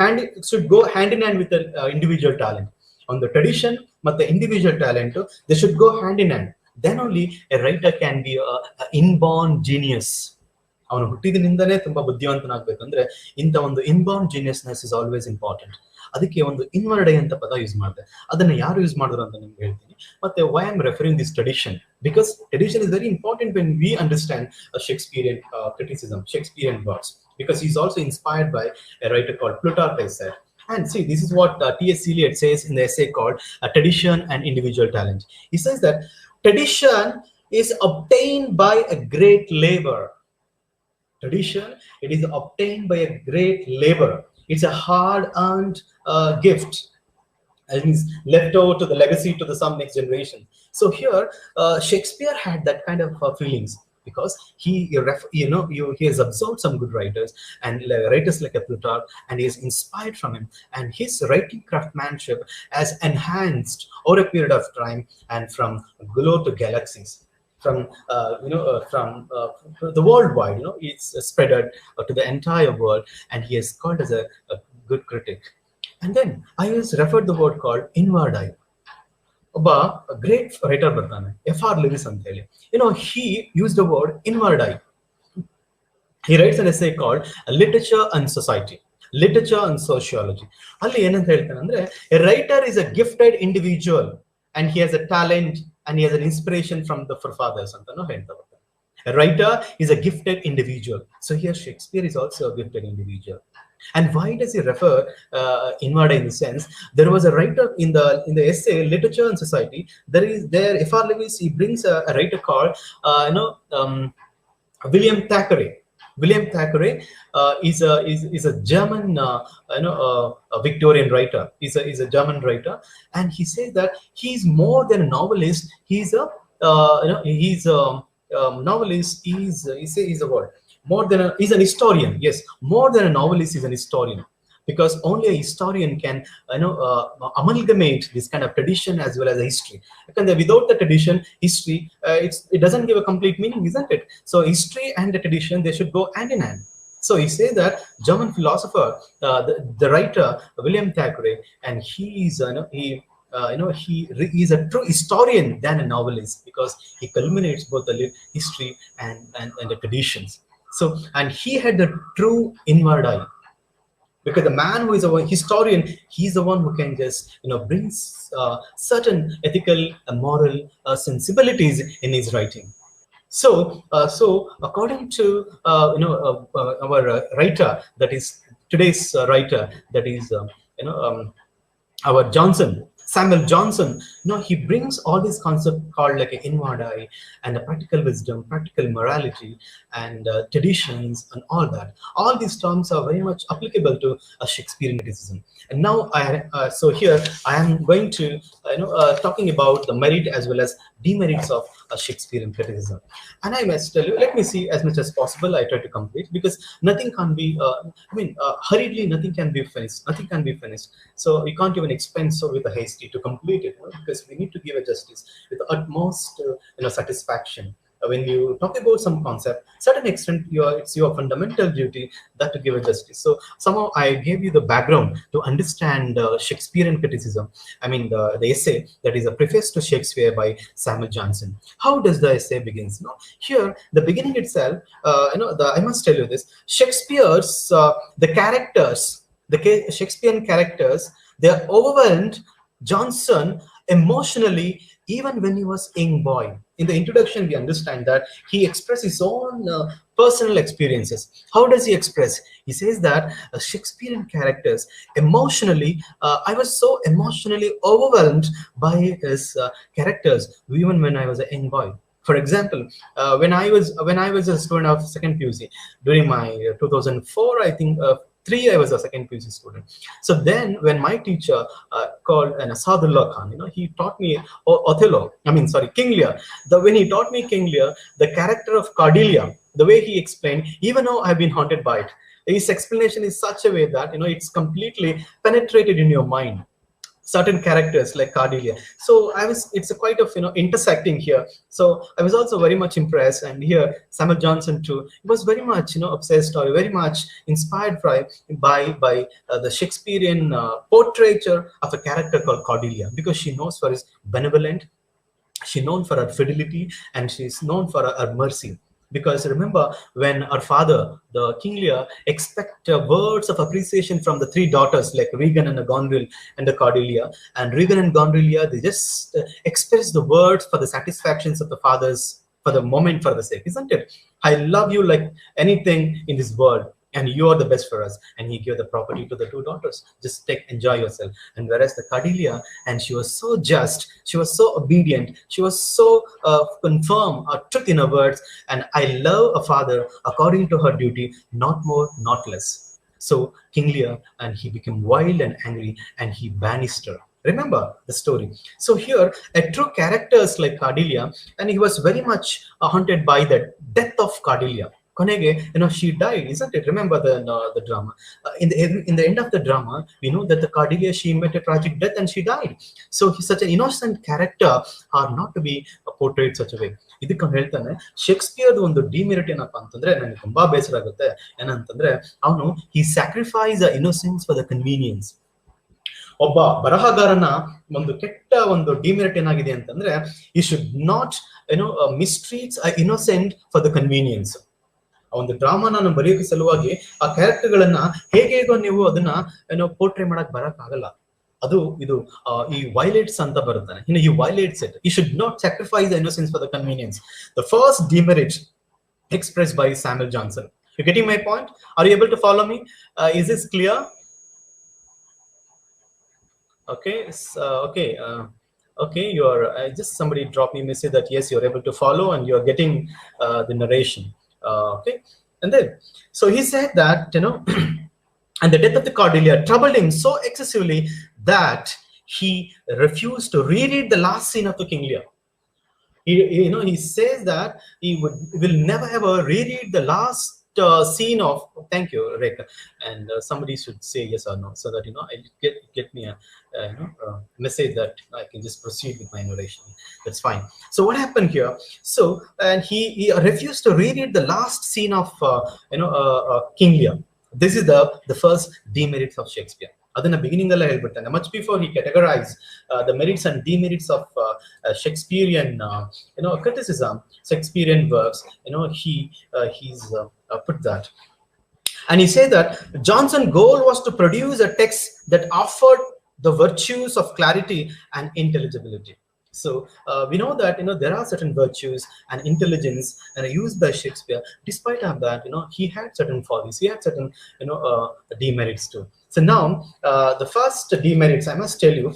go hand in hand with the individual talent. On the tradition, but the individual talent, they should go hand in hand. Then only a writer can be an inborn genius. ಅವನು ಹುಟ್ಟಿದಿನಿಂದಲೇ ತುಂಬಾ ಬುದ್ಧಿವಂತನಾಗಬೇಕಂದ್ರೆ ಇಂಥ ಒಂದು inborn ಜೀನಿಯಸ್ನೆಸ್ is always important. ಅದಕ್ಕೆ ಒಂದು inward ಅಂತ ಪದ use ಮಾಡಿದೆ. ಅದನ್ನ ಯಾರು ಯೂಸ್ ಮಾಡಿದ್ರು ಅಂತ ನಿಮ್ಗೆ ಹೇಳ್ತೀನಿ. ಮತ್ತೆ why am referring this tradition, because tradition is very important when we understand Shakespearean criticism, Shakespearean works, because he's also inspired by a writer called Plutarch, I said. And see, this is what T.S. Eliot says in the essay called Tradition and Individual Talent. He says that tradition is obtained by a great labor. Tradition, it is obtained by a great labor. It's a hard-earned gift, and is left over to the legacy to some next generation. So here, Shakespeare had that kind of feelings, because he has absorbed some good writers and writers like a Plutarch, and he is inspired from him, and his writing craftsmanship has enhanced over a period of time, and from glow to galaxies, from the worldwide, it's spread to the entire world, and he is called as a good critic. And then I always referred the word called inward eye. A great writer ಬರ್ತಾನೆ, F.R. Lewis ಅಂತ ಹೇಳಿ. He used the word inward eye. He writes an essay called Literature and Society, Literature and Sociology. ಅಲ್ಲಿ ಏನಂತ ಹೇಳ್ತಾನೆ ಅಂದ್ರೆ, a writer is a gifted individual and he has a talent and he has an inspiration from the forefathers ಅಂತಾನು ಹೇಳ್ತಾ ಬರ್ತಾನೆ. A writer is a gifted individual. So here Shakespeare is also a gifted individual. And why does he refer inward in the sense? There was a writer in the essay Literature and Society. There F.R. Lewis, he brings a writer called William Thackeray. William Thackeray is a German a Victorian writer. He's a German writer, and he says that he's more than a novelist. He's a novelist. He's a word. He's an historian. Yes, more than a novelist, he's an historian, because only a historian can amalgamate this kind of tradition as well as a history. Because without the tradition, history, it doesn't give a complete meaning, isn't it? So history and the tradition, they should go hand in hand. So he says that German philosopher, the writer William Thackeray, and he is a true historian than a novelist, because he culminates both the history and the traditions. So, and he had the true inward eye, because the man who is a historian, he's the one who can just bring certain ethical and moral sensibilities in his writing. So according to our writer, that is today's writer, that is our Samuel Johnson, he brings all these concepts called like an inward eye and a practical wisdom, practical morality, and traditions, and all that. All these terms are very much applicable to a Shakespearean criticism. And now so here I am going to talking about the merit as well as demerits of a Shakespearean criticism. And I must tell you, let me see as much as possible. I try to complete, because nothing can be hurriedly, nothing can be finished. So we can't even expend so with a hasty to complete it, because we need to give a justice with the utmost satisfaction. when you talk about some concept, certain extent it's your fundamental duty that to give a justice. So somehow I gave you the background to understand Shakespearean criticism. I mean the essay that is a preface to Shakespeare by Samuel Johnson. How does the essay begins? Here the beginning itself, I must tell you this: Shakespeare's the characters, the Shakespearean characters, they are overwhelmed Johnson emotionally even when he was a young boy. In the introduction, we understand that he expressed his own personal experiences. How does he express? He says that Shakespearean characters emotionally, I was so emotionally overwhelmed by his characters even when I was a young boy. For example, when I was a student of second PUC during my 2004, I think. 3, I was a second PUC student. So then, when my teacher called Asadullah Khan, he taught me Othello. King Lear. When he taught me King Lear, the character of Cordelia, the way he explained, even though I've been haunted by it, his explanation is such a way that it's completely penetrated in your mind. Certain characters like Cordelia. So it's a quite of intersecting here. So I was also very much impressed, and here Samuel Johnson too, he was very much obsessed or very much inspired by the Shakespearean portraiture of a character called Cordelia, because she knows for his benevolent, she's known for her fidelity, and she's known for her mercy. Because remember, when our father, the King Lear, expect words of appreciation from the 3 daughters like Regan and Gondril and the Cordelia, and Regan and Gondrilia, they just express the words for the satisfactions of the fathers for the moment, for the sake, isn't it? I love you like anything in this world, and you are the best for us. And he gave the property to the 2 daughters. Just enjoy yourself. And whereas the Cordelia, and she was so just, she was so obedient, she was so confirm or truth in her words. And I love a father according to her duty, not more, not less. So King Lear, and he became wild and angry, and he banished her. Remember the story. So here, a true characters like Cordelia, and he was very much haunted by the death of Cordelia. Konege, she died, isn't it? Remember the drama. In the end of the drama, we know that the Cordelia, she met a tragic death and she died. So he's such an innocent character are not to be portrayed such a way. ಇದಕ್ಕೆ ಹೇಳ್ತಾನೆ, ಶೇಕ್ಸ್ಪಿಯರ್ದು ಒಂದು demerit ಏನಪ್ಪ ಅಂತಂದ್ರೆ ನನಗೆ ತುಂಬಾ ಬೇಸರ ಆಗುತ್ತೆ. ಏನಂತಂದ್ರೆ ಅವನು he sacrificed the innocence for the convenience. ಒಬ್ಬ ಬರಹಗಾರನ ಒಂದು ಕೆಟ್ಟ ಒಂದು ಡಿಮೆರಿಟ್ ಏನಾಗಿದೆ ಅಂತಂದ್ರೆ, he should not mistreats a innocent for the convenience. ಒಂದು ಡ್ರಾಮಾ ನಾನು ಬರೆಯೋಕೆ ಸಲುವಾಗಿ ಆ ಕ್ಯಾರೆಕ್ಟರ್ ಗಳನ್ನ ಹೇಗೋ ನೀವು ಅದನ್ನ ಪೋರ್ಟ್ರೇ ಮಾಡಕ್ ಬರಕ್ ಆಗಲ್ಲ. ಅದು ಇದು ಈ ವೈಲೇಟ್ಸ್ ಅಂತ ಬರುತ್ತಾನೆ. ಈ violates it. He should not sacrifice the innocence for the convenience. The first demerit expressed by Samuel Johnson. You getting my point? Are you able to follow me? Is this clear? Okay. Okay. You are just somebody dropped me a message that yes, you are able to follow and you are getting the narration. Okay, and then so he said that and the death of the Cordelia troubled him so excessively that he refused to reread the last scene of the King Lear. He says that he will never ever reread the last scene of. Thank you, Rekha. And somebody should say yes or no, so that I get me a message that I can just proceed with my narration. That's fine. So what happened here? So and he refused to reread the last scene of King Lear. This is the first demerits of Shakespeare. ಅದನ್ನ beginning ಅಲ್ಲೇ ಹೇಳ್ಬಿಡ್ತಾನೆ. Much before he categorized the merits and demerits of Shakespearean criticism, Shakespearean works, he's put that. And he said that Johnson's goal was to produce a text that offered the virtues of clarity and intelligibility. So we know that there are certain virtues and intelligence used by Shakespeare. Despite of that, he had certain follies, he had certain demerits too. So now the first demerits, I must tell you,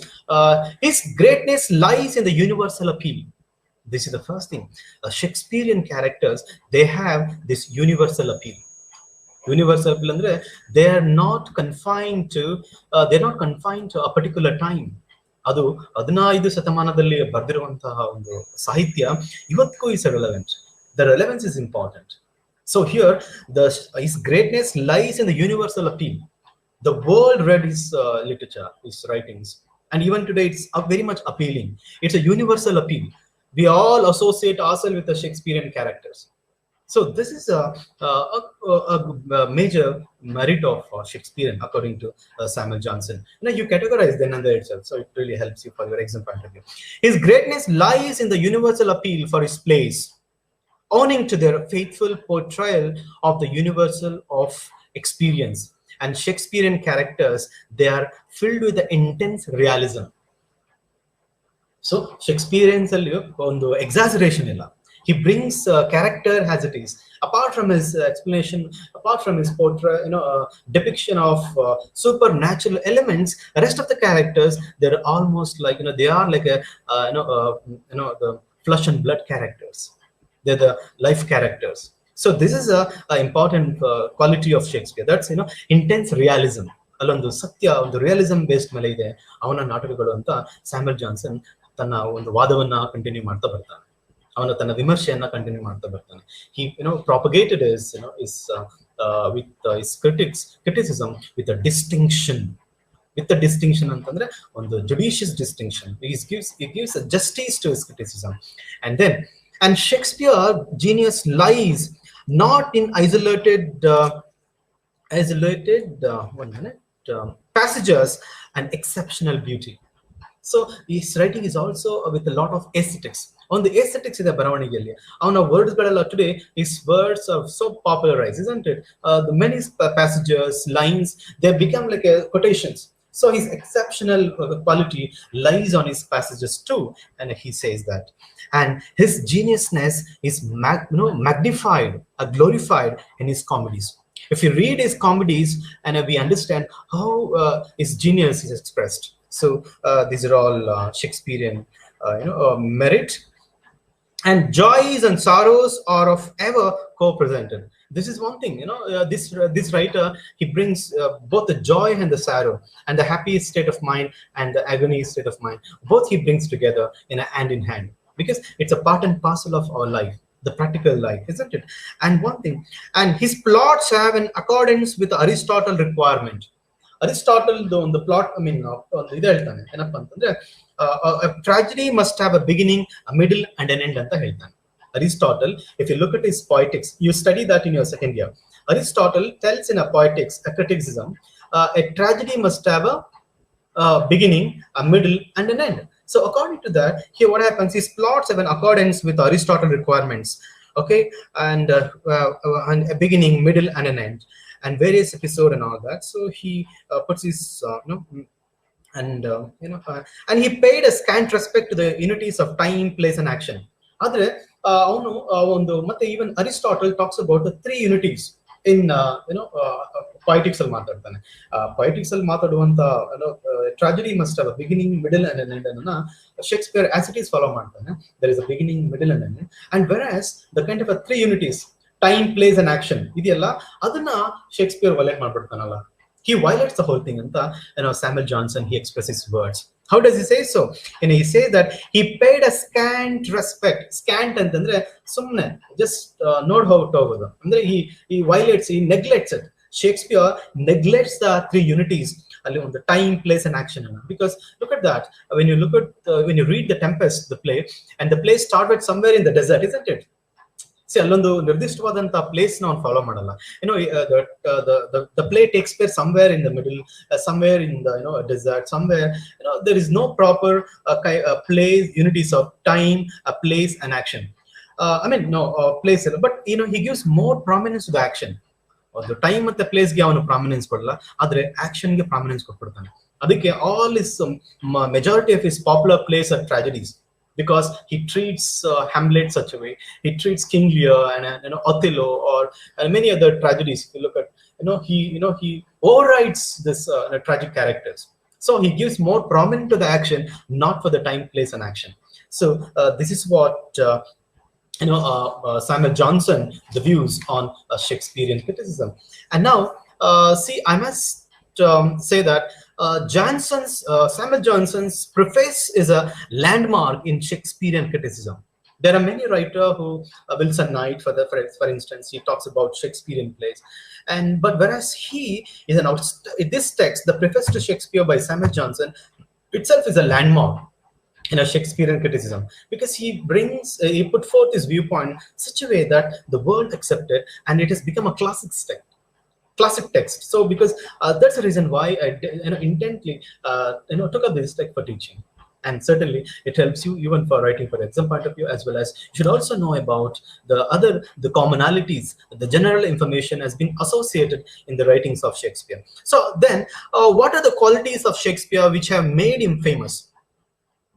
his greatness lies in the universal appeal. This is the first thing. Shakespearean characters, they have this universal appeal. Universal appeal andre they are not confined to a particular time. ಅದು 15 ಶತಮಾನದಲ್ಲಿ ಬರೆದಿರುವಂತಹ ಒಂದು ಸಾಹಿತ್ಯ ಇವತ್ತಿಗೂ is relevant. The relevance is important. So here his greatness lies in the universal appeal. The world read his literature, his writings, and even today it's very much appealing. It's a universal appeal. We all associate ourselves with the Shakespearean characters. So this is a major merit of Shakespearean, according to Samuel Johnson. Now you categorize then and there itself, so it really helps you for your exam point of view. His greatness lies in the universal appeal for his plays, owning to their faithful portrayal of the universal of experience. And Shakespearean characters, they are filled with the intense realism. So Shakespearean ಒಂದು exaggeration ಇಲ್ಲ. He brings character as it is. Apart from his explanation, apart from his portrait, depiction of supernatural elements, the rest of the characters, they're almost like, they are like a the flesh and blood characters. They're the life characters. So this is a important quality of Shakespeare. That's intense realism. ಅಲ್ಲೊಂದು ಸತ್ಯ, ಒಂದು realism based ಮೇಲೆ ಇದೆ ಅವನ ನಾಟಕಗಳು ಅಂತ Samuel Johnson ತನ್ನ ಒಂದು ವಾದವನ್ನ ಕಂಟಿನ್ಯೂ ಮಾಡ್ತಾ ಬರ್ತಾನೆ. ಅವನ ತನ್ನ ವಿಮರ್ಶೆಯನ್ನ ಕಂಟಿನ್ಯೂ ಮಾಡ್ತಾ ಬರ್ತಾನೆ. He propagated his with his criticism with a distinction. With the distinction ಅಂತಂದ್ರೆ ಒಂದು judicious distinction. He gives a justice to his criticism. And Shakespeare genius lies not in isolated passages and exceptional beauty. So his writing is also with a lot of aesthetics. On the aesthetics ಇದೆ ಬರವಣಿಗೆಯಲ್ಲಿ ಅವನ ವರ್ಡ್ಸ್ಗಳೆಲ್ಲ today his words are so popularized, isn't it? The many passages, lines, they become like quotations. So his exceptional quality lies on his passages too, and he says that. And his geniusness is magnified, glorified in his comedies. If you read his comedies, and we understand how his genius is expressed. So these are all Shakespearean merit. And joys and sorrows are of ever co-presented. This is one thing, this writer, he brings both the joy and the sorrow, and the happy state of mind and the agony state of mind. Both he brings together in a hand in hand, because it's a part and parcel of our life, the practical life, isn't it? And one thing, and his plots have an accordance with the Aristotle requirement. Aristotle, on the plot, ಇದು ಹೇಳ್ತಾನೆ ಏನಪ್ಪಾ ಅಂತಂದ್ರೆ a tragedy must have a beginning, a middle, and an end ಅಂತ ಹೇಳ್ತಾನೆ. Aristotle, if you look at his poetics, you study that in your second year. Aristotle tells in a poetics, a criticism, a tragedy must have a beginning, a middle, and an end. So according to that, here what happens is plots have an accordance with Aristotle requirements, okay, and a beginning, middle, and an end, and various episode and all that. So he puts his and he paid a scant respect to the unities of time, place, and action. Adre ಮತ್ತೆ even Aristotle talks about the three unities in poetics ಅಲ್ಲಿ ಮಾತಾಡ್ತಾನೆ. Poetics ಅಲ್ಲಿ ಮಾತಾಡುವಂತ tragedy must have a beginning, middle, and an end ಅನ್ನ Shakespeare as it is follow ಮಾಡ್ತಾನೆ. There is a beginning, middle, and an end. And whereas the kind of a three unities, time, place, and action ಇದೆಯಲ್ಲ, ಅದನ್ನ Shakespeare violate ಮಾಡ್ಬಿಡ್ತಾನಲ್ಲ. He violates the whole thing anta Samuel Johnson, he expresses words. How does he say so? He says that he paid a scant respect. Scant antandre sumne just nod out hogodu andre he violates, he neglects it. Shakespeare neglects the three unities alli on the time, place, and action, because look at that. When you read the Tempest, the play, and the play started somewhere in the desert, isn't it? See, ಅಲ್ಲೊಂದು ನಿರ್ದಿಷ್ಟವಾದಂತ place ನಾವು follow ಮಾಡಲ್ಲ. The play takes place somewhere in the middle, somewhere in the desert, somewhere there is no proper place unities of time, place, and action. Place, but he gives more prominence to the action. The time ಮತ್ತೆ ಪ್ಲೇಸ್ಗೆ ಅವನು prominence ಕೊಡಲ್ಲ, ಆದ್ರೆ ಆಕ್ಷನ್ಗೆ prominence ಕೊಟ್ಬಿಡ್ತಾನೆ. ಅದಕ್ಕೆ all his majority of his popular plays are tragedies, because he treats Hamlet such a way, he treats King Lear and Othello or many other tragedies. If you look at he overrides this tragic characters. So he gives more prominence to the action, not for the time, place, and action. So this is what Samuel Johnson, the views on Shakespearean criticism. And now see, I must say that Samuel Johnson's preface is a landmark in Shakespearean criticism. There are many writers who Wilson Knight, for instance, he talks about Shakespearean plays, but whereas he is this text, the preface to Shakespeare by Samuel Johnson itself is a landmark. Shakespearean criticism, because he put forth his viewpoint such a way that the world accepted, and it has become a classic text. So because that's the reason why I intently took up this text for teaching. And certainly it helps you even for writing for exam point of view, as well as you should also know about the commonalities, the general information has been associated in the writings of Shakespeare. So then what are the qualities of Shakespeare which have made him famous?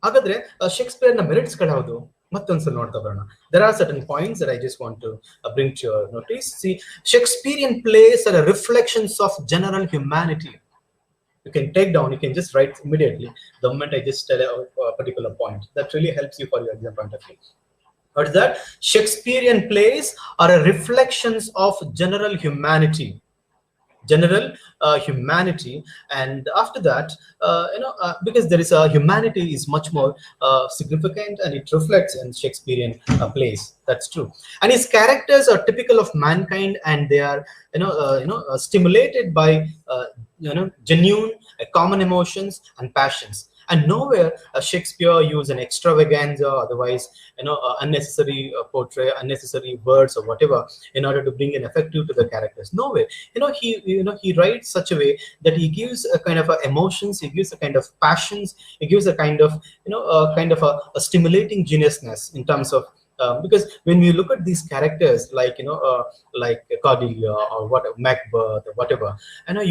ಹಾಗಾದ್ರೆ ಶೇಕ್ಸ್ಪಿಯರ್ನ merits ಗಳು ಯಾವುದು ಮತ್ತೊಂದ್ಸಲ ನೋಡ್ತಾ ಬರೋಣ. There are certain points that I just want to bring to your notice. See, Shakespearean plays are reflections of general humanity. You can take down, you can just write immediately the moment I just tell a particular point. That really helps you for your exam point of view. What is that? Shakespearean plays are reflections of general humanity. Humanity, and after that because there is a humanity is much more significant, and it reflects in Shakespearean plays. That's true. And his characters are typical of mankind, and they are stimulated by genuine common emotions and passions. And nowhere Shakespeare used an extravaganza, otherwise unnecessary portray, unnecessary words or whatever, in order to bring an effective to the characters. Nowhere he writes such a way that he gives a kind of emotions, he gives a kind of passions, he gives a kind of a stimulating geniusness in terms of because when we look at these characters like like Cordelia or Macbeth or whatever,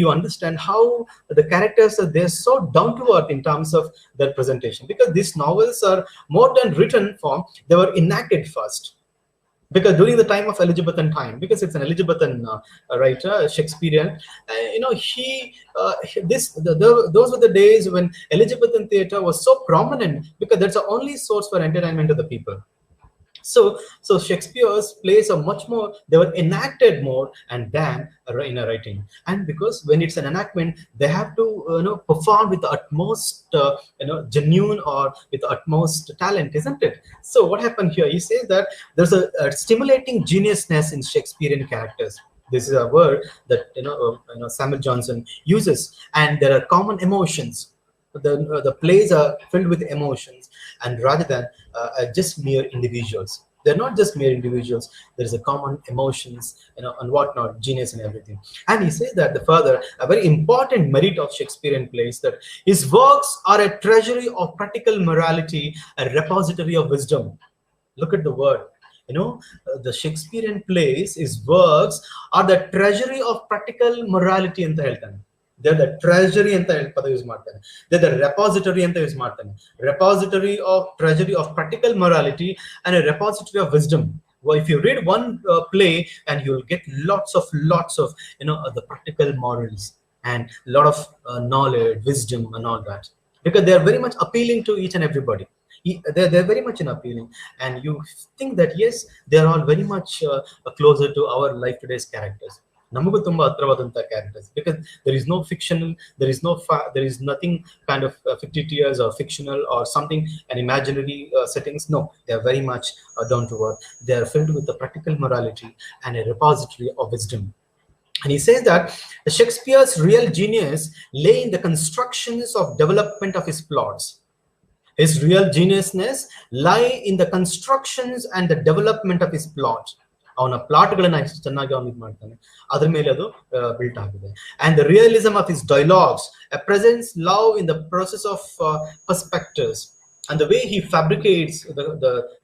you understand how the characters are, they're so down to earth in terms of their presentation, because these novels are more than written form, they were enacted first. Because during the time of Elizabethan time, because it's an Elizabethan writer, Shakespearean, those were the days when Elizabethan theatre was so prominent, because that's the only source for entertainment of the people. So Shakespeare's plays are much more, they were enacted more and than in a writing. And because when it's an enactment, they have to perform with the utmost genuine or with the utmost talent, isn't it? So what happened here, he says that there's a stimulating geniusness in Shakespearean characters. This is a word that Samuel Johnson uses. And there are common emotions. The plays are filled with emotions, and rather than just mere individuals. They're not just mere individuals. There is a common emotions, and whatnot, genius and everything. And he says that the further, a very important merit of Shakespearean plays, that his works are a treasury of practical morality, a repository of wisdom. Look at the word. The Shakespearean plays, his works are the treasury of practical morality ಅಂತ ಹೇಳ್ತಾನೆ. They're the treasury ಅಂತ ಪದ use ಮಾಡ್ತಾನೆ. They're the repository ಅಂತ use ಮಾಡ್ತಾನೆ. Repository of treasury of practical morality and a repository of wisdom. Well, if you read one play, and you'll get lots of the practical morals and a lot of knowledge, wisdom and all that, because they are very much appealing to each and everybody. They're very much appealing, and you think that yes, they are all very much closer to our life today's characters. ನಮಗೂ ತುಂಬಾ ಹತ್ರವಾದಂತಹ characters, because there is no fictional, there is nothing kind of fictitious or fictional or something an imaginary settings. No, they are very much down to earth. They are filled with the practical morality and a repository of wisdom. And he says that Shakespeare's real genius lay in the constructions of development of his plots. His real geniusness lie in the constructions and the development of his plot. ಅವನ ಪ್ಲಾಟ್ಗಳನ್ನ ಎಷ್ಟು ಚೆನ್ನಾಗಿ ಅವನು ಇದು ಮಾಡ್ತಾನೆ, ಅದ್ರ ಮೇಲೆ ಅದು built ಆಗಿದೆ. And the realism of his dialogues, a presence love in the process of perspectives, and the way he fabricates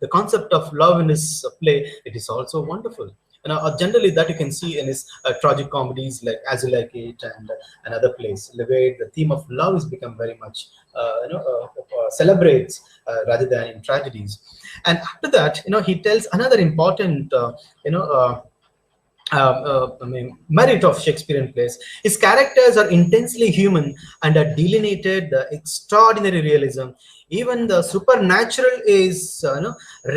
the concept of love in his play, it is also wonderful. Generally that you can see in his tragic comedies like As You Like It and other plays, where the theme of love has become very much celebrates rather than in tragedies. And after that, he tells another important merit of Shakespearean plays. His characters are intensely human and are delineated the extraordinary realism. Even the supernatural is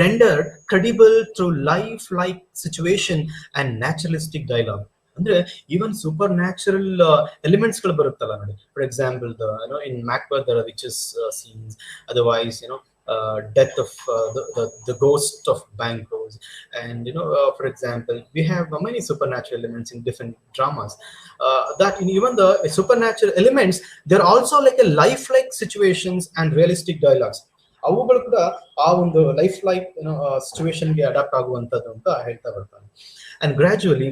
rendered credible through life-like situation and naturalistic dialogue. Andre even supernatural elements ಗಳು ಬರುತ್ತಲ್ಲ ನೋಡಿ. For example, in Macbeth there are witches scenes. Otherwise, death of the ghost of Banquos, and for example, we have many supernatural elements in different dramas. That in even the supernatural elements, they're also like a lifelike situations and realistic dialogues. ಅವುಗಳು ಕೂಡ ಆ ಒಂದು life ಸಿಚುವೇಶನ್ಗೆ adapt ಆಗುವಂಥದ್ದು ಅಂತ ಹೇಳ್ತಾ ಬರ್ತಾನೆ. And gradually,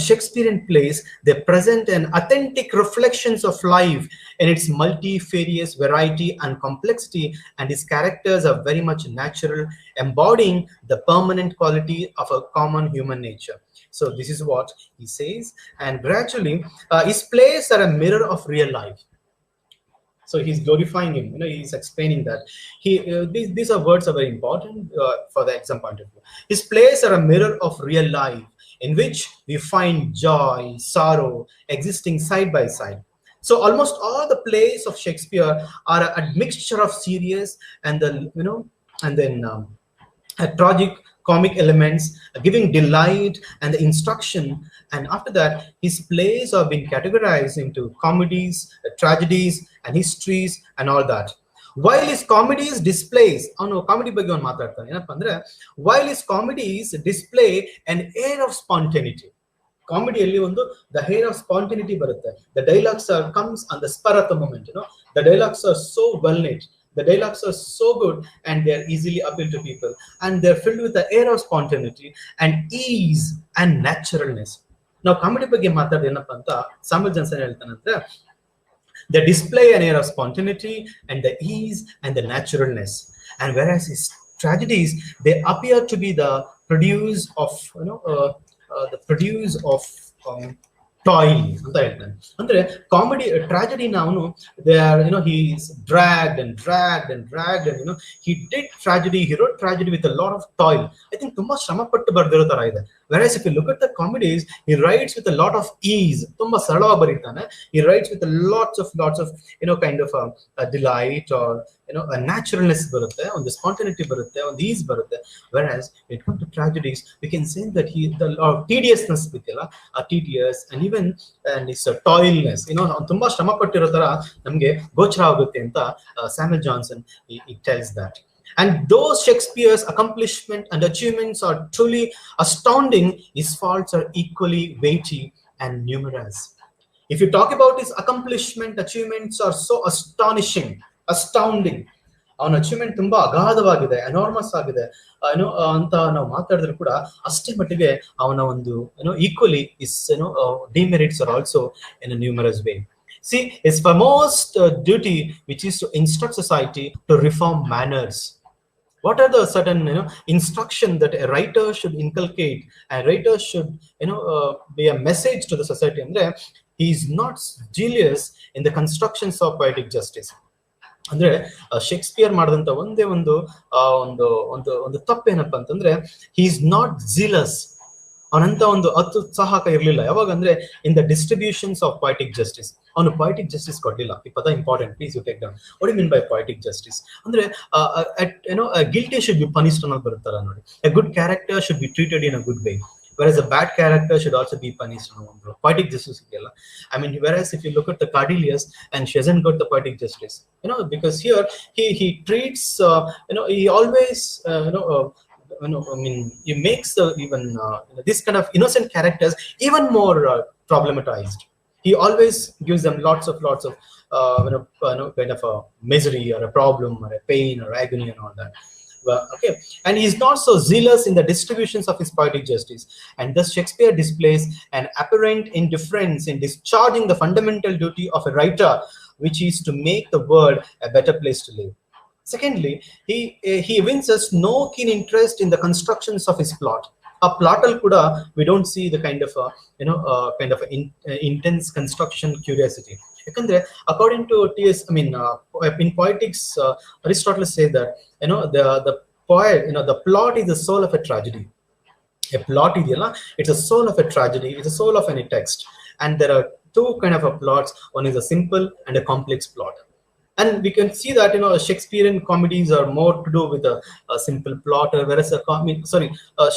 Shakespearean plays, they present an authentic reflections of life in its multifarious variety and complexity, and his characters are very much natural, embodying the permanent quality of a common human nature. So this is what he says, and gradually his plays are a mirror of real life. So he's glorifying him, he's explaining that these are words are very important for the exam point of view. His plays are a mirror of real life, in which we find joy, sorrow existing side by side. So almost all the plays of Shakespeare are a mixture of serious and then tragic comic elements, giving delight and the instruction. And after that, his plays have been categorized into comedies, tragedies, and histories, and all that. While his comedies displays, comedy ಬಗ್ಗೆ ಒಂದು ಮಾತಾಡ್ತಾನೆ, ಏನಪ್ಪ ಅಂದ್ರೆ, while his comedies display an air of spontaneity. ಕಾಮಿಡಿಯಲ್ಲಿ ಒಂದು the air of spontaneity ಬರುತ್ತೆ. The dialogues comes on the spur of the moment. The dialogues are so well knit. The dialogues are so good, and they are easily appeal to people, and they're filled with the air of spontaneity and ease and naturalness. Now, comedy ಬಗ್ಗೆ ಮಾತಾಡೋದು ಏನಪ್ಪ ಅಂತ ಸಾಮುಲ್ Johnson ಹೇಳ್ತಾನಂದ್ರೆ, they display an air of spontaneity and the ease and the naturalness, and whereas his tragedies, they appear to be the produce of toil ಅಂತ ಹೇಳ್ತಾನೆ. ಅಂದ್ರೆ comedy tragedy ನಾವು they are he is dragged and he did tragedy, he wrote tragedy with a lot of toil. I think ತುಂಬಾ ಶ್ರಮ ಪಟ್ಟು ಬರೆದಿರೋ ತರ ಇದೆ. Whereas if you look at the comedies, he writes with a lot of ease. ತುಂಬಾ ಸರಳವಾಗಿ ಬರೀತಾನೆ. He writes with lots of kind of a delight, or a naturalness ಬರುತ್ತೆ, ಒಂದು spontaneity ಬರುತ್ತೆ, ಒಂದು ease ಬರುತ್ತೆ. Whereas when it comes to tragedies, we can say that the tediousness ಬಿತ್ತಿಲ್ಲ, tedious, and even it's a toilness, ತುಂಬಾ ಶ್ರಮ ಪಟ್ಟಿರೋ ತರ ನಮ್ಗೆ ಗೋಚರ ಆಗುತ್ತೆ ಅಂತ Samuel Johnson he tells that. And though Shakespeare's accomplishment and achievements are truly astounding, his faults are equally weighty and numerous. If you talk about his accomplishment, achievements are so astounding. ಅವನ achievement ತುಂಬಾ ಅಗಾಧವಾಗಿದೆ, enormous ಆಗಿದೆ ಅಂತ ನಾವು ಮಾತಾಡಿದ್ರು ಕೂಡ ಅಷ್ಟೇ ಮಟ್ಟಿಗೆ ಅವನ ಒಂದು equally is demerits are also in a numerous way. See, his foremost duty, which is to instruct society to reform manners. What are the certain instruction that a writer should inculcate, and writer should be a message to the society? Andre he is not zealous in the constructions of poetic justice. ಅಂದ್ರೆ Shakespeare ಮಾಡಿದಂತ ಒಂದೇ ಒಂದು ತಪ್ಪೇನಪ್ಪ ಅಂತಂದ್ರೆ, he is not zealous, ಅವನಂತ ಒಂದು ಅತ್ಯುತ್ಸಾಹಕ ಇರ್ಲಿಲ್ಲ. ಯಾವಾಗಂದ್ರೆ in the distributions of poetic justice, ಅವನು ಪೊಯೆಟಿಕ್ ಜಸ್ಟಿಸ್ ಕೊಡ್ಲಿಲ್ಲ. ಈ ಪದ important, please you take down. What you mean by poetic justice ಅಂದ್ರೆ, ಗಿಲ್ಟಿ ಶುಡ್ ಬಿ ಪನಿಷ್ಡ್ ಅನ್ನೋದು ಬರುತ್ತಲ್ಲ ನೋಡಿ. A good character should be treated in a good way, whereas a bad character should also be punished. Poetic justice, I mean, whereas if you look at the Cardelius, and she hasn't got the poetic justice, because here he treats he always he makes even this kind of innocent characters even more problematized. He always gives them lots of kind of a misery or a problem or a pain or agony and all that. Okay, and he is not so zealous in the distributions of his poetic justice, and thus Shakespeare displays an apparent indifference in discharging the fundamental duty of a writer, which is to make the world a better place to live. Secondly, he evinces no keen interest in the constructions of his plot. A plot al kuda we don't see the kind of intense construction curiosity. Yakandre according to T.S. in poetics, Aristotle says that the poet, the plot is the soul of a tragedy. A plot idiyalla, it's a soul of a tragedy, it's a soul of any text, and there are two kind of plots. One is a simple and a complex plot. And we can see that Shakespearean comedies are more to do with a simple plot, whereas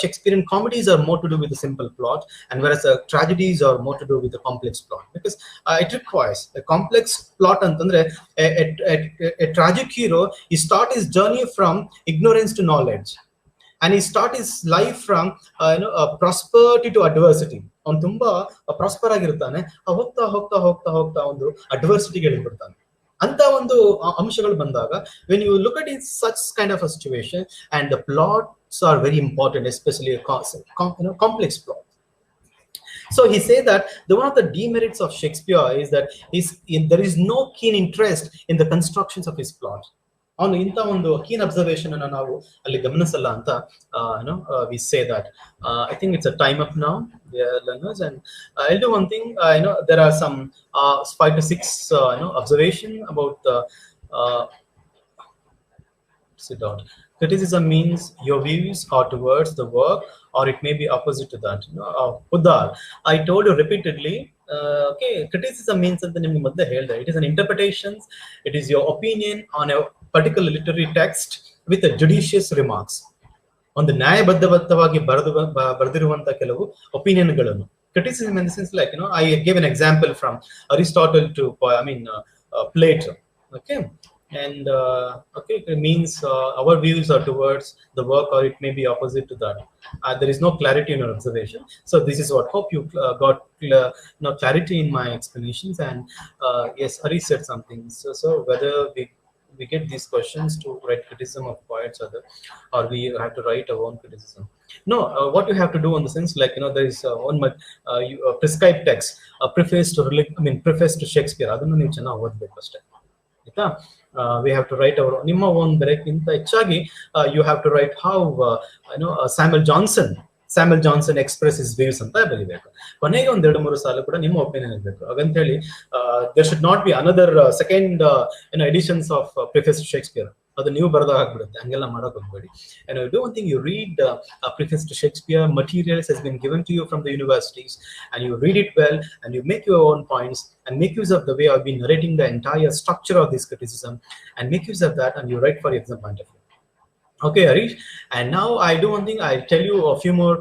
Shakespearean comedies are more to do with a simple plot, and whereas tragedies are more to do with a complex plot, because it requires a complex plot. Antandre a tragic hero, he start his journey from ignorance to knowledge, and he start his life from prosperity to adversity. ಅವನು ತುಂಬಾ prosper ಆಗಿರ್ತಾನೆ, ಹೋಗ್ತಾ ಹೋಗ್ತಾ ಹೋಗ್ತಾ ಹೋಗ್ತಾ ಒಂದು ಅಡ್ವರ್ಸಿಟಿಗೆ ಇಳಿದ್ಬಿಡ್ತಾನೆ. ಅಂತ ಒಂದು ಅಂಶಗಳು ಬಂದಾಗ, when you look at it such kind of a situation, and the plots are very important, especially a complex plot. So he said that one of the demerits of Shakespeare is that there is no keen interest in the constructions of his plot. ಅವನು ಇಂಥ ಒಂದು keen observation ಅನ್ನು ನಾವು ಅಲ್ಲಿ ಗಮನಿಸಲ್ಲ ಅಂತ we say that. I think it's a time up now, learners, and I'll do one thing. There are some 5 to 6 observation about the sit down. Criticism means your views are towards the work, or it may be opposite to that. Uddar, I told you repeatedly. Okay, criticism means that it is an interpretation. It is your opinion on a particular literary text with a judicious remarks. ಒಂದು ನ್ಯಾಯಬದ್ಧವಾಗಿ ಬರೆದಿರುವಂತ ಕೆಲವು ಒಪಿನಿಯನ್ಗಳನ್ನು. Criticism in the sense, like, I gave an example from Aristotle to Plato. Okay. And it means our views are towards the work, or it may be opposite to that. There is no clarity in your observation. So this is what, hope you got clarity in my explanations. And yes, Hari said something. So whether we get these questions to write criticism of poets, or we have to write our own criticism. No, what you have to do in the sense, like, there is one prescribed text, preface to Shakespeare. Adanu ನೀವು ಚೆನ್ನಾಗಿ ಓದಬೇಕು ಅಷ್ಟೇ, ಆಯ್ತಾ? We have to write our ನಿಮ್ಮ own ಬರೆಯಕ್ಕಿಂತ ಹೆಚ್ಚಾಗಿ you have to write how Samuel Johnson express his views ಅಂತ ಬರೀಬೇಕು. ಕೊನೆಗೆ 2-3 ಸಾಲು ಕೂಡ ನಿಮ್ಮ ಒಪಿನಿಯನ್ ಇರಬೇಕು. ಹಾಗಂತ ಹೇಳಿ there should not be another second editions of preface to Shakespeare. ಅದು ನೀವು ಬರೆದಾಗ ಆಗ್ಬಿಡುತ್ತೆ, ಹಂಗೆಲ್ಲ ಮಾಡಕ್ ಹೋಗ್ಬೇಡಿ. And do one thing, you read preface to Shakespeare materials has been given to you from the universities, and you read it well, and you make your own points, and make use of the way I've been narrating the entire structure of this criticism, and make use of that, and you write for exam point of view. Okay, Harish, and now I do one thing. I'll tell you a few more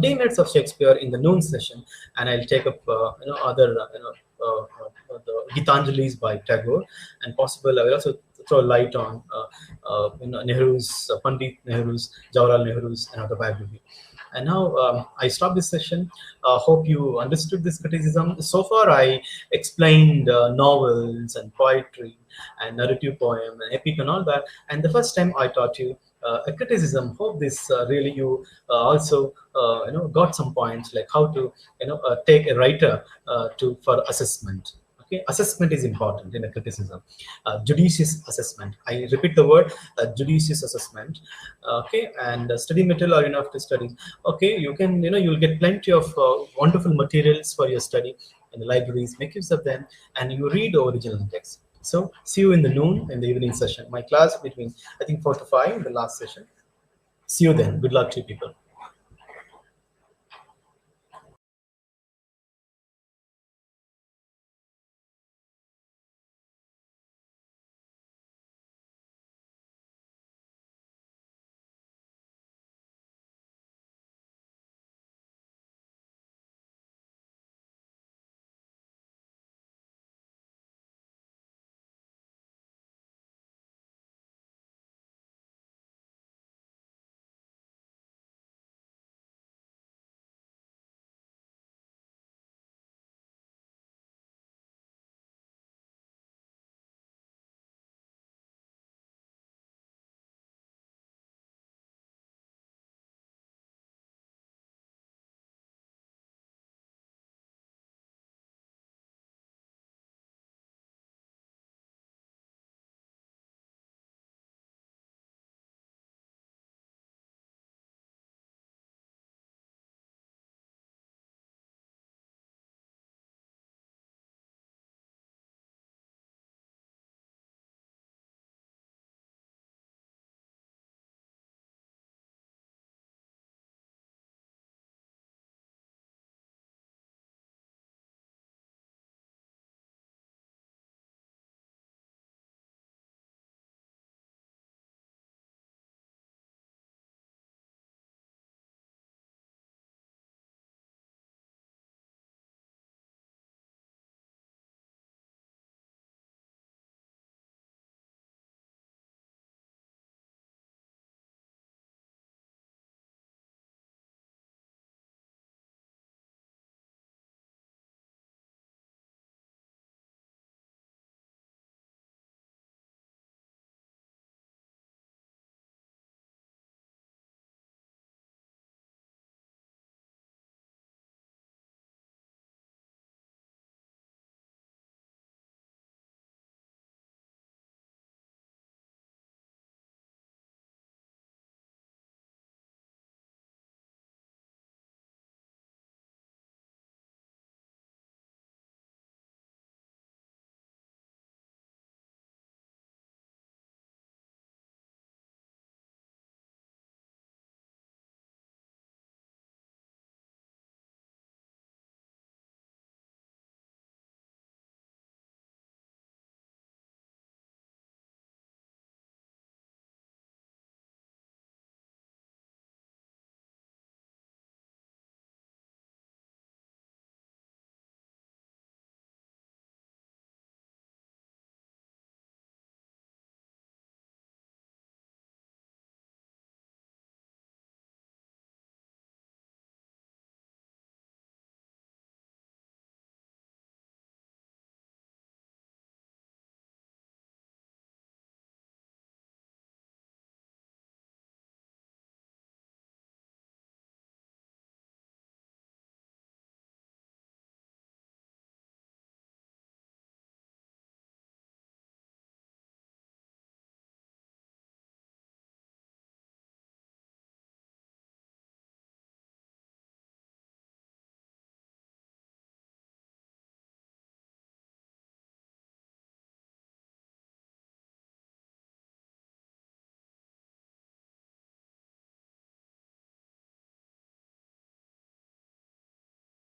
demerits of Shakespeare in the noon session, and I'll take up other the Gitanjalis by Tagore, and possible I will also throw light on Nehru's Pandit Nehru's, Jawaharlal Nehru's autobiography. And now I stop this session. Hope you understood this criticism. So far I explained novels and poetry and narrative poem and epic and all that. And the first time I taught you a criticism. Hope this really you also got some points, like how to take a writer for assessment. Okay, assessment is important in a criticism. Judicious assessment. I repeat the word, judicious assessment. Okay, and study material are enough to study. Okay, you can you'll get plenty of wonderful materials for your study in the libraries. Make use of them, and you read original text. So see you in the noon, in the evening session. My class between, I think, 4 to 5 in the last session. See you then. Good luck to you people.